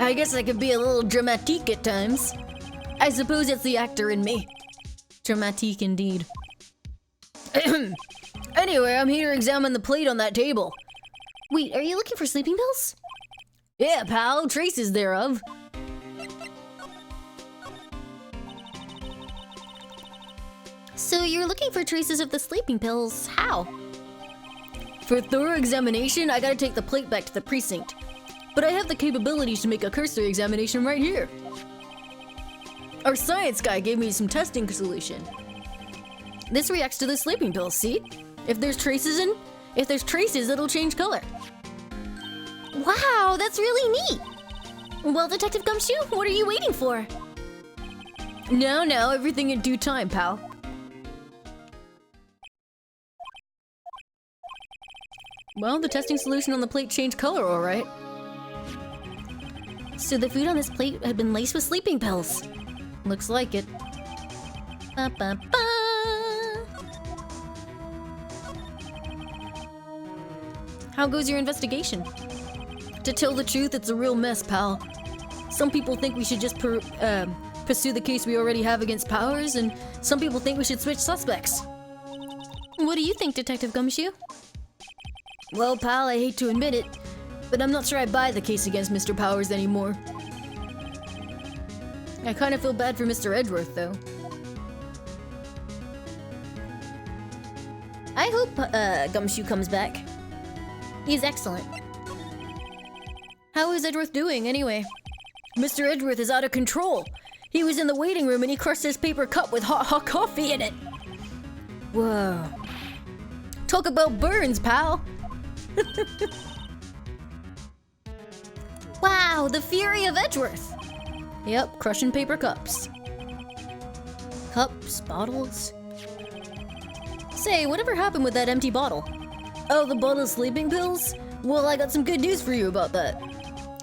I guess I could be a little dramatique at times. I suppose it's the actor in me. Dramatique indeed. Anyway, I'm here to examine the plate on that table. Wait, are you looking for sleeping pills? Yeah, pal, traces thereof. So you're looking for traces of the sleeping pills. How? For thorough examination, I gotta take the plate back to the precinct. But I have the capabilities to make a cursory examination right here. Our science guy gave me some testing solution. This reacts to the sleeping pills, see? If there's traces, it'll change color. Wow, that's really neat! Well, Detective Gumshoe, what are you waiting for? No, everything in due time, pal. Well, the testing solution on the plate changed color, alright. So the food on this plate had been laced with sleeping pills. Looks like it. Ba, ba, ba. How goes your investigation? To tell the truth, it's a real mess, pal. Some people think we should just pursue the case we already have against Powers, and some people think we should switch suspects. What do you think, Detective Gumshoe? Well, pal, I hate to admit it, but I'm not sure I buy the case against Mr. Powers anymore. I kind of feel bad for Mr. Edgeworth, though. I hope Gumshoe comes back. He's excellent. How is Edgeworth doing, anyway? Mr. Edgeworth is out of control. He was in the waiting room and he crushed his paper cup with hot coffee in it. Whoa. Talk about burns, pal. Wow, the fury of Edgeworth. Yep, crushing paper cups. Cups, bottles. Say, whatever happened with that empty bottle? Oh, the bottle of sleeping pills? Well, I got some good news for you about that.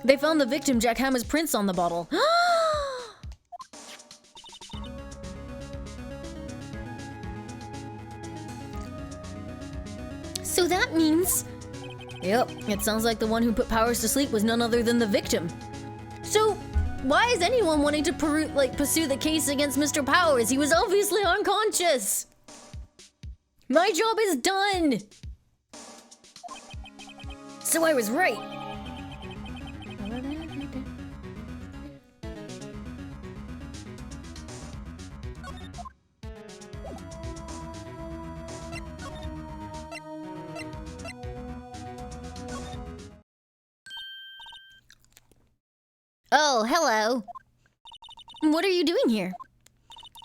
They found the victim Jack Hammer's prints on the bottle. So that means... Yep, it sounds like the one who put Powers to sleep was none other than the victim. So, why is anyone wanting to pursue the case against Mr. Powers? He was obviously unconscious. My job is done. So I was right. Oh, hello. What are you doing here?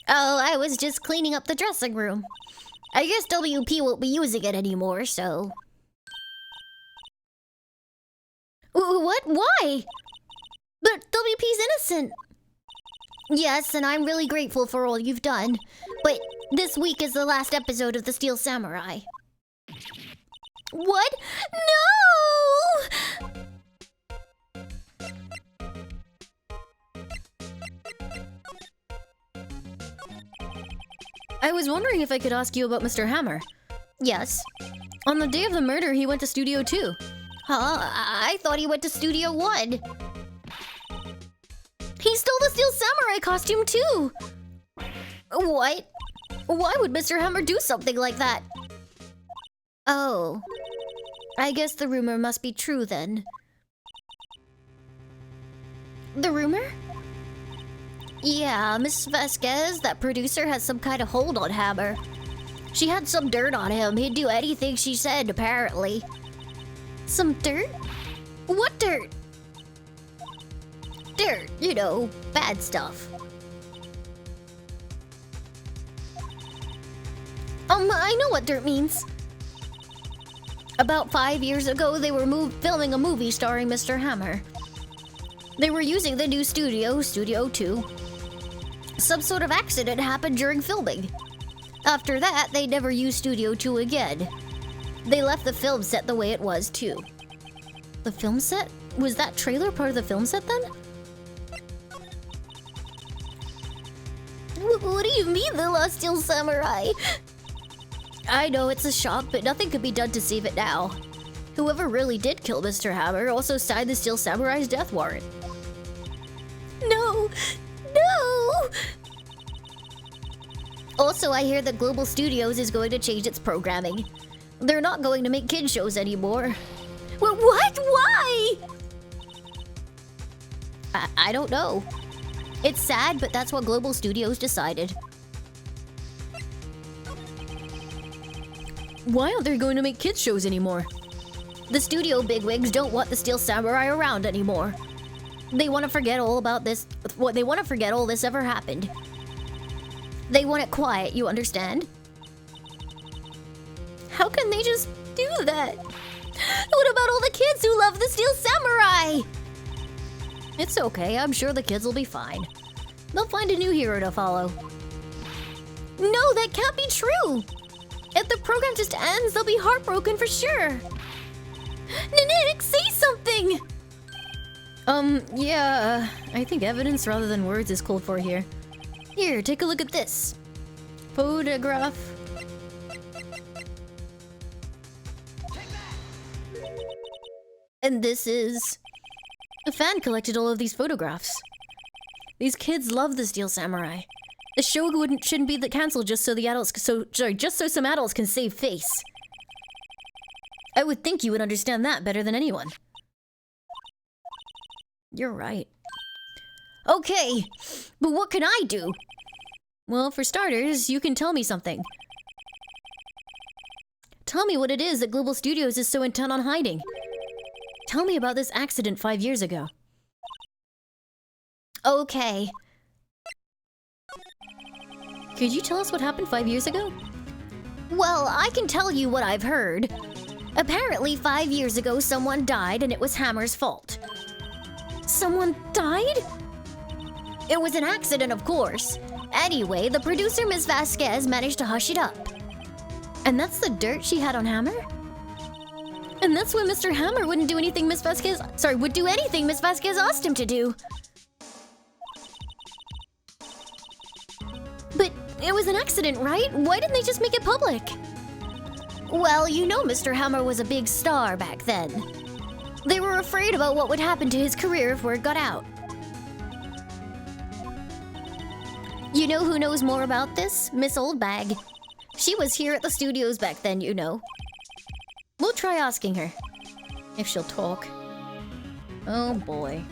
Oh, I was just cleaning up the dressing room. I guess WP won't be using it anymore, so... What? Why? But WP's innocent. Yes, and I'm really grateful for all you've done. But this week is the last episode of The Steel Samurai. What? No! I was wondering if I could ask you about Mr. Hammer. Yes. On the day of the murder, he went to Studio 2. Huh? I thought he went to Studio 1. He stole the Steel Samurai costume too! What? Why would Mr. Hammer do something like that? Oh. I guess the rumor must be true then. The rumor? Yeah, Miss Vasquez, that producer, has some kind of hold on Hammer. She had some dirt on him. He'd do anything she said, apparently. Some dirt? What dirt? Dirt, you know, bad stuff. I know what dirt means. About 5 years ago, they were filming a movie starring Mr. Hammer. They were using the new studio, Studio 2. Some sort of accident happened during filming. After that, they never used Studio 2 again. They left the film set the way it was, too. The film set? Was that trailer part of the film set then? What do you mean, The Lost Steel Samurai? I know it's a shock, but nothing could be done to save it now. Whoever really did kill Mr. Hammer also signed the Steel Samurai's death warrant. No! No! Also, I hear that Global Studios is going to change its programming. They're not going to make kids shows anymore. What? Why? I don't know. It's sad, but that's what Global Studios decided. Why aren't they going to make kids shows anymore? The studio bigwigs don't want the Steel Samurai around anymore. They want to forget all about this. They want to forget all this ever happened. They want it quiet, you understand? How can they just do that? What about all the kids who love the Steel Samurai? It's okay, I'm sure the kids will be fine. They'll find a new hero to follow. No, that can't be true. If the program just ends, they'll be heartbroken for sure. Nick, say something! Yeah, I think evidence rather than words is called for here. Here, take a look at this. Photograph. And this is... A fan collected all of these photographs. These kids love the Steel Samurai. The show shouldn't be cancelled just so just so some adults can save face. I would think you would understand that better than anyone. You're right. Okay, but what can I do? Well, for starters, you can tell me something. Tell me what it is that Global Studios is so intent on hiding. Tell me about this accident 5 years ago. Okay. Could you tell us what happened 5 years ago? Well, I can tell you what I've heard. Apparently, 5 years ago, someone died and it was Hammer's fault. Someone died? It was an accident, of course. Anyway, the producer, Ms. Vasquez, managed to hush it up. And that's the dirt she had on Hammer? And that's why Mr. Hammer wouldn't do anything would do anything Miss Vasquez asked him to do. But it was an accident, right? Why didn't they just make it public? Well, you know Mr. Hammer was a big star back then. They were afraid about what would happen to his career if word got out. You know who knows more about this? Miss Oldbag. She was here at the studios back then, you know. We'll try asking her. If she'll talk. Oh boy.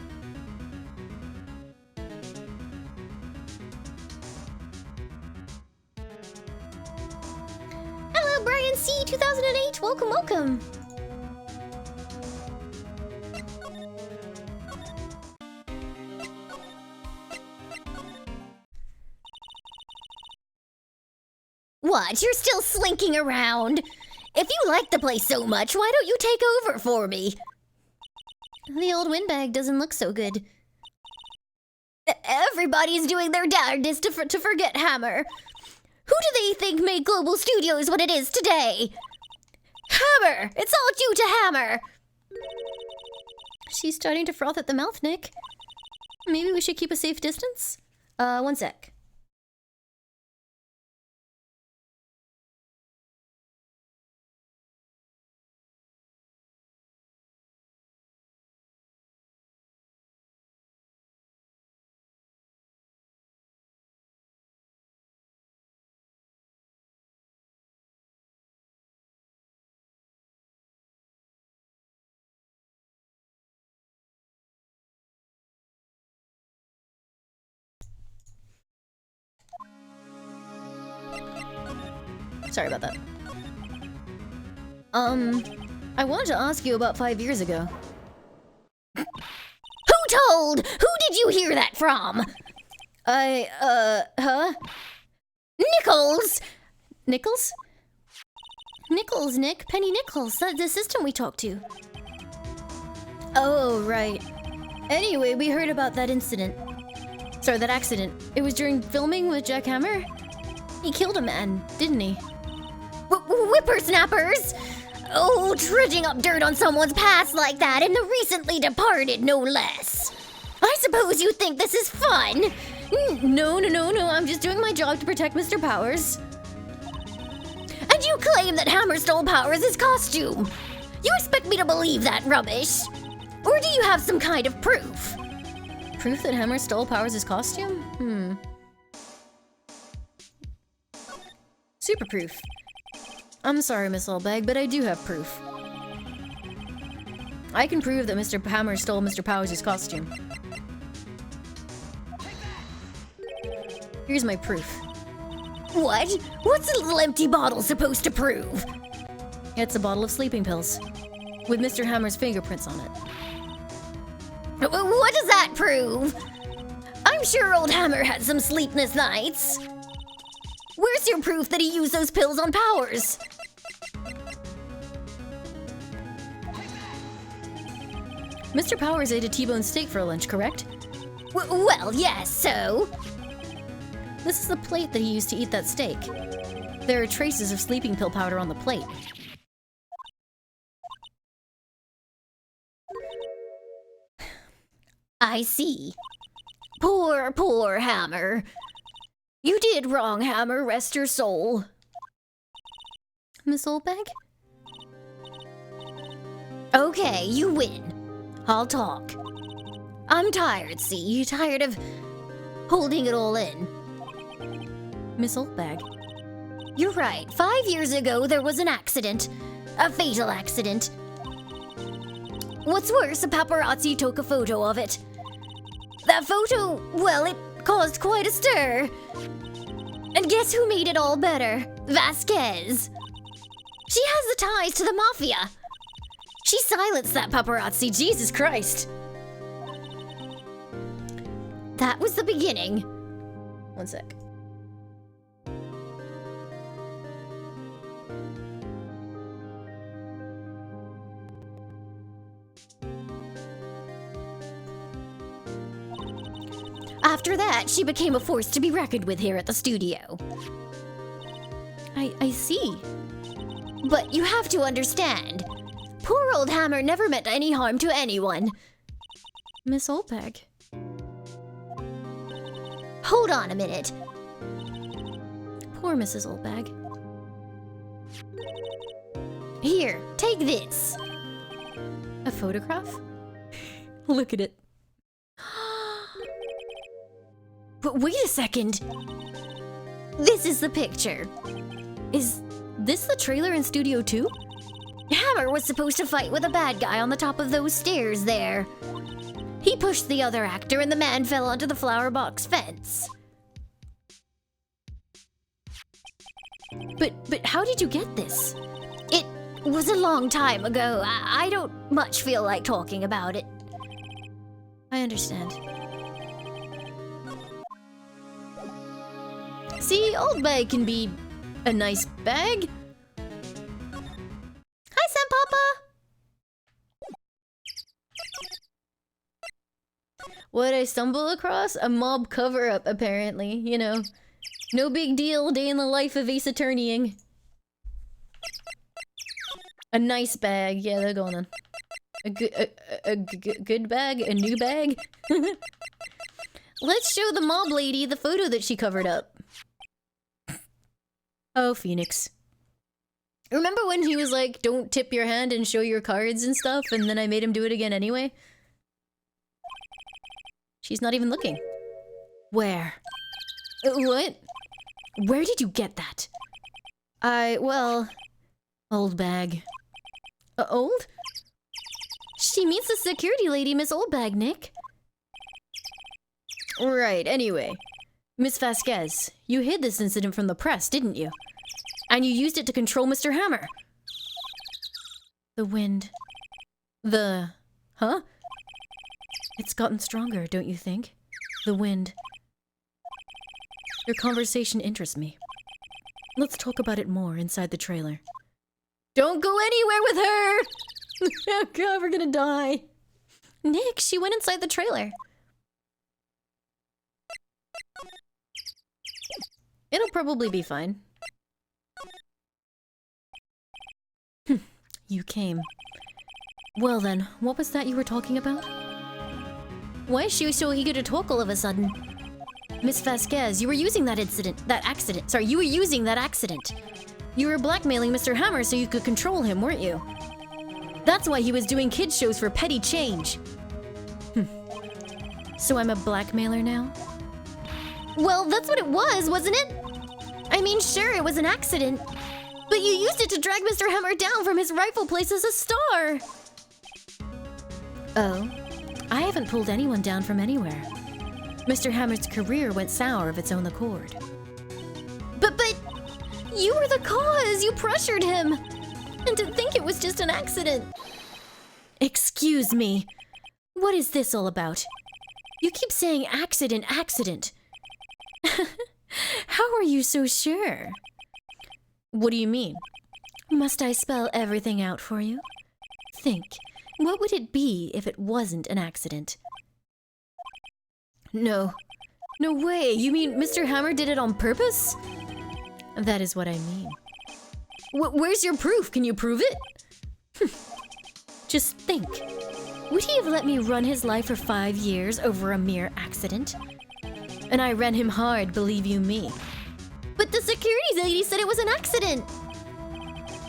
Hello, Brian C. 2008. Welcome, welcome. What? You're still slinking around? If you like the place so much, why don't you take over for me? The old windbag doesn't look so good. Everybody's doing their darndest to forget Hammer. Who do they think made Global Studios what it is today? Hammer! It's all due to Hammer! She's starting to froth at the mouth, Nick. Maybe we should keep a safe distance? One sec. Sorry about that. I wanted to ask you about 5 years ago. Who told? Who did you hear that from? Huh? Nichols! Nichols? Nichols, Nick. Penny Nichols. That's the assistant we talked to. Oh, right. Anyway, we heard about that incident. Sorry, that accident. It was during filming with Jack Hammer? He killed a man, didn't he? Whippersnappers! Oh, trudging up dirt on someone's past like that, and the recently departed, no less. I suppose you think this is fun? No. I'm just doing my job to protect Mr. Powers. And you claim that Hammer stole Powers' costume. You expect me to believe that rubbish? Or do you have some kind of proof? Proof that Hammer stole Powers' costume? Super proof. I'm sorry, Miss Oldbag, but I do have proof. I can prove that Mr. Hammer stole Mr. Powers' costume. Here's my proof. What? What's a little empty bottle supposed to prove? It's a bottle of sleeping pills. With Mr. Hammer's fingerprints on it. What does that prove? I'm sure old Hammer had some sleepless nights. Where's your proof that he used those pills on Powers? Mr. Powers ate a T-bone steak for lunch, correct? Well, yes, so? This is the plate that he used to eat that steak. There are traces of sleeping pill powder on the plate. I see. Poor, poor Hammer. You did wrong, Hammer. Rest your soul. Miss Oldbag? Okay, you win. I'll talk. I'm tired, see? Tired of holding it all in. Miss Oldbag? You're right. 5 years ago, there was an accident. A fatal accident. What's worse, a paparazzi took a photo of it. That photo, well, it caused quite a stir. And guess who made it all better? Vasquez. She has the ties to the mafia. She silenced that paparazzi, Jesus Christ. That was the beginning. One sec. After that, she became a force to be reckoned with here at the studio. I see. But you have to understand, poor old Hammer never meant any harm to anyone. Miss Oldbag? Hold on a minute. Poor Mrs. Oldbag. Here, take this. A photograph? Look at it. But wait a second. This is the picture. Is this the trailer in Studio 2? Hammer was supposed to fight with a bad guy on the top of those stairs there. He pushed the other actor and the man fell onto the flower box fence. But how did you get this? It was a long time ago. I don't much feel like talking about it. I understand. See, Oldbag can be a nice bag. Hi, Sam Papa. What I stumble across? A mob cover-up, apparently. You know, no big deal, day in the life of Ace Attorneying. A nice bag. Yeah, they're going on. A good bag? A new bag? Let's show the mob lady the photo that she covered up. Oh, Phoenix. Remember when he was like, don't tip your hand and show your cards and stuff, and then I made him do it again anyway? She's not even looking. Where? What? Where did you get that? Well... Oldbag. Old? She means the security lady, Miss Oldbag, Nick. Right, anyway. Miss Vasquez, you hid this incident from the press, didn't you? And you used it to control Mr. Hammer. The wind. Huh? It's gotten stronger, don't you think? The wind. Your conversation interests me. Let's talk about it more inside the trailer. Don't go anywhere with her! Oh god, we're gonna die. Nick, she went inside the trailer. It'll probably be fine. You came. Well then, what was that you were talking about? Why is she so eager to talk all of a sudden? Miss Vasquez, you were using that accident. Sorry, you were using that accident. You were blackmailing Mr. Hammer so you could control him, weren't you? That's why he was doing kids shows for petty change. So I'm a blackmailer now? Well, that's what it was, wasn't it? I mean, sure, it was an accident. But you used it to drag Mr. Hammer down from his rightful place as a star. Oh, I haven't pulled anyone down from anywhere. Mr. Hammer's career went sour of its own accord. But you were the cause. You pressured him. And to think it was just an accident. Excuse me. What is this all about? You keep saying accident. How are you so sure? What do you mean? Must I spell everything out for you? Think, what would it be if it wasn't an accident? No way. You mean Mr. Hammer did it on purpose? That is what I mean. Where's your proof? Can you prove it? Just think. Would he have let me run his life for 5 years over a mere accident? And I ran him hard, believe you me. But the securities lady said it was an accident.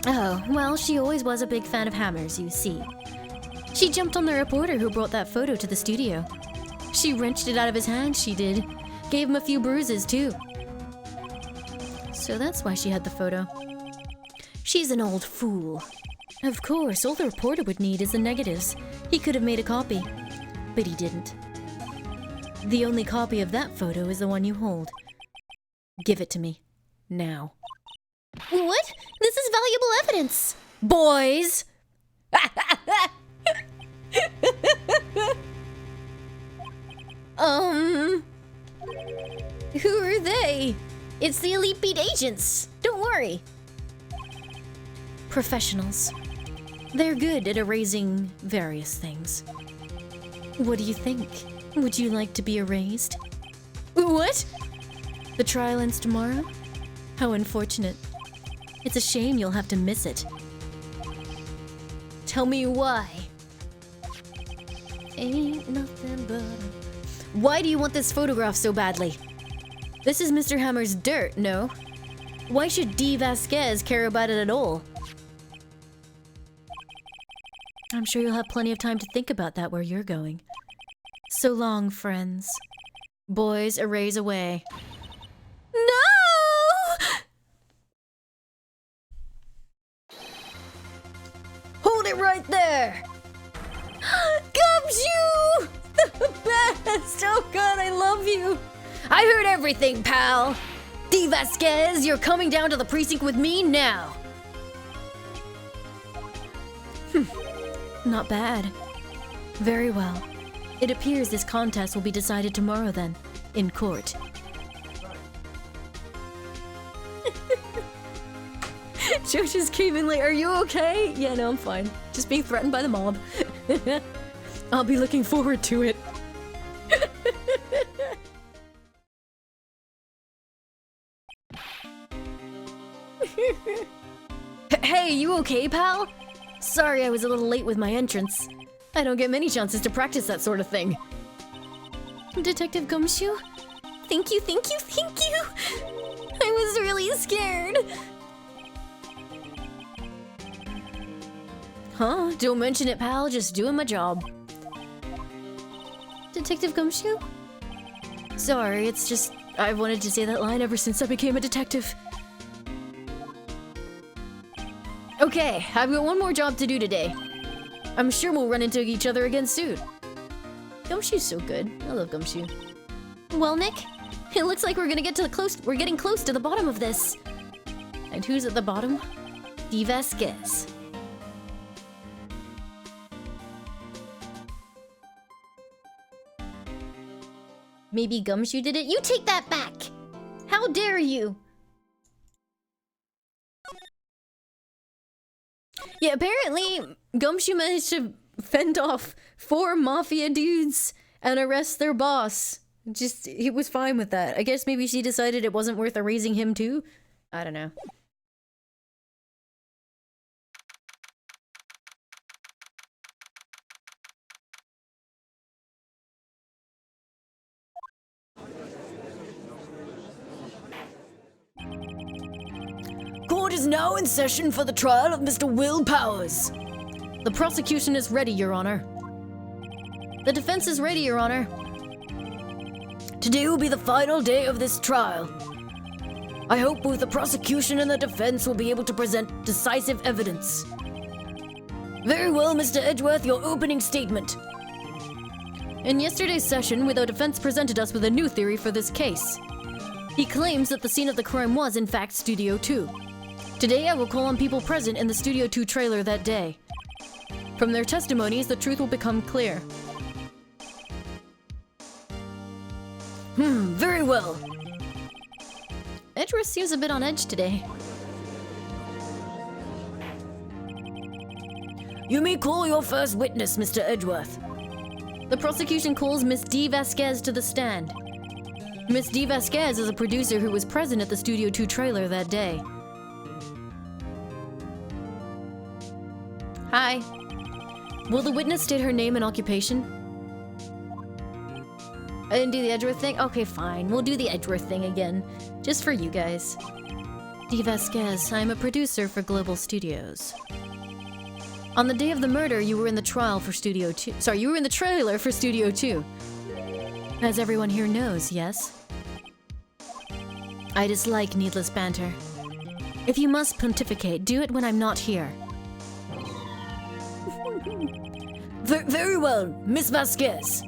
Oh, well, she always was a big fan of hammers, you see. She jumped on the reporter who brought that photo to the studio. She wrenched it out of his hand, she did. Gave him a few bruises, too. So that's why she had the photo. She's an old fool. Of course, all the reporter would need is the negatives. He could have made a copy, but he didn't. The only copy of that photo is the one you hold. Give it to me. Now. What? This is valuable evidence. Boys! Who are they? It's the Elite Beat agents. Don't worry. Professionals. They're good at erasing various things. What do you think? Would you like to be erased? What? The trial ends tomorrow? How unfortunate. It's a shame you'll have to miss it. Tell me why. Ain't nothing but... Why do you want this photograph so badly? This is Mr. Hammer's dirt, no? Why should D. Vasquez care about it at all? I'm sure you'll have plenty of time to think about that where you're going. So long, friends. Boys, erase away. No! Hold it right there! Gumshoe! The best! Oh god, I love you! I heard everything, pal! D. Vasquez, you're coming down to the precinct with me now! Not bad. Very well. It appears this contest will be decided tomorrow then, in court. Joe just came in late. Are you okay? Yeah, no, I'm fine. Just being threatened by the mob. I'll be looking forward to it. Hey, you okay, pal? Sorry I was a little late with my entrance. I don't get many chances to practice that sort of thing. Detective Gumshoe? Thank you, thank you, thank you! I was really scared. Huh? Don't mention it, pal. Just doing my job. Detective Gumshoe? Sorry, it's just... I've wanted to say that line ever since I became a detective. Okay, I've got one more job to do today. I'm sure we'll run into each other again soon. Gumshoe's so good. I love Gumshoe. Well, Nick, it looks like we're getting close to the bottom of this. And who's at the bottom? D. Vasquez. Maybe Gumshoe did it? You take that back! How dare you! Yeah, apparently Gumshoe managed to fend off 4 mafia dudes and arrest their boss. He was fine with that. I guess maybe she decided it wasn't worth erasing him too? I don't know. Court is now in session for the trial of Mr. Will Powers. The prosecution is ready, Your Honor. The defense is ready, Your Honor. Today will be the final day of this trial. I hope both the prosecution and the defense will be able to present decisive evidence. Very well, Mr. Edgeworth, your opening statement. In yesterday's session, the defense presented us with a new theory for this case. He claims that the scene of the crime was, in fact, Studio 2. Today, I will call on people present in the Studio 2 trailer that day. From their testimonies, the truth will become clear. Very well. Edgeworth seems a bit on edge today. You may call your first witness, Mr. Edgeworth. The prosecution calls Miss D. Vasquez to the stand. Miss D. Vasquez is a producer who was present at the Studio 2 trailer that day. Hi. Will the witness state her name and occupation? I didn't do the Edgeworth thing? Okay, fine. We'll do the Edgeworth thing again. Just for you guys. D. Vasquez, I'm a producer for Global Studios. On the day of the murder, you were in the trial for Studio 2. Sorry, you were in the trailer for Studio 2. As everyone here knows, yes? I dislike needless banter. If you must pontificate, do it when I'm not here. Very well, Miss Vasquez.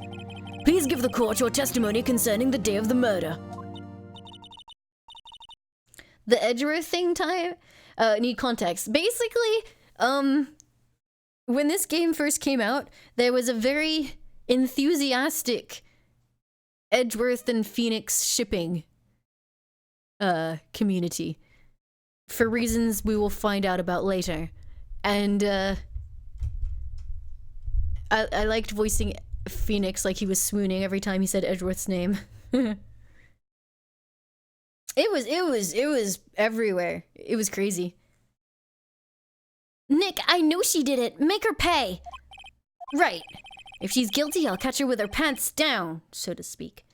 Please give the court your testimony concerning the day of the murder. The Edgeworth thing time? Need context. Basically, when this game first came out, there was a very enthusiastic Edgeworth and Phoenix shipping community. For reasons we will find out about later. And I liked voicing Phoenix like he was swooning every time he said Edgeworth's name. It was everywhere. It was crazy. Nick, I know she did it. Make her pay. Right. If she's guilty, I'll catch her with her pants down, so to speak.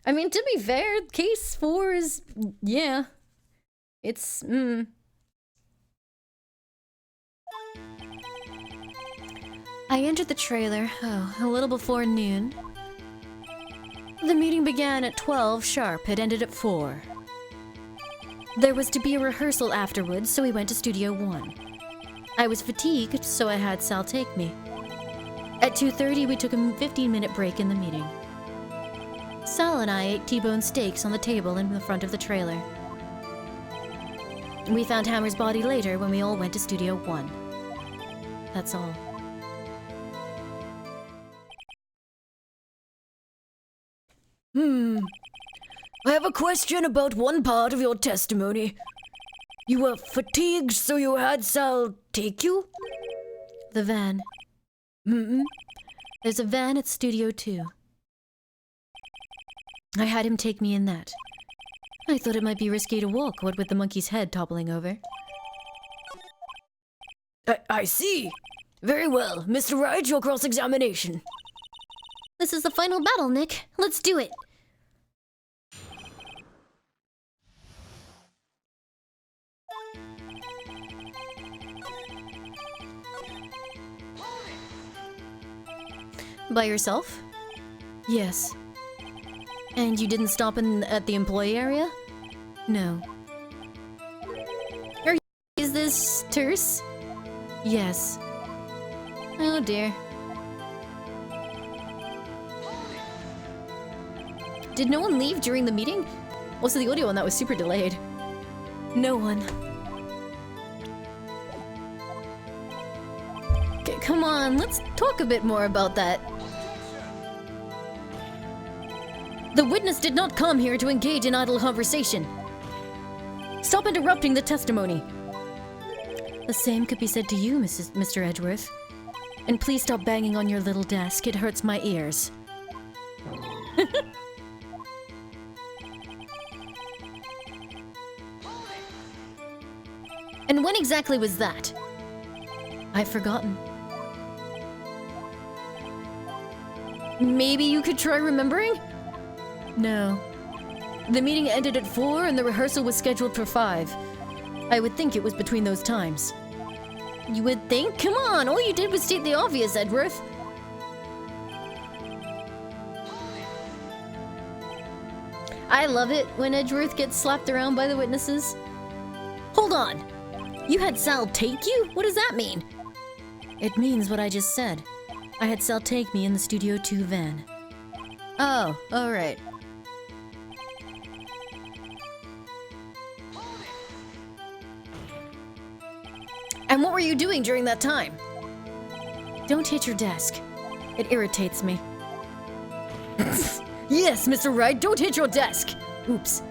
I mean, to be fair, case 4 is... yeah. It's... I entered the trailer, a little before noon. The meeting began at 12 sharp. It ended at 4. There was to be a rehearsal afterwards, so we went to Studio 1. I was fatigued, so I had Sal take me. At 2:30, we took a 15-minute break in the meeting. Sal and I ate T-bone steaks on the table in the front of the trailer. We found Hammer's body later when we all went to Studio 1. That's all. I have a question about one part of your testimony. You were fatigued, so you had Sal take you? The van. There's a van at Studio 2. I had him take me in that. I thought it might be risky to walk, what with the monkey's head toppling over. I see. Very well. Mr. Wright, your cross-examination. This is the final battle, Nick. Let's do it. By yourself? Yes. And you didn't stop at the employee area? No. Is this terse? Yes. Oh dear. Did no one leave during the meeting? Also, the audio on that was super delayed. No one. Okay, come on, let's talk a bit more about that. The witness did not come here to engage in idle conversation. Stop interrupting the testimony. The same could be said to you, Mr. Edgeworth. And please stop banging on your little desk. It hurts my ears. And when exactly was that? I've forgotten. Maybe you could try remembering? No. The meeting ended at 4 and the rehearsal was scheduled for 5. I would think it was between those times. You would think? Come on, all you did was state the obvious, Edgeworth. I love it when Edgeworth gets slapped around by the witnesses. Hold on. You had Sal take you? What does that mean? It means what I just said. I had Sal take me in the Studio 2 van. Oh, alright. And what were you doing during that time? Don't hit your desk. It irritates me. Yes, Mr. Wright, don't hit your desk! Oops.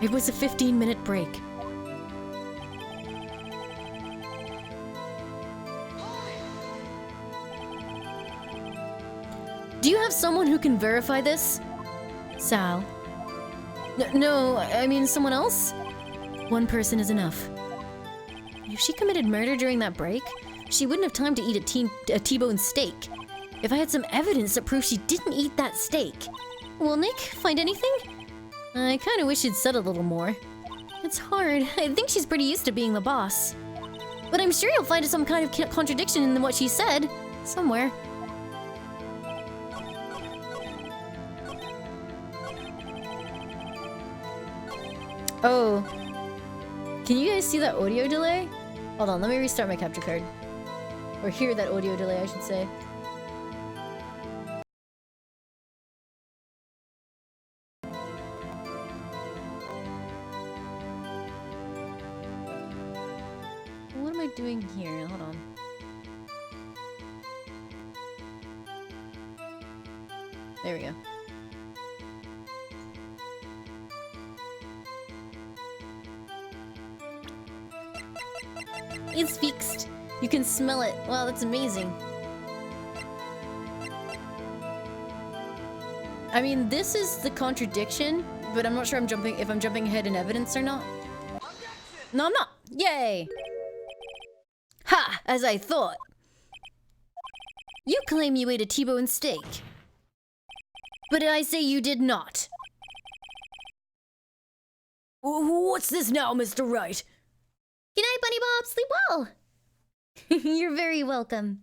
It was a 15-minute break. Do you have someone who can verify this? Sal. No, I mean someone else? One person is enough. If she committed murder during that break, she wouldn't have time to eat a T-bone steak. If I had some evidence that proves she didn't eat that steak. Well, Nick, find anything? I kind of wish she'd said a little more. It's hard. I think she's pretty used to being the boss. But I'm sure you'll find some kind of contradiction in what she said. Somewhere. Oh. Can you guys see that audio delay? Hold on, let me restart my capture card. Or hear that audio delay, I should say. What am I doing here? Hold on. There we go. It's fixed. You can smell it. Wow, that's amazing. I mean, this is the contradiction, but I'm not sure if I'm jumping ahead in evidence or not. No, I'm not. Yay! Ha! As I thought. You claim you ate a T-bone steak. But I say you did not. What's this now, Mr. Wright? Good night, Bunny Bob. Sleep well. You're very welcome.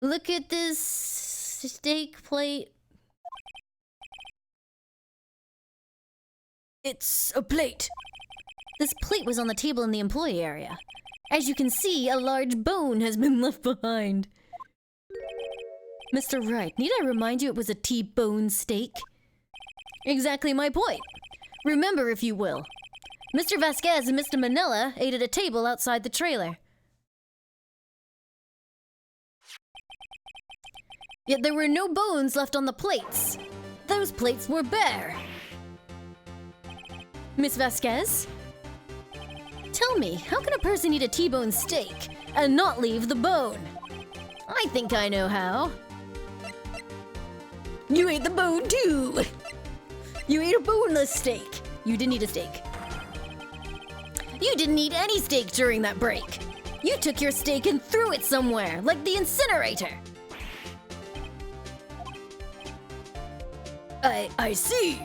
Look at this steak plate. It's a plate. This plate was on the table in the employee area. As you can see, a large bone has been left behind. Mr. Wright, need I remind you it was a T-bone steak? Exactly my point. Remember, if you will. Mr. Vasquez and Mr. Manila ate at a table outside the trailer. Yet there were no bones left on the plates. Those plates were bare. Miss Vasquez? Tell me, how can a person eat a T-bone steak and not leave the bone? I think I know how. You ate the bone too! You ate a boneless steak. You didn't eat a steak. You didn't eat any steak during that break. You took your steak and threw it somewhere, like the incinerator. I see.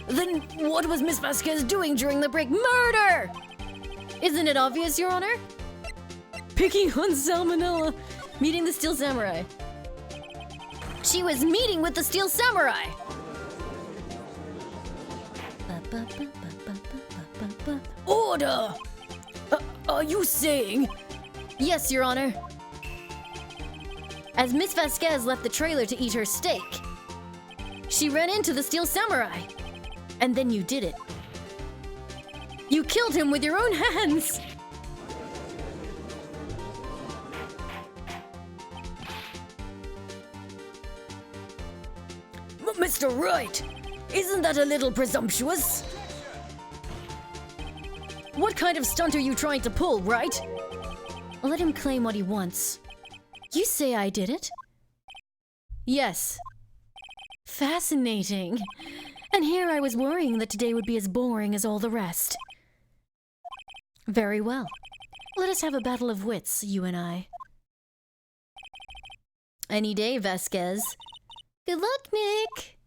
Then what was Miss Vasquez doing during the break? Murder! Isn't it obvious, Your Honor? Picking on Salmonella, meeting the Steel Samurai. She was meeting with the Steel Samurai. Order! Are you saying? Yes, Your Honor. As Miss Vasquez left the trailer to eat her steak, she ran into the Steel Samurai. And then you did it. You killed him with your own hands! Mr. Wright, isn't that a little presumptuous? What kind of stunt are you trying to pull, Wright? Let him claim what he wants. You say I did it? Yes. Fascinating. And here I was worrying that today would be as boring as all the rest. Very well. Let us have a battle of wits, you and I. Any day, Vasquez. Good luck, Nick!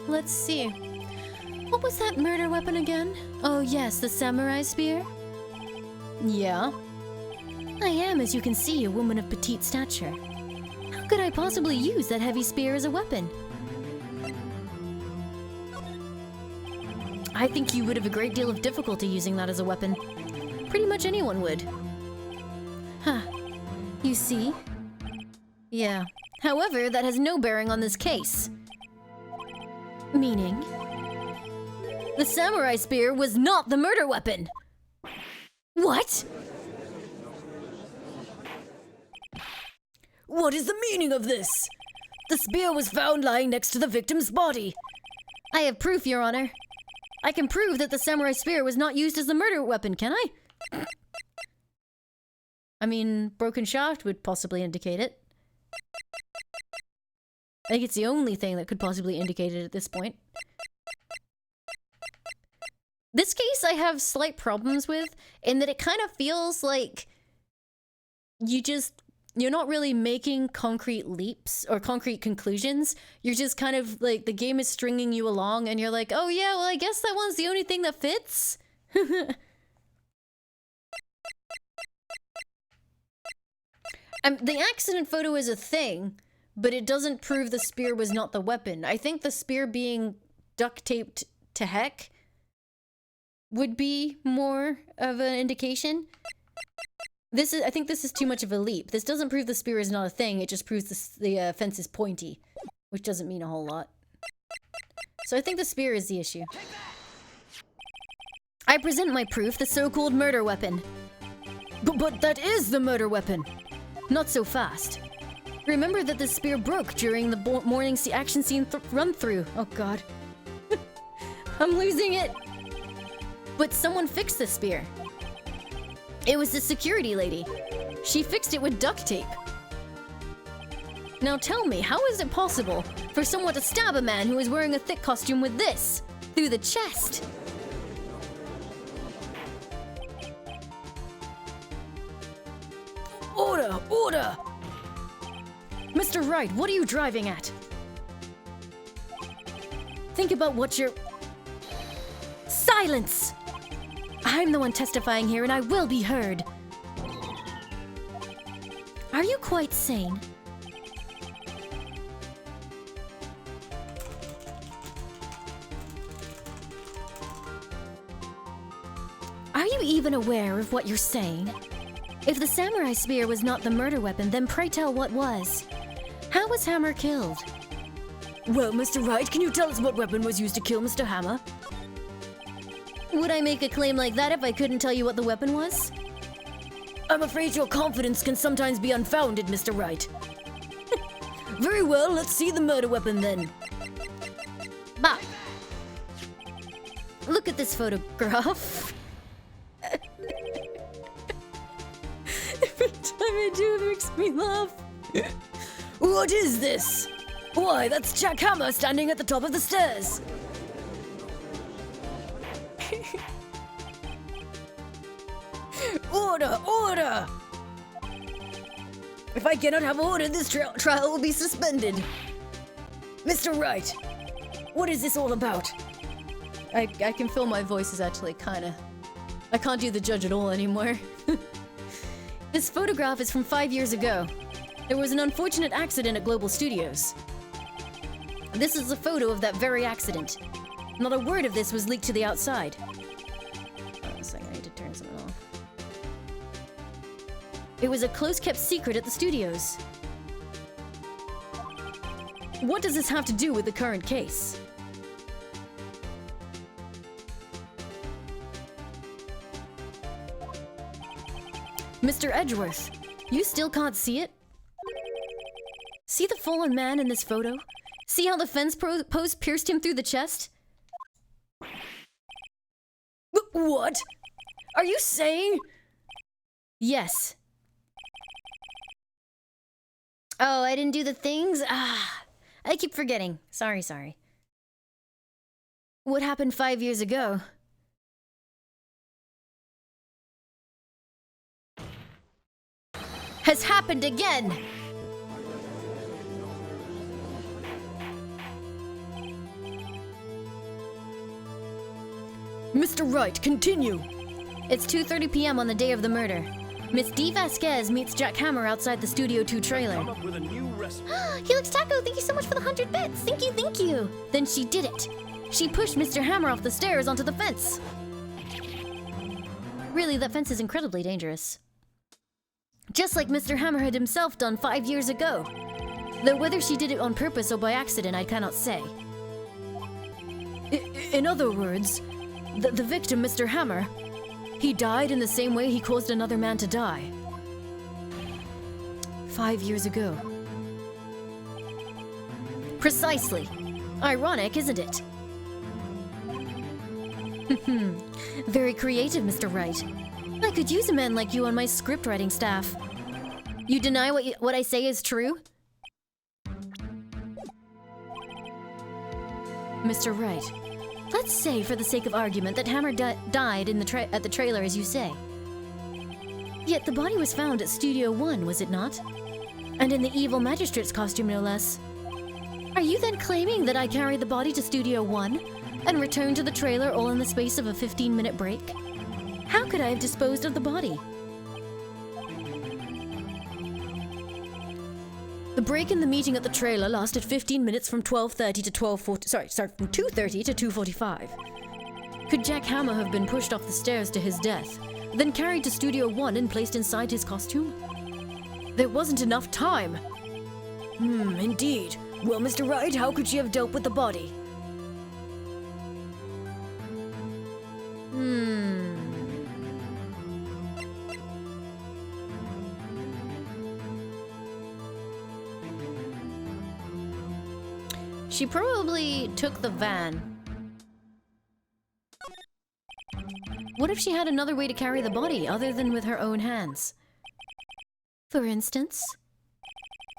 Let's see. What was that murder weapon again? Oh yes, the samurai spear? Yeah. I am, as you can see, a woman of petite stature. How could I possibly use that heavy spear as a weapon? I think you would have a great deal of difficulty using that as a weapon. Pretty much anyone would. Huh. You see? Yeah. However, that has no bearing on this case. Meaning? The samurai spear was not the murder weapon! What? What is the meaning of this? The spear was found lying next to the victim's body. I have proof, Your Honor. I can prove that the samurai spear was not used as the murder weapon, can I? I mean, broken shaft would possibly indicate it. I think it's the only thing that could possibly indicate it at this point. This case I have slight problems with, in that it kind of feels like you're not really making concrete leaps or concrete conclusions. You're just kind of like, the game is stringing you along and you're like, oh yeah, well I guess that one's the only thing that fits. The accident photo is a thing, but it doesn't prove the spear was not the weapon. I think the spear being duct taped to heck would be more of an indication. I think this is too much of a leap. This doesn't prove the spear is not a thing, it just proves the fence is pointy, which doesn't mean a whole lot. So I think the spear is the issue. I present my proof, the so-called murder weapon. But that is the murder weapon! Not so fast. Remember that the spear broke during the morning action scene run-through. Oh god. I'm losing it! But someone fixed the spear. It was the security lady. She fixed it with duct tape. Now tell me, how is it possible for someone to stab a man who is wearing a thick costume with this? Through the chest? Order! Order! Mr. Wright, what are you driving at? Think about what you're... Silence! I'm the one testifying here and I will be heard. Are you quite sane? Are you even aware of what you're saying? If the samurai spear was not the murder weapon, then pray tell what was. How was Hammer killed? Well, Mr. Wright, can you tell us what weapon was used to kill Mr. Hammer? Would I make a claim like that if I couldn't tell you what the weapon was? I'm afraid your confidence can sometimes be unfounded, Mr. Wright. Very well, let's see the murder weapon then. Bah! Look at this photograph. Every time I do, it makes me laugh. What is this? Why, that's Jack Hammer standing at the top of the stairs. Order! Order! If I cannot have order, this trial will be suspended. Mr. Wright, what is this all about? I can feel my voice is actually kinda... I can't do the judge at all anymore. This photograph is from 5 years ago. There was an unfortunate accident at Global Studios. This is a photo of that very accident. Not a word of this was leaked to the outside. Hold on a second, I need to turn something off. It was a close-kept secret at the studios. What does this have to do with the current case? Mr. Edgeworth, you still can't see it? See the fallen man in this photo? See how the fence post pierced him through the chest? What? Are you saying? Yes. Oh, I didn't do the things? Ah, I keep forgetting. Sorry. What happened 5 years ago? Has happened again! Mr. Wright, continue. It's 2:30 p.m. on the day of the murder. Miss D. Vasquez meets Jack Hammer outside the Studio 2 trailer. Come up with a new recipe. Helix Taco, thank you so much for the 100 bits. Thank you. Then she did it. She pushed Mr. Hammer off the stairs onto the fence. Really, that fence is incredibly dangerous. Just like Mr. Hammer had himself done 5 years ago. Though whether she did it on purpose or by accident, I cannot say. In other words, the victim, Mr. Hammer, he died in the same way he caused another man to die. 5 years ago. Precisely. Ironic, isn't it? Very creative, Mr. Wright. I could use a man like you on my scriptwriting staff. You deny what I say is true? Mr. Wright, Let's say, for the sake of argument, that Hammer died in at the trailer, as you say. Yet the body was found at Studio 1, was it not? And in the evil magistrate's costume, no less. Are you then claiming that I carried the body to Studio 1 and returned to the trailer all in the space of a 15-minute break? How could I have disposed of the body? The break in the meeting at the trailer lasted 15 minutes from 12:30 to 12:40. Sorry, from 2:30 to 2:45. Could Jack Hammer have been pushed off the stairs to his death, then carried to Studio 1 and placed inside his costume? There wasn't enough time. Indeed. Well, Mr. Wright, how could she have dealt with the body? She probably took the van. What if she had another way to carry the body other than with her own hands? For instance?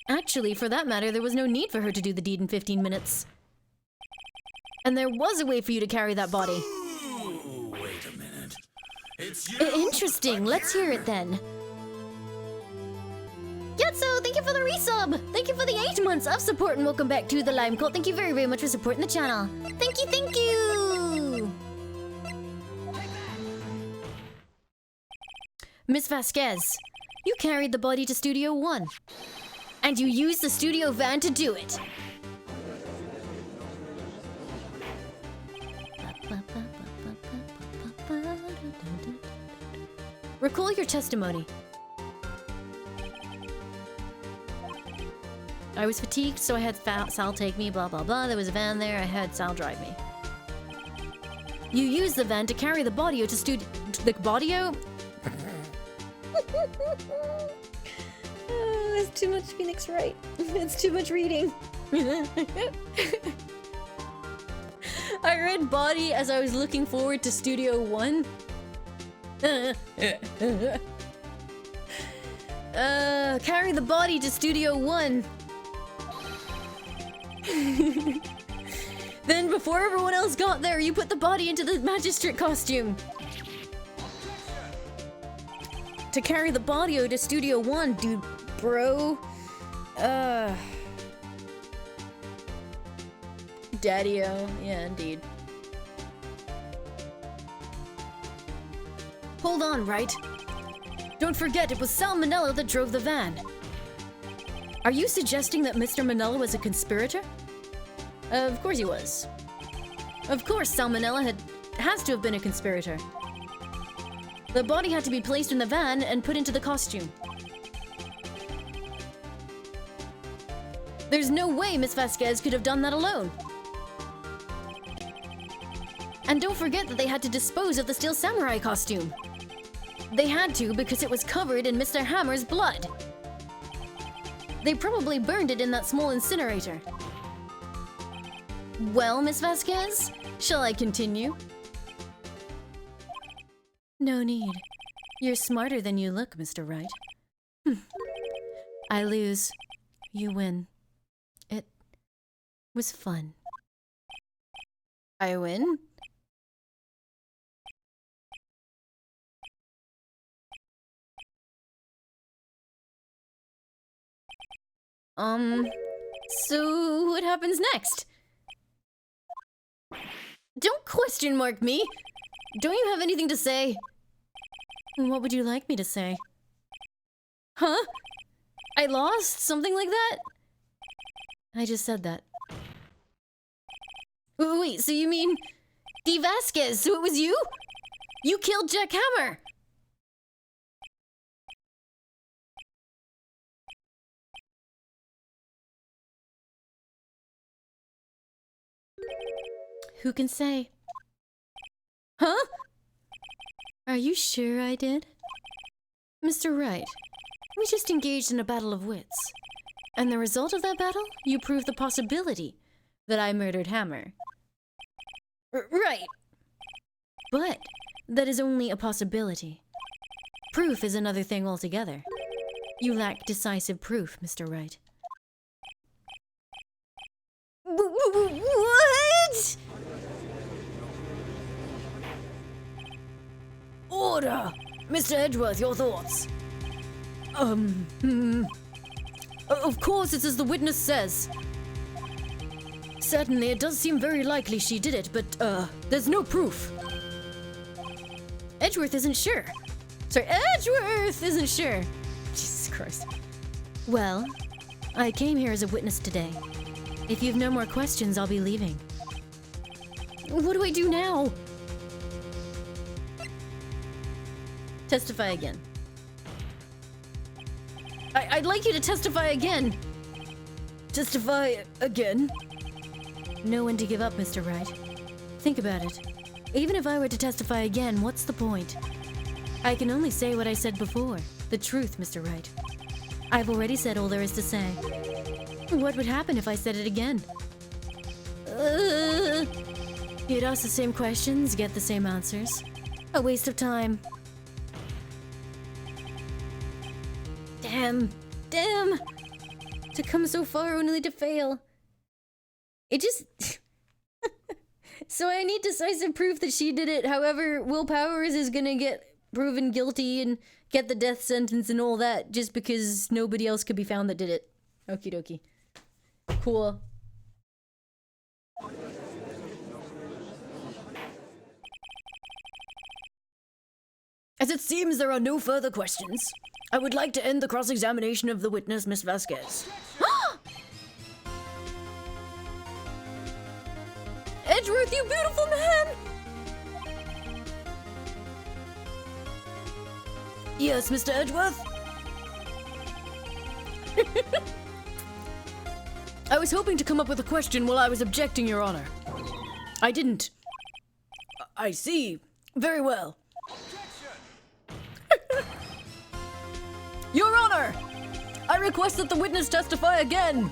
Actually, for that matter, there was no need for her to do the deed in 15 minutes. And there was a way for you to carry that body. Ooh, wait a minute. It's you. Interesting. Let's hear it then. Yatso, thank you for the resub. Thank you for the 8 months of support and welcome back to the Lime Cult. Thank you very, very much for supporting the channel. Thank you, thank you. Miss Vasquez, you carried the body to Studio 1. And you used the studio van to do it. Recall your testimony. I was fatigued, so I had Sal take me, blah blah blah. There was a van there, I had Sal drive me. You used the van to carry the body to studio... The body? It's too much Phoenix Wright. It's too much reading. I read body as I was looking forward to Studio 1. Carry the body to Studio 1. Then before everyone else got there, you put the body into the magistrate costume. To carry the body to Studio 1, dude, bro. Daddy-o. Yeah, indeed. Hold on, Wright. Don't forget, it was Sal Manella that drove the van. Are you suggesting that Mr. Manella was a conspirator? Of course he was. Of course, Sal Manella has to have been a conspirator. The body had to be placed in the van and put into the costume. There's no way Miss Vasquez could have done that alone. And don't forget that they had to dispose of the Steel Samurai costume. They had to because it was covered in Mr. Hammer's blood. They probably burned it in that small incinerator. Well, Miss Vasquez, shall I continue? No need. You're smarter than you look, Mr. Wright. I lose. You win. It was fun. I win? So what happens next? Don't question mark me! Don't you have anything to say? What would you like me to say? Huh? I lost? Something like that? I just said that. Wait, so you mean... D. Vasquez, so it was you? You killed Jack Hammer! Who can say? Huh? Are you sure I did? Mr. Wright, we just engaged in a battle of wits. And the result of that battle, you proved the possibility that I murdered Hammer. Right. But that is only a possibility. Proof is another thing altogether. You lack decisive proof, Mr. Wright. What? Order! Mr. Edgeworth, your thoughts? Of course, it's as the witness says. Certainly, it does seem very likely she did it, but, there's no proof. Edgeworth isn't sure. Sorry, Edgeworth isn't sure. Jesus Christ. Well, I came here as a witness today. If you've no more questions, I'll be leaving. What do I do now? Testify again. I'd like you to testify again. Testify again? Know when to give up, Mr. Wright. Think about it. Even if I were to testify again, what's the point? I can only say what I said before. The truth, Mr. Wright. I've already said all there is to say. What would happen if I said it again? You'd ask the same questions, get the same answers. A waste of time. Damn. To come so far only to fail. It just... So I need decisive proof that she did it. However, Will Powers is gonna get proven guilty and get the death sentence and all that just because nobody else could be found that did it. Okie dokie. Cool. As it seems there are no further questions, I would like to end the cross-examination of the witness, Miss Vasquez. Edgeworth, you beautiful man! Yes, Mr. Edgeworth? I was hoping to come up with a question while I was objecting, Your Honor. I didn't. I see. Very well. Your Honor! I request that the witness testify again!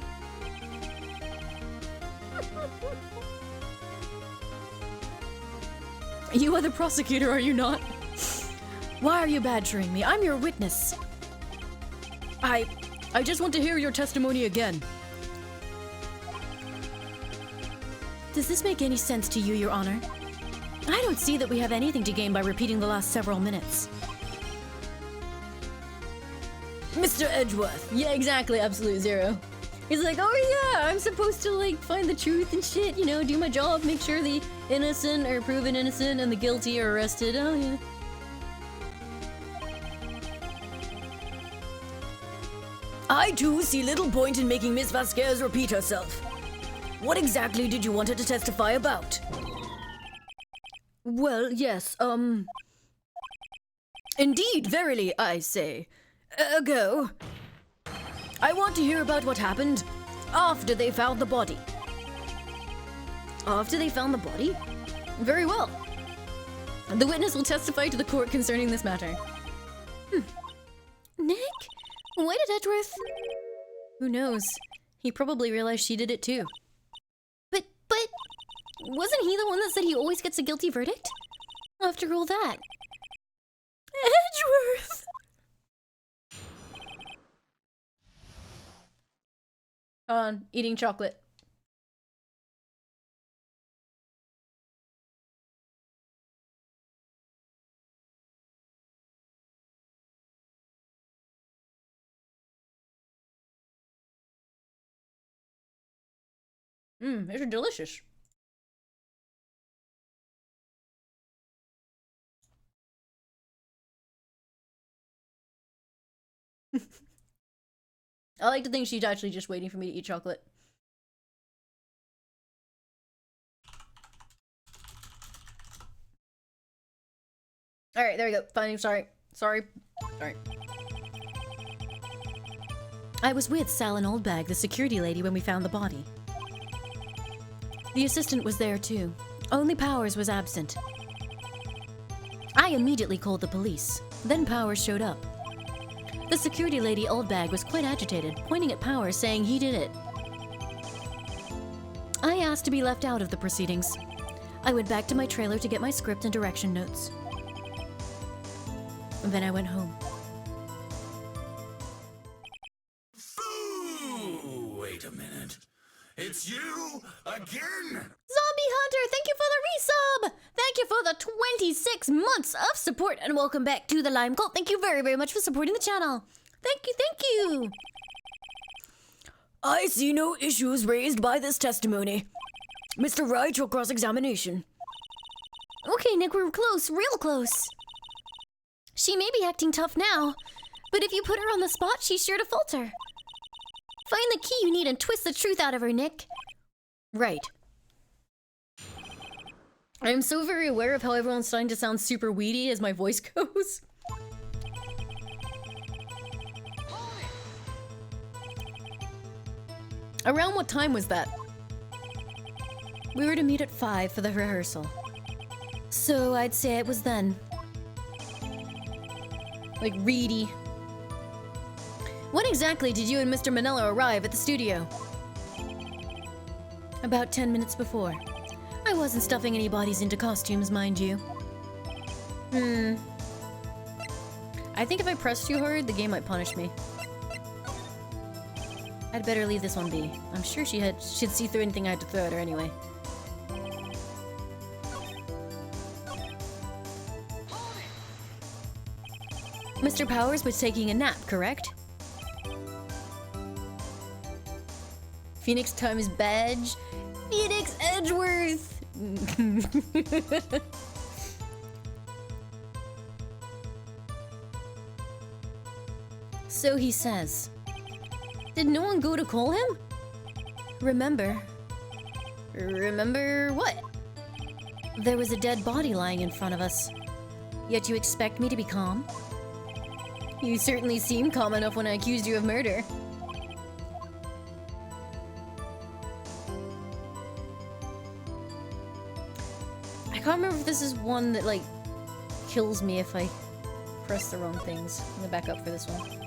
You are the prosecutor, are you not? Why are you badgering me? I'm your witness. I just want to hear your testimony again. Does this make any sense to you, Your Honor? I don't see that we have anything to gain by repeating the last several minutes. Mr. Edgeworth. Yeah, exactly, absolute zero. He's like, oh yeah, I'm supposed to like find the truth and shit, you know, do my job, make sure the innocent are proven innocent and the guilty are arrested. Oh yeah. I too see little point in making Miss Vasquez repeat herself. What exactly did you want her to testify about? Well, yes, indeed, verily, I say. Go. I want to hear about what happened after they found the body. After they found the body? Very well. The witness will testify to the court concerning this matter. Nick? Why did Edgeworth? Who knows? He probably realized she did it too. But, wasn't he the one that said he always gets a guilty verdict? After all that. Edgeworth! On, eating chocolate. These are delicious. I like to think she's actually just waiting for me to eat chocolate. Alright, there we go. Fine, sorry. I was with Sal and Oldbag, the security lady, when we found the body. The assistant was there too. Only Powers was absent. I immediately called the police. Then Powers showed up. The security lady, Oldbag, was quite agitated, pointing at Powers, saying he did it. I asked to be left out of the proceedings. I went back to my trailer to get my script and direction notes. And then I went home. Ooh, wait a minute. It's you again? Zombie Hunter, thank you for the resub! thank you for the 26 months of support and welcome back to the Lime Cult. Thank you very, very much for supporting the channel. Thank you, thank you. I see no issues raised by this testimony. Mr. Wright, your cross-examination. Okay, Nick, we're close, real close. She may be acting tough now, but if you put her on the spot, she's sure to falter. Find the key you need and twist the truth out of her, Nick. Right. I'm so very aware of how everyone's starting to sound super weedy as my voice goes. Around what time was that? We were to meet at 5 for the rehearsal. So I'd say it was then. Like, reedy. When exactly did you and Mr. Manella arrive at the studio? About 10 minutes before. I wasn't stuffing any bodies into costumes, mind you. I think if I press too hard, the game might punish me. I'd better leave this one be. I'm sure she'd see through anything I had to throw at her anyway. Mr. Powers was taking a nap, correct? Phoenix times badge. Phoenix Edgeworth! So he says. Did no one go to call him? Remember, Remember what? there was a dead body lying in front of us. Yet you expect me to be calm? You certainly seemed calm enough when I accused you of murder. I can't remember if this is one that, like, kills me if I press the wrong things. I'm gonna back up for this one.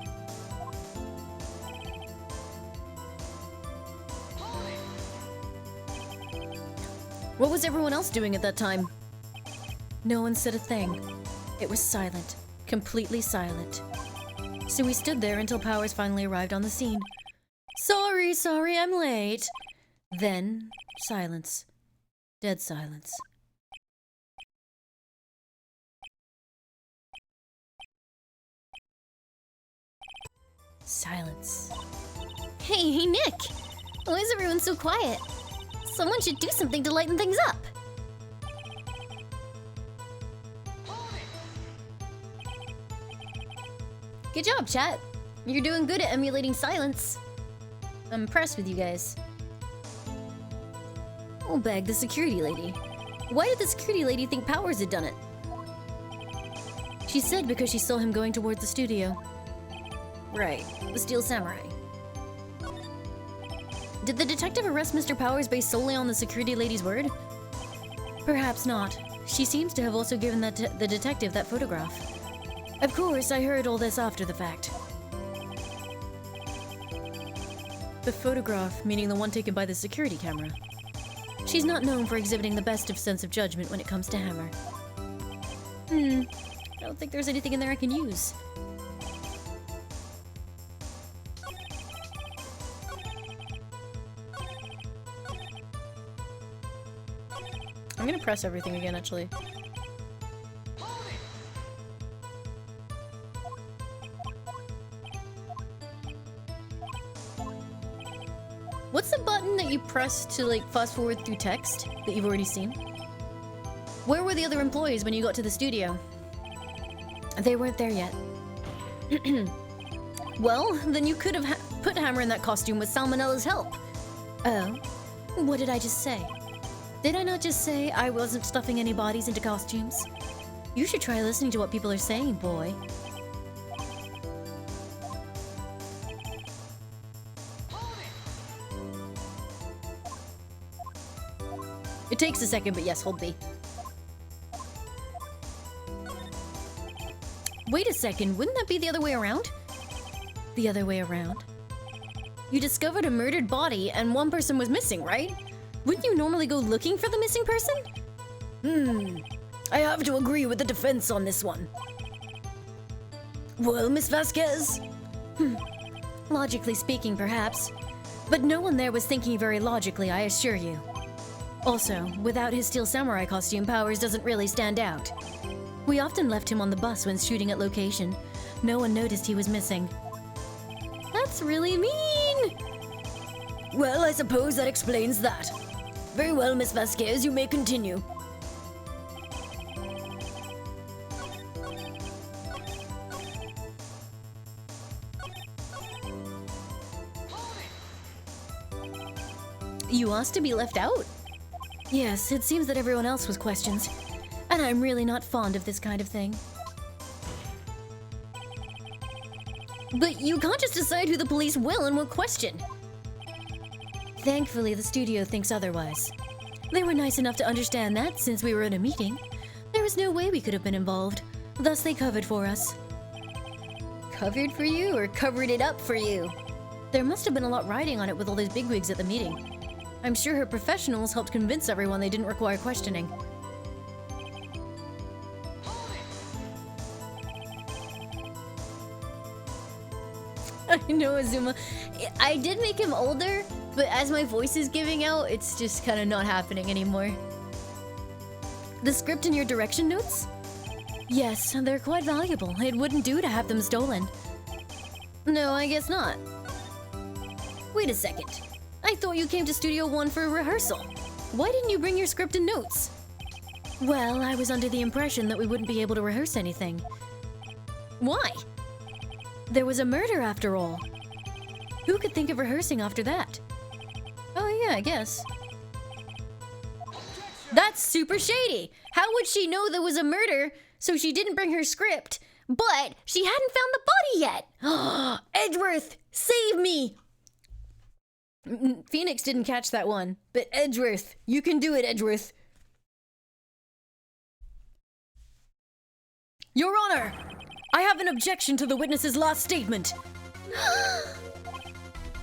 What was everyone else doing at that time? No one said a thing. It was silent. Completely silent. So we stood there until Powers finally arrived on the scene. Sorry, I'm late. Then, silence. Dead silence. Silence. Hey, Nick! Why is everyone so quiet? Someone should do something to lighten things up. Good job, chat. You're doing good at emulating silence. I'm impressed with you guys. Oh, bag the security lady. Why did the security lady think Powers had done it? She said because she saw him going towards the studio. Right, the Steel Samurai. Did the detective arrest Mr. Powers based solely on the security lady's word? Perhaps not. She seems to have also given the detective that photograph. Of course, I heard all this after the fact. The photograph, meaning the one taken by the security camera. She's not known for exhibiting the best of sense of judgment when it comes to Hammer. I don't think there's anything in there I can use. I'm gonna press everything again, actually. What's the button that you press to, like, fast forward through text that you've already seen? Where were the other employees when you got to the studio? They weren't there yet. Well, then you could have put Hammer in that costume with Salmonella's help. Oh? What did I just say? Did I not just say I wasn't stuffing any bodies into costumes? You should try listening to what people are saying, boy. It takes a second, but yes, hold B. Wait a second, wouldn't that be the other way around? The other way around. You discovered a murdered body and one person was missing, right? Wouldn't you normally go looking for the missing person? I have to agree with the defense on this one. Well, Miss Vasquez? Logically speaking, perhaps. But no one there was thinking very logically, I assure you. Also, without his Steel Samurai costume, Powers doesn't really stand out. We often left him on the bus when shooting at location. No one noticed he was missing. That's really mean! Well, I suppose that explains that. Very well, Miss Vasquez, you may continue. You asked to be left out? Yes, it seems that everyone else was questioned. And I'm really not fond of this kind of thing. But you can't just decide who the police will and won't question. Thankfully, the studio thinks otherwise. They were nice enough to understand that since we were in a meeting. There was no way we could have been involved. Thus, they covered for us. Covered for you or covered it up for you? There must have been a lot riding on it with all those bigwigs at the meeting. I'm sure her professionals helped convince everyone they didn't require questioning. I know, Azuma. I did make him older, but as my voice is giving out, it's just kind of not happening anymore. The script and your direction notes? Yes, they're quite valuable. It wouldn't do to have them stolen. No, I guess not. Wait a second. I thought you came to Studio One for a rehearsal. Why didn't you bring your script and notes? Well, I was under the impression that we wouldn't be able to rehearse anything. Why? There was a murder after all. Who could think of rehearsing after that? Oh yeah, I guess. That's super shady! How would she know there was a murder, so she didn't bring her script, but she hadn't found the body yet? Edgeworth, save me! Phoenix didn't catch that one, but Edgeworth, you can do it, Edgeworth. Your Honor, I have an objection to the witness's last statement.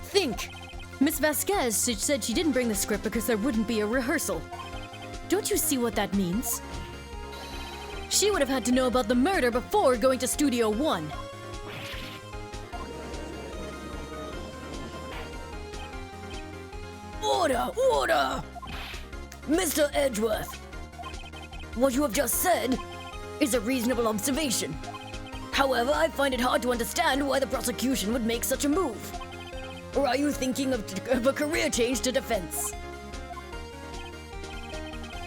Think. Miss Vasquez said she didn't bring the script because there wouldn't be a rehearsal. Don't you see what that means? She would have had to know about the murder before going to Studio One. Order! Order! Mr. Edgeworth, what you have just said is a reasonable observation. However, I find it hard to understand why the prosecution would make such a move. Or are you thinking of a career change to defense?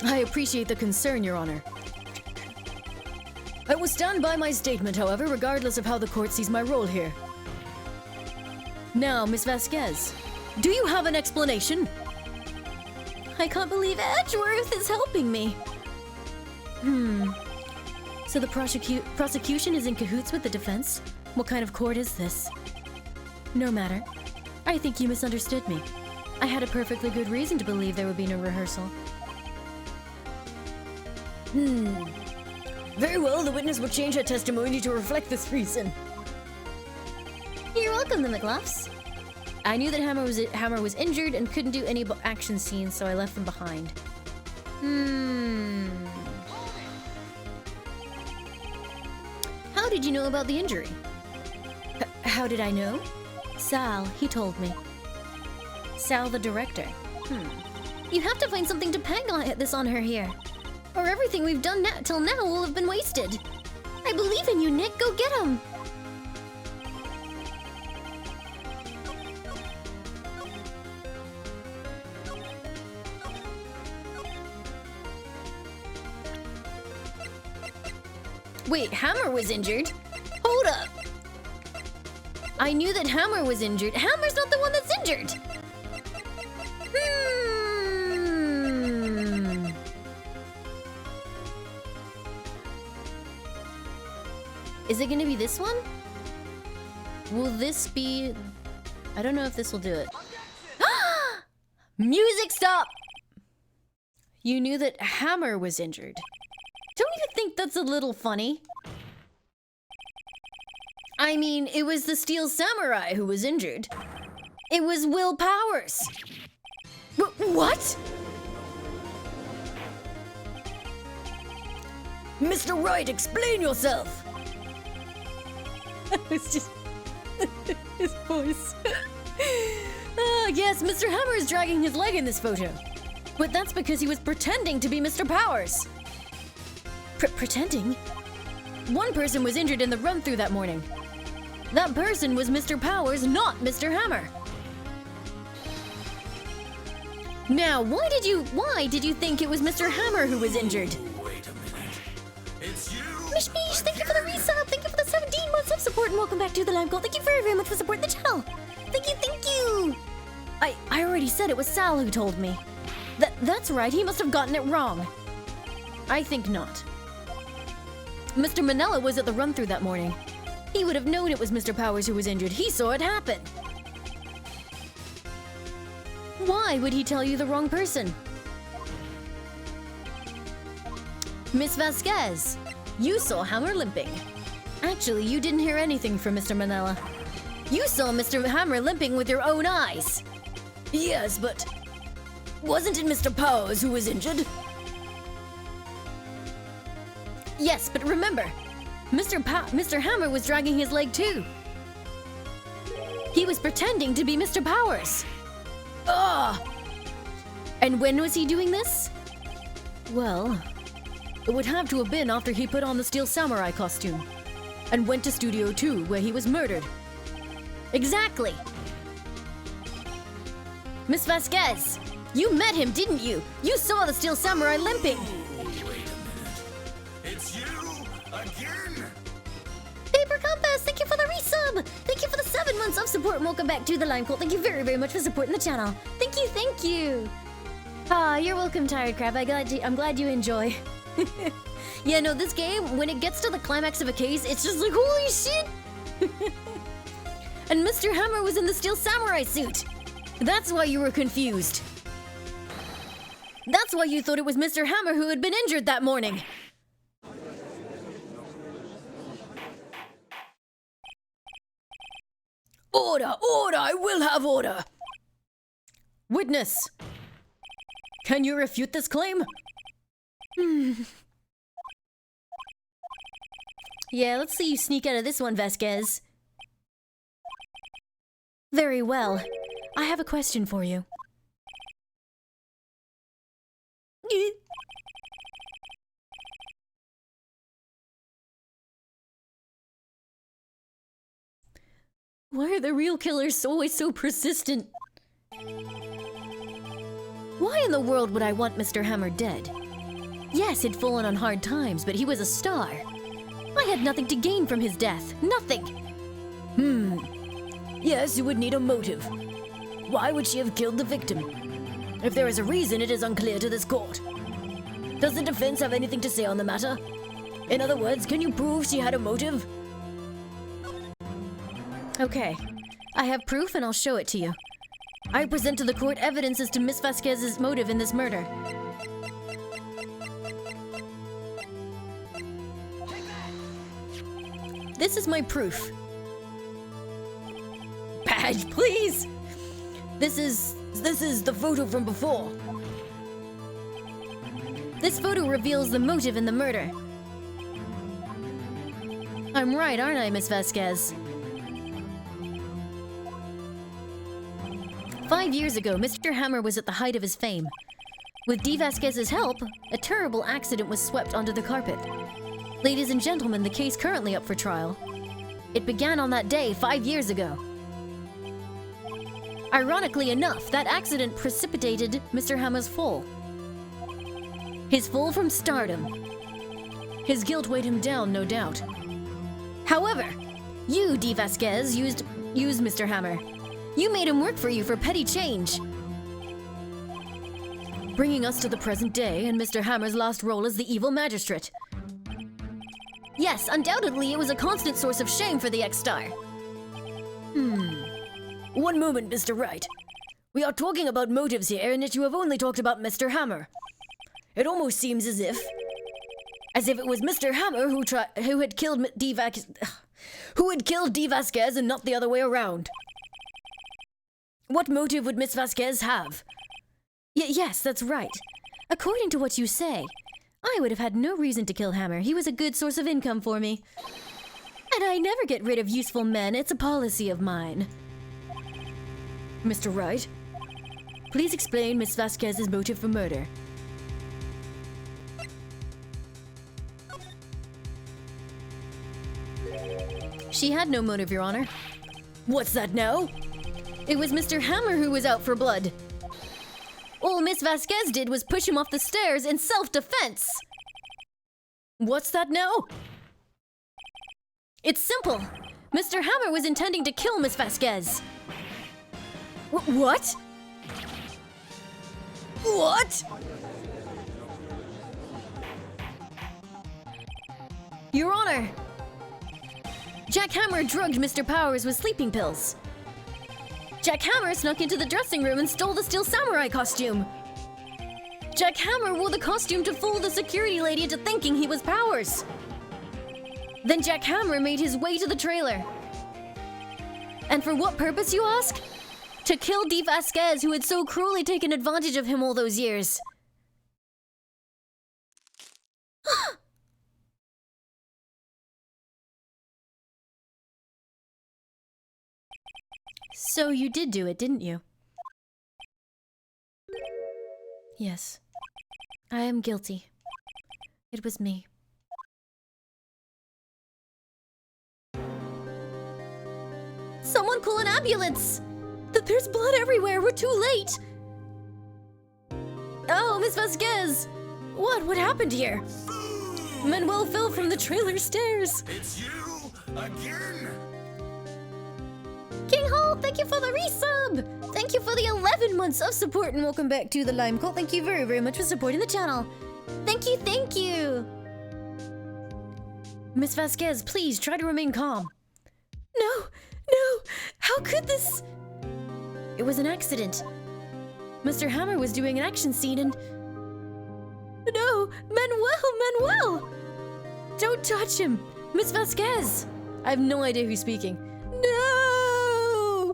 I appreciate the concern, Your Honor. I will stand by my statement, however, regardless of how the court sees my role here. Now, Miss Vasquez, do you have an explanation? I can't believe Edgeworth is helping me. So the prosecution is in cahoots with the defense? What kind of court is this? No matter. I think you misunderstood me. I had a perfectly good reason to believe there would be no rehearsal. Very well, the witness will change her testimony to reflect this reason. You're welcome, the McLuffs. I knew that Hammer was injured and couldn't do any action scenes, so I left them behind. How did you know about the injury? How did I know? Sal, he told me. Sal, the director. You have to find something to peg this on her here, or everything we've done till now will have been wasted. I believe in you, Nick. Go get him. Wait, Hammer was injured? Hold up! I knew that Hammer was injured. Hammer's not the one that's injured! Is it gonna be this one? Will this be... I don't know if this will do it. Music stop! You knew that Hammer was injured. Don't you think that's a little funny? I mean, it was the Steel Samurai who was injured. It was Will Powers. What? Mr. Wright, explain yourself! It's just... his voice. Yes, Mr. Hammer is dragging his leg in this photo. But that's because he was pretending to be Mr. Powers. Pretending? One person was injured in the run-through that morning. That person was Mr. Powers, not Mr. Hammer. Now, why did you think it was Mr. Hammer who was injured? Wait a minute. It's you. Mish Mish, thank you for the resub. Thank you for the 17 months of support and welcome back to the Lime Cult. Thank you very, very much for supporting the channel. Thank you, thank you. I already said it was Sal who told me. That's right, he must have gotten it wrong. I think not. Mr. Manella was at the run-through that morning. He would have known it was Mr. Powers who was injured. He saw it happen. Why would he tell you the wrong person? Miss Vasquez, you saw Hammer limping. Actually, you didn't hear anything from Mr. Manella. You saw Mr. Hammer limping with your own eyes. Yes, but wasn't it Mr. Powers who was injured? Yes, but remember, Mr. Hammer was dragging his leg too. He was pretending to be Mr. Powers. Ah! And when was he doing this? Well, it would have to have been after he put on the Steel Samurai costume and went to Studio 2 where he was murdered. Exactly! Miss Vasquez, you met him, didn't you? You saw the Steel Samurai limping. Wait a minute. It's you again. Paper Compass, thank you for the resub. Thank you for the 7 months of support and welcome back to the Lime Cult. Thank you very, very much for supporting the channel. Thank you, thank you. Ah, you're welcome, Tired Crab. I'm glad you enjoy. Yeah, no, this game, when it gets to the climax of a case, it's just like, holy shit! And Mr. Hammer was in the Steel Samurai suit. That's why you were confused. That's why you thought it was Mr. Hammer who had been injured that morning. Order! Order! I will have order! Witness! Can you refute this claim? Yeah, let's see you sneak out of this one, Vasquez. Very well. I have a question for you. Why are the real killers always so persistent? Why in the world would I want Mr. Hammer dead? Yes, he'd fallen on hard times, but he was a star. I had nothing to gain from his death. Nothing! Yes, you would need a motive. Why would she have killed the victim? If there is a reason, it is unclear to this court. Does the defense have anything to say on the matter? In other words, can you prove she had a motive? Okay, I have proof and I'll show it to you. I present to the court evidence as to Miss Vasquez's motive in this murder. This is my proof. Badge, please! This is the photo from before. This photo reveals the motive in the murder. I'm right, aren't I, Miss Vasquez? 5 years ago, Mr. Hammer was at the height of his fame. With D. Vasquez's help, a terrible accident was swept onto the carpet. Ladies and gentlemen, the case currently up for trial. It began on that day 5 years ago. Ironically enough, that accident precipitated Mr. Hammer's fall. His fall from stardom. His guilt weighed him down, no doubt. However, you, D. Vasquez, used Mr. Hammer. You made him work for you for petty change. Bringing us to the present day and Mr. Hammer's last role as the evil magistrate. Yes, undoubtedly it was a constant source of shame for the ex-star. One moment, Mr. Wright. We are talking about motives here, and yet you have only talked about Mr. Hammer. It almost seems as if it was Mr. Hammer who had killed D. Vasquez and not the other way around. What motive would Miss Vasquez have? Yes, that's right. According to what you say, I would have had no reason to kill Hammer. He was a good source of income for me. And I never get rid of useful men. It's a policy of mine. Mr. Wright, Please explain Miss Vasquez's motive for murder. She had no motive, Your Honor. What's that now? It was Mr. Hammer who was out for blood. All Miss Vasquez did was push him off the stairs in self-defense. What's that now? It's simple. Mr. Hammer was intending to kill Miss Vasquez. What? What? Your Honor, Jack Hammer drugged Mr. Powers with sleeping pills. Jack Hammer snuck into the dressing room and stole the Steel Samurai costume. Jack Hammer wore the costume to fool the security lady into thinking he was Powers. Then Jack Hammer made his way to the trailer. And for what purpose, you ask? To kill Dee Vasquez, who had so cruelly taken advantage of him all those years. So you did do it, didn't you? Yes. I am guilty. It was me. Someone call an ambulance! There's blood everywhere, we're too late! Oh, Miss Vasquez! What happened here? Manuel fell from the trailer stairs! It's you again? King Hall, thank you for the resub! Thank you for the 11 months of support and welcome back to the Lime Cult. Thank you very, very much for supporting the channel. Thank you, thank you! Miss Vasquez, please try to remain calm. No! How could this? It was an accident. Mr. Hammer was doing an action scene and... No! Manuel! Don't touch him! Miss Vasquez! I have no idea who's speaking. No!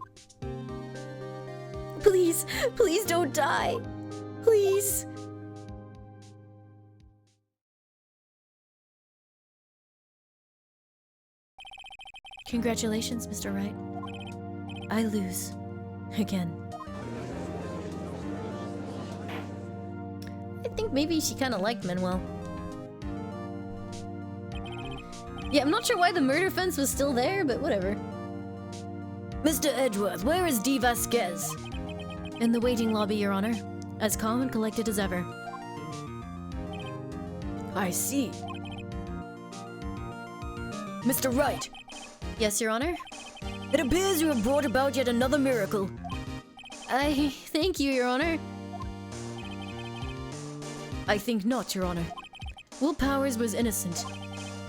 Please don't die. Please. Congratulations, Mr. Wright. I lose. Again. I think maybe she kind of liked Manuel. Yeah, I'm not sure why the murder fence was still there, but whatever. Mr. Edgeworth, where is Dee Vasquez? In the waiting lobby, Your Honor. As calm and collected as ever. I see. Mr. Wright, Yes, Your Honor? it appears you have brought about yet another miracle. I thank you, Your Honor. I think not, Your Honor. Will Powers was innocent.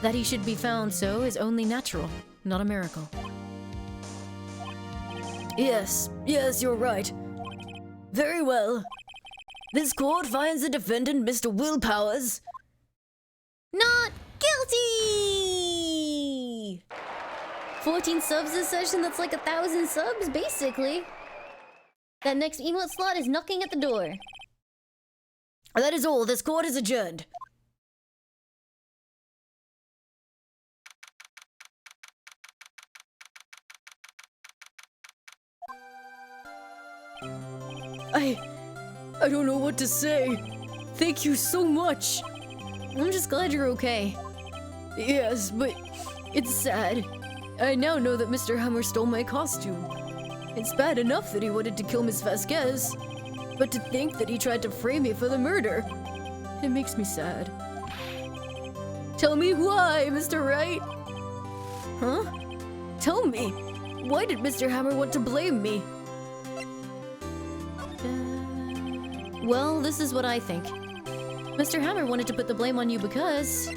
That he should be found so is only natural, not a miracle. Yes, you're right. Very well. This court finds the defendant, Mr. Will Powers, Not guilty! 14 subs this session, that's like 1,000 subs, basically. That next emote slot is knocking at the door. That is all. This court is adjourned. I don't know what to say. Thank you so much. I'm just glad you're okay. Yes, but it's sad. I now know that Mr. Hammer stole my costume. It's bad enough that he wanted to kill Miss Vasquez, but to think that he tried to frame me for the murder, it makes me sad. Tell me why, Mr. Wright. Huh? Tell me, why did Mr. Hammer want to blame me? Well, this is what I think. Mr. Hammer wanted to put the blame on you because...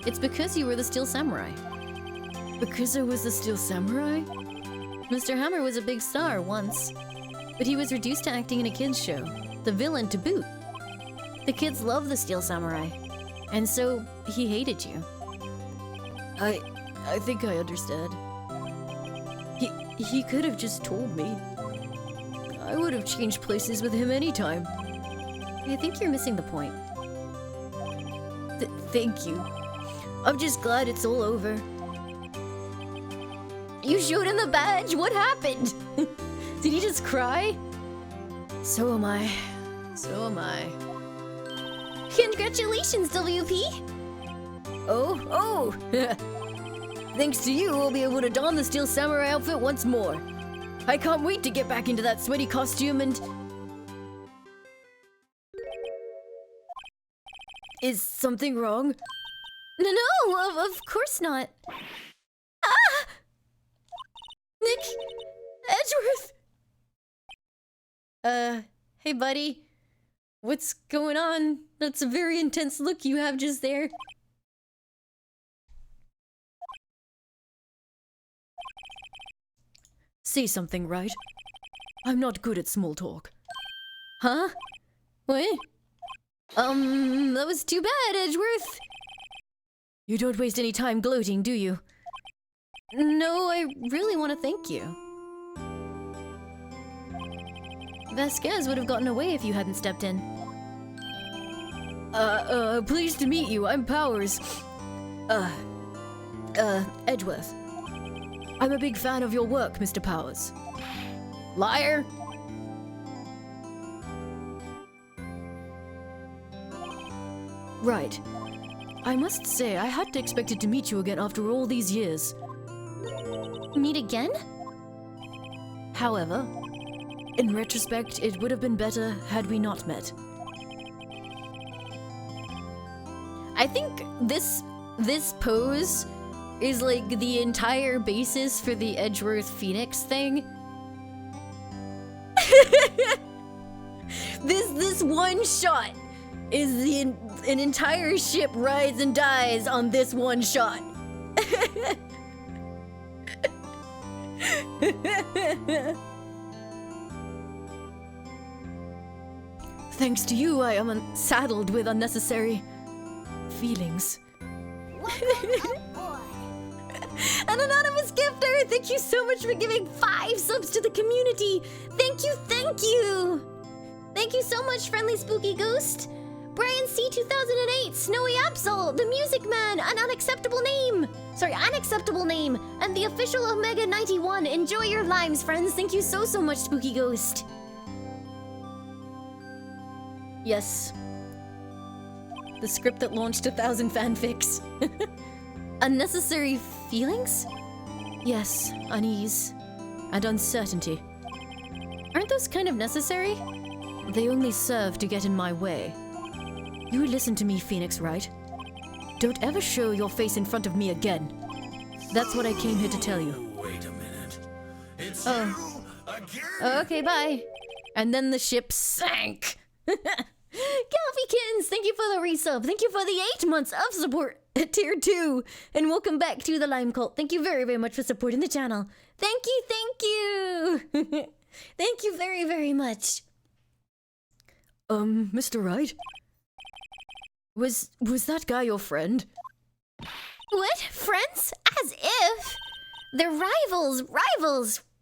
It's because you were the Steel Samurai. Because I was the Steel Samurai? Mr. Hammer was a big star once, but he was reduced to acting in a kids' show, the villain to boot. The kids loved the Steel Samurai, and so he hated you. I think I understand. He could have just told me. I would have changed places with him anytime. I think you're missing the point. Thank you. I'm just glad it's all over. You showed him the badge? What happened? Did he just cry? So am I. So am I. Congratulations, WP! Oh! Thanks to you, I'll be able to don the Steel Samurai outfit once more. I can't wait to get back into that sweaty costume and... Is something wrong? No, of course not. Ah! Nick! Edgeworth! Hey buddy. What's going on? That's a very intense look you have just there. Say something, Wright. I'm not good at small talk. Huh? What? That was too bad, Edgeworth. You don't waste any time gloating, do you? No, I really want to thank you. Vasquez would have gotten away if you hadn't stepped in. Pleased to meet you. I'm Powers. Edgeworth. I'm a big fan of your work, Mr. Powers. Liar! Right. I must say, I hadn't expected to meet you again after all these years. Meet again? However, in retrospect, it would have been better had we not met. I think this pose is like the entire basis for the Edgeworth Phoenix thing. This one shot is an entire ship rides and dies on this one shot. Thanks to you, I am saddled with unnecessary feelings. An anonymous gifter, thank you so much for giving 5 subs to the community. Thank you, thank you. Thank you so much, Friendly Spooky Ghost. Brian C. 2008, Snowy Absol, The Music Man, an unacceptable name, and the official Omega 91. Enjoy your limes, friends. Thank you so much, Spooky Ghost. Yes. The script that launched 1,000 fanfics. Unnecessary feelings? Yes, unease and uncertainty. Aren't those kind of necessary? They only serve to get in my way. You listen to me, Phoenix, Wright? Don't ever show your face in front of me again. That's what I came here to tell you. Wait a minute. It's you again. Okay, bye. And then the ship sank. Calfykins, thank you for the resub. Thank you for the 8 months of support at tier 2. And welcome back to the Lime Cult. Thank you very, very much for supporting the channel. Thank you, thank you. Thank you very, very much. Mr. Wright? Was that guy your friend? What? Friends? As if. They're rivals.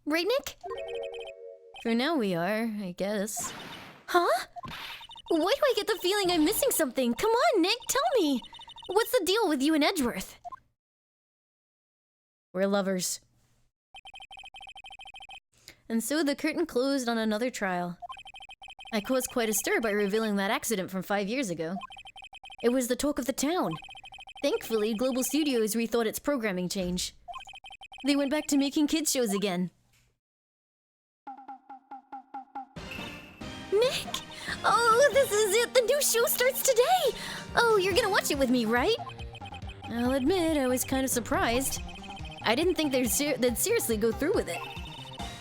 Right, Nick? For now we are, I guess. Huh? Why do I get the feeling I'm missing something? Come on, Nick, tell me. What's the deal with you and Edgeworth? We're lovers. And so the curtain closed on another trial. I caused quite a stir by revealing that accident from 5 years ago. It was the talk of the town. Thankfully, Global Studios rethought its programming change. They went back to making kids shows again. Nick! Oh, this is it! The new show starts today! Oh, you're gonna watch it with me, right? I'll admit, I was kind of surprised. I didn't think they'd seriously go through with it.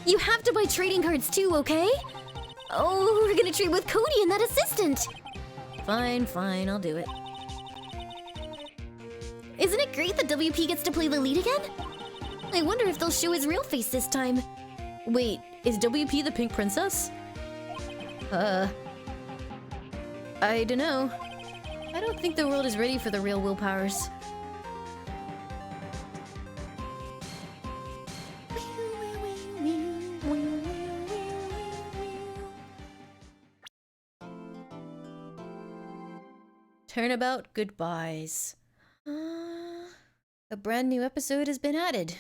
You have to buy trading cards too, okay? Oh, we're gonna trade with Cody and that assistant! Fine, I'll do it. Isn't it great that WP gets to play the lead again? I wonder if they'll show his real face this time. Wait, is WP the Pink Princess? I don't know. I don't think the world is ready for the real willpowers. Turnabout goodbyes. A brand new episode has been added.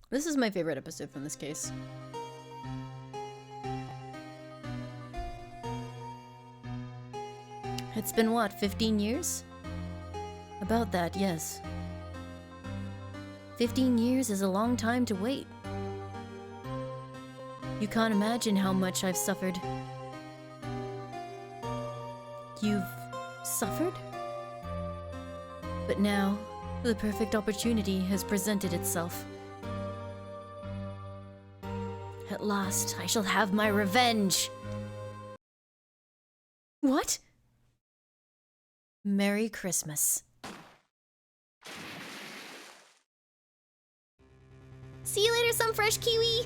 This is my favorite episode from this case. It's been what, 15 years? About that, yes. 15 years is a long time to wait. You can't imagine how much I've suffered. You've suffered? But now, the perfect opportunity has presented itself. At last, I shall have my revenge! What? Merry Christmas. See you later, some fresh kiwi!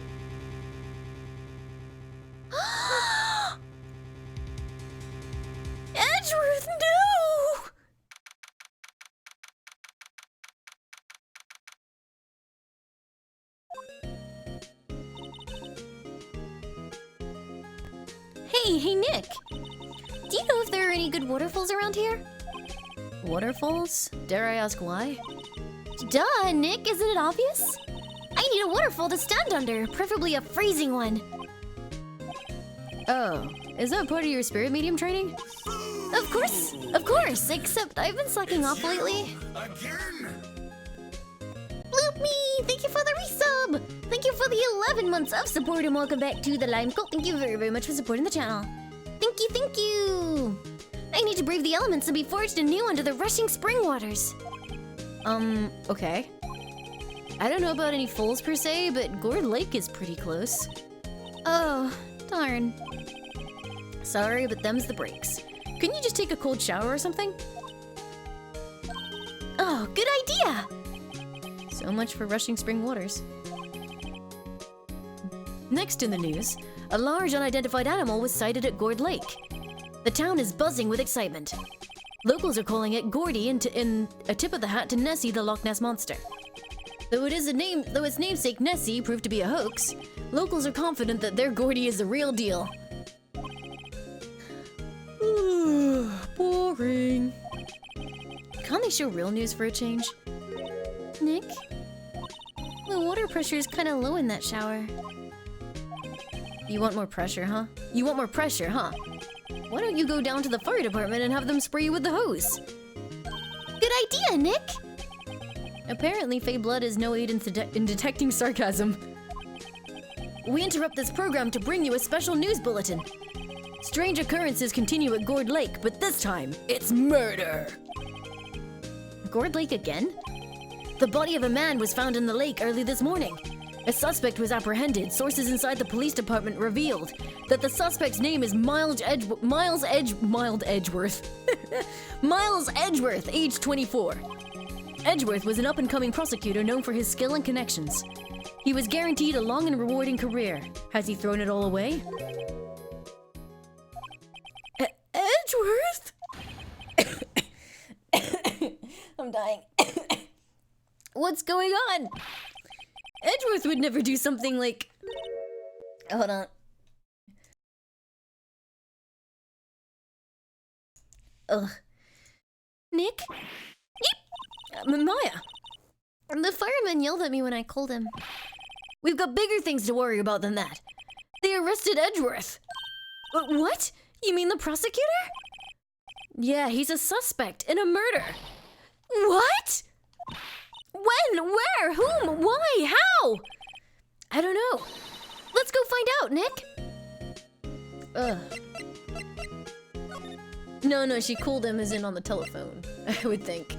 Edgeworth, no! Hey, Nick! Do you know if there are any good waterfalls around here? Waterfalls? Dare I ask why? Duh, Nick, isn't it obvious? I need a waterfall to stand under, preferably a freezing one. Oh, is that part of your spirit medium training? Of course, except I've been slacking off lately. Again? Bloop me! Thank you for the resub! Thank you for the 11 months of support and welcome back to the Lime Cult. Thank you very, very much for supporting the channel. Thank you! I need to brave the elements and be forged anew under the rushing spring waters. Okay. I don't know about any falls per se, but Gourd Lake is pretty close. Oh, darn. Sorry, but them's the breaks. Couldn't you just take a cold shower or something? Oh, good idea! So much for rushing spring waters. Next in the news, a large unidentified animal was sighted at Gourd Lake. The town is buzzing with excitement. Locals are calling it Gordy in a tip of the hat to Nessie the Loch Ness Monster. Though its namesake Nessie proved to be a hoax, locals are confident that their Gordy is the real deal. Boring. Can't they show real news for a change? Nick? The water pressure is kind of low in that shower. You want more pressure, huh? You want more pressure, huh? Why don't you go down to the fire department and have them spray you with the hose? Good idea, Nick! Apparently, Fey Blood is no aid in detecting sarcasm. We interrupt this program to bring you a special news bulletin. Strange occurrences continue at Gourd Lake, but this time, it's murder! Gourd Lake again? The body of a man was found in the lake early this morning. A suspect was apprehended. Sources inside the police department revealed that the suspect's name is Miles Edgeworth, age 24. Edgeworth was an up-and-coming prosecutor known for his skill and connections. He was guaranteed a long and rewarding career. Has he thrown it all away? Edgeworth? I'm dying. What's going on? Edgeworth would never do something like... Hold on. Ugh. Nick? Maya! The fireman yelled at me when I called him. We've got bigger things to worry about than that. They arrested Edgeworth. What? You mean the prosecutor? Yeah, he's a suspect in a murder. What? When? Where? Whom? Why? How? I don't know. Let's go find out, Nick. Ugh. No, she called him as in on the telephone, I would think.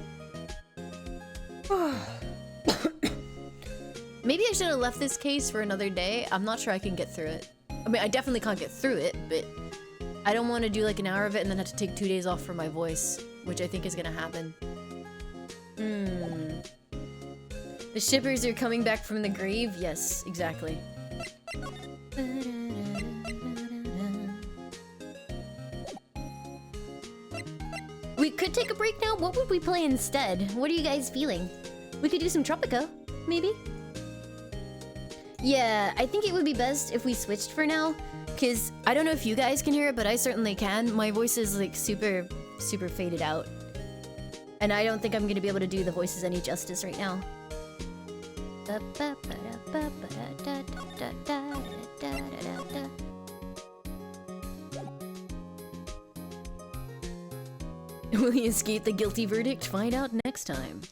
Maybe I should have left this case for another day. I'm not sure I can get through it. I mean, I definitely can't get through it, but I don't want to do like an hour of it and then have to take 2 days off for my voice, which I think is gonna happen. The shippers are coming back from the grave? Yes, exactly. We could take a break now. What would we play instead? What are you guys feeling? We could do some Tropico, maybe? Yeah, I think it would be best if we switched for now, because I don't know if you guys can hear it, but I certainly can. My voice is like super faded out. And I don't think I'm going to be able to do the voices any justice right now. Will he escape the guilty verdict? Find out next time.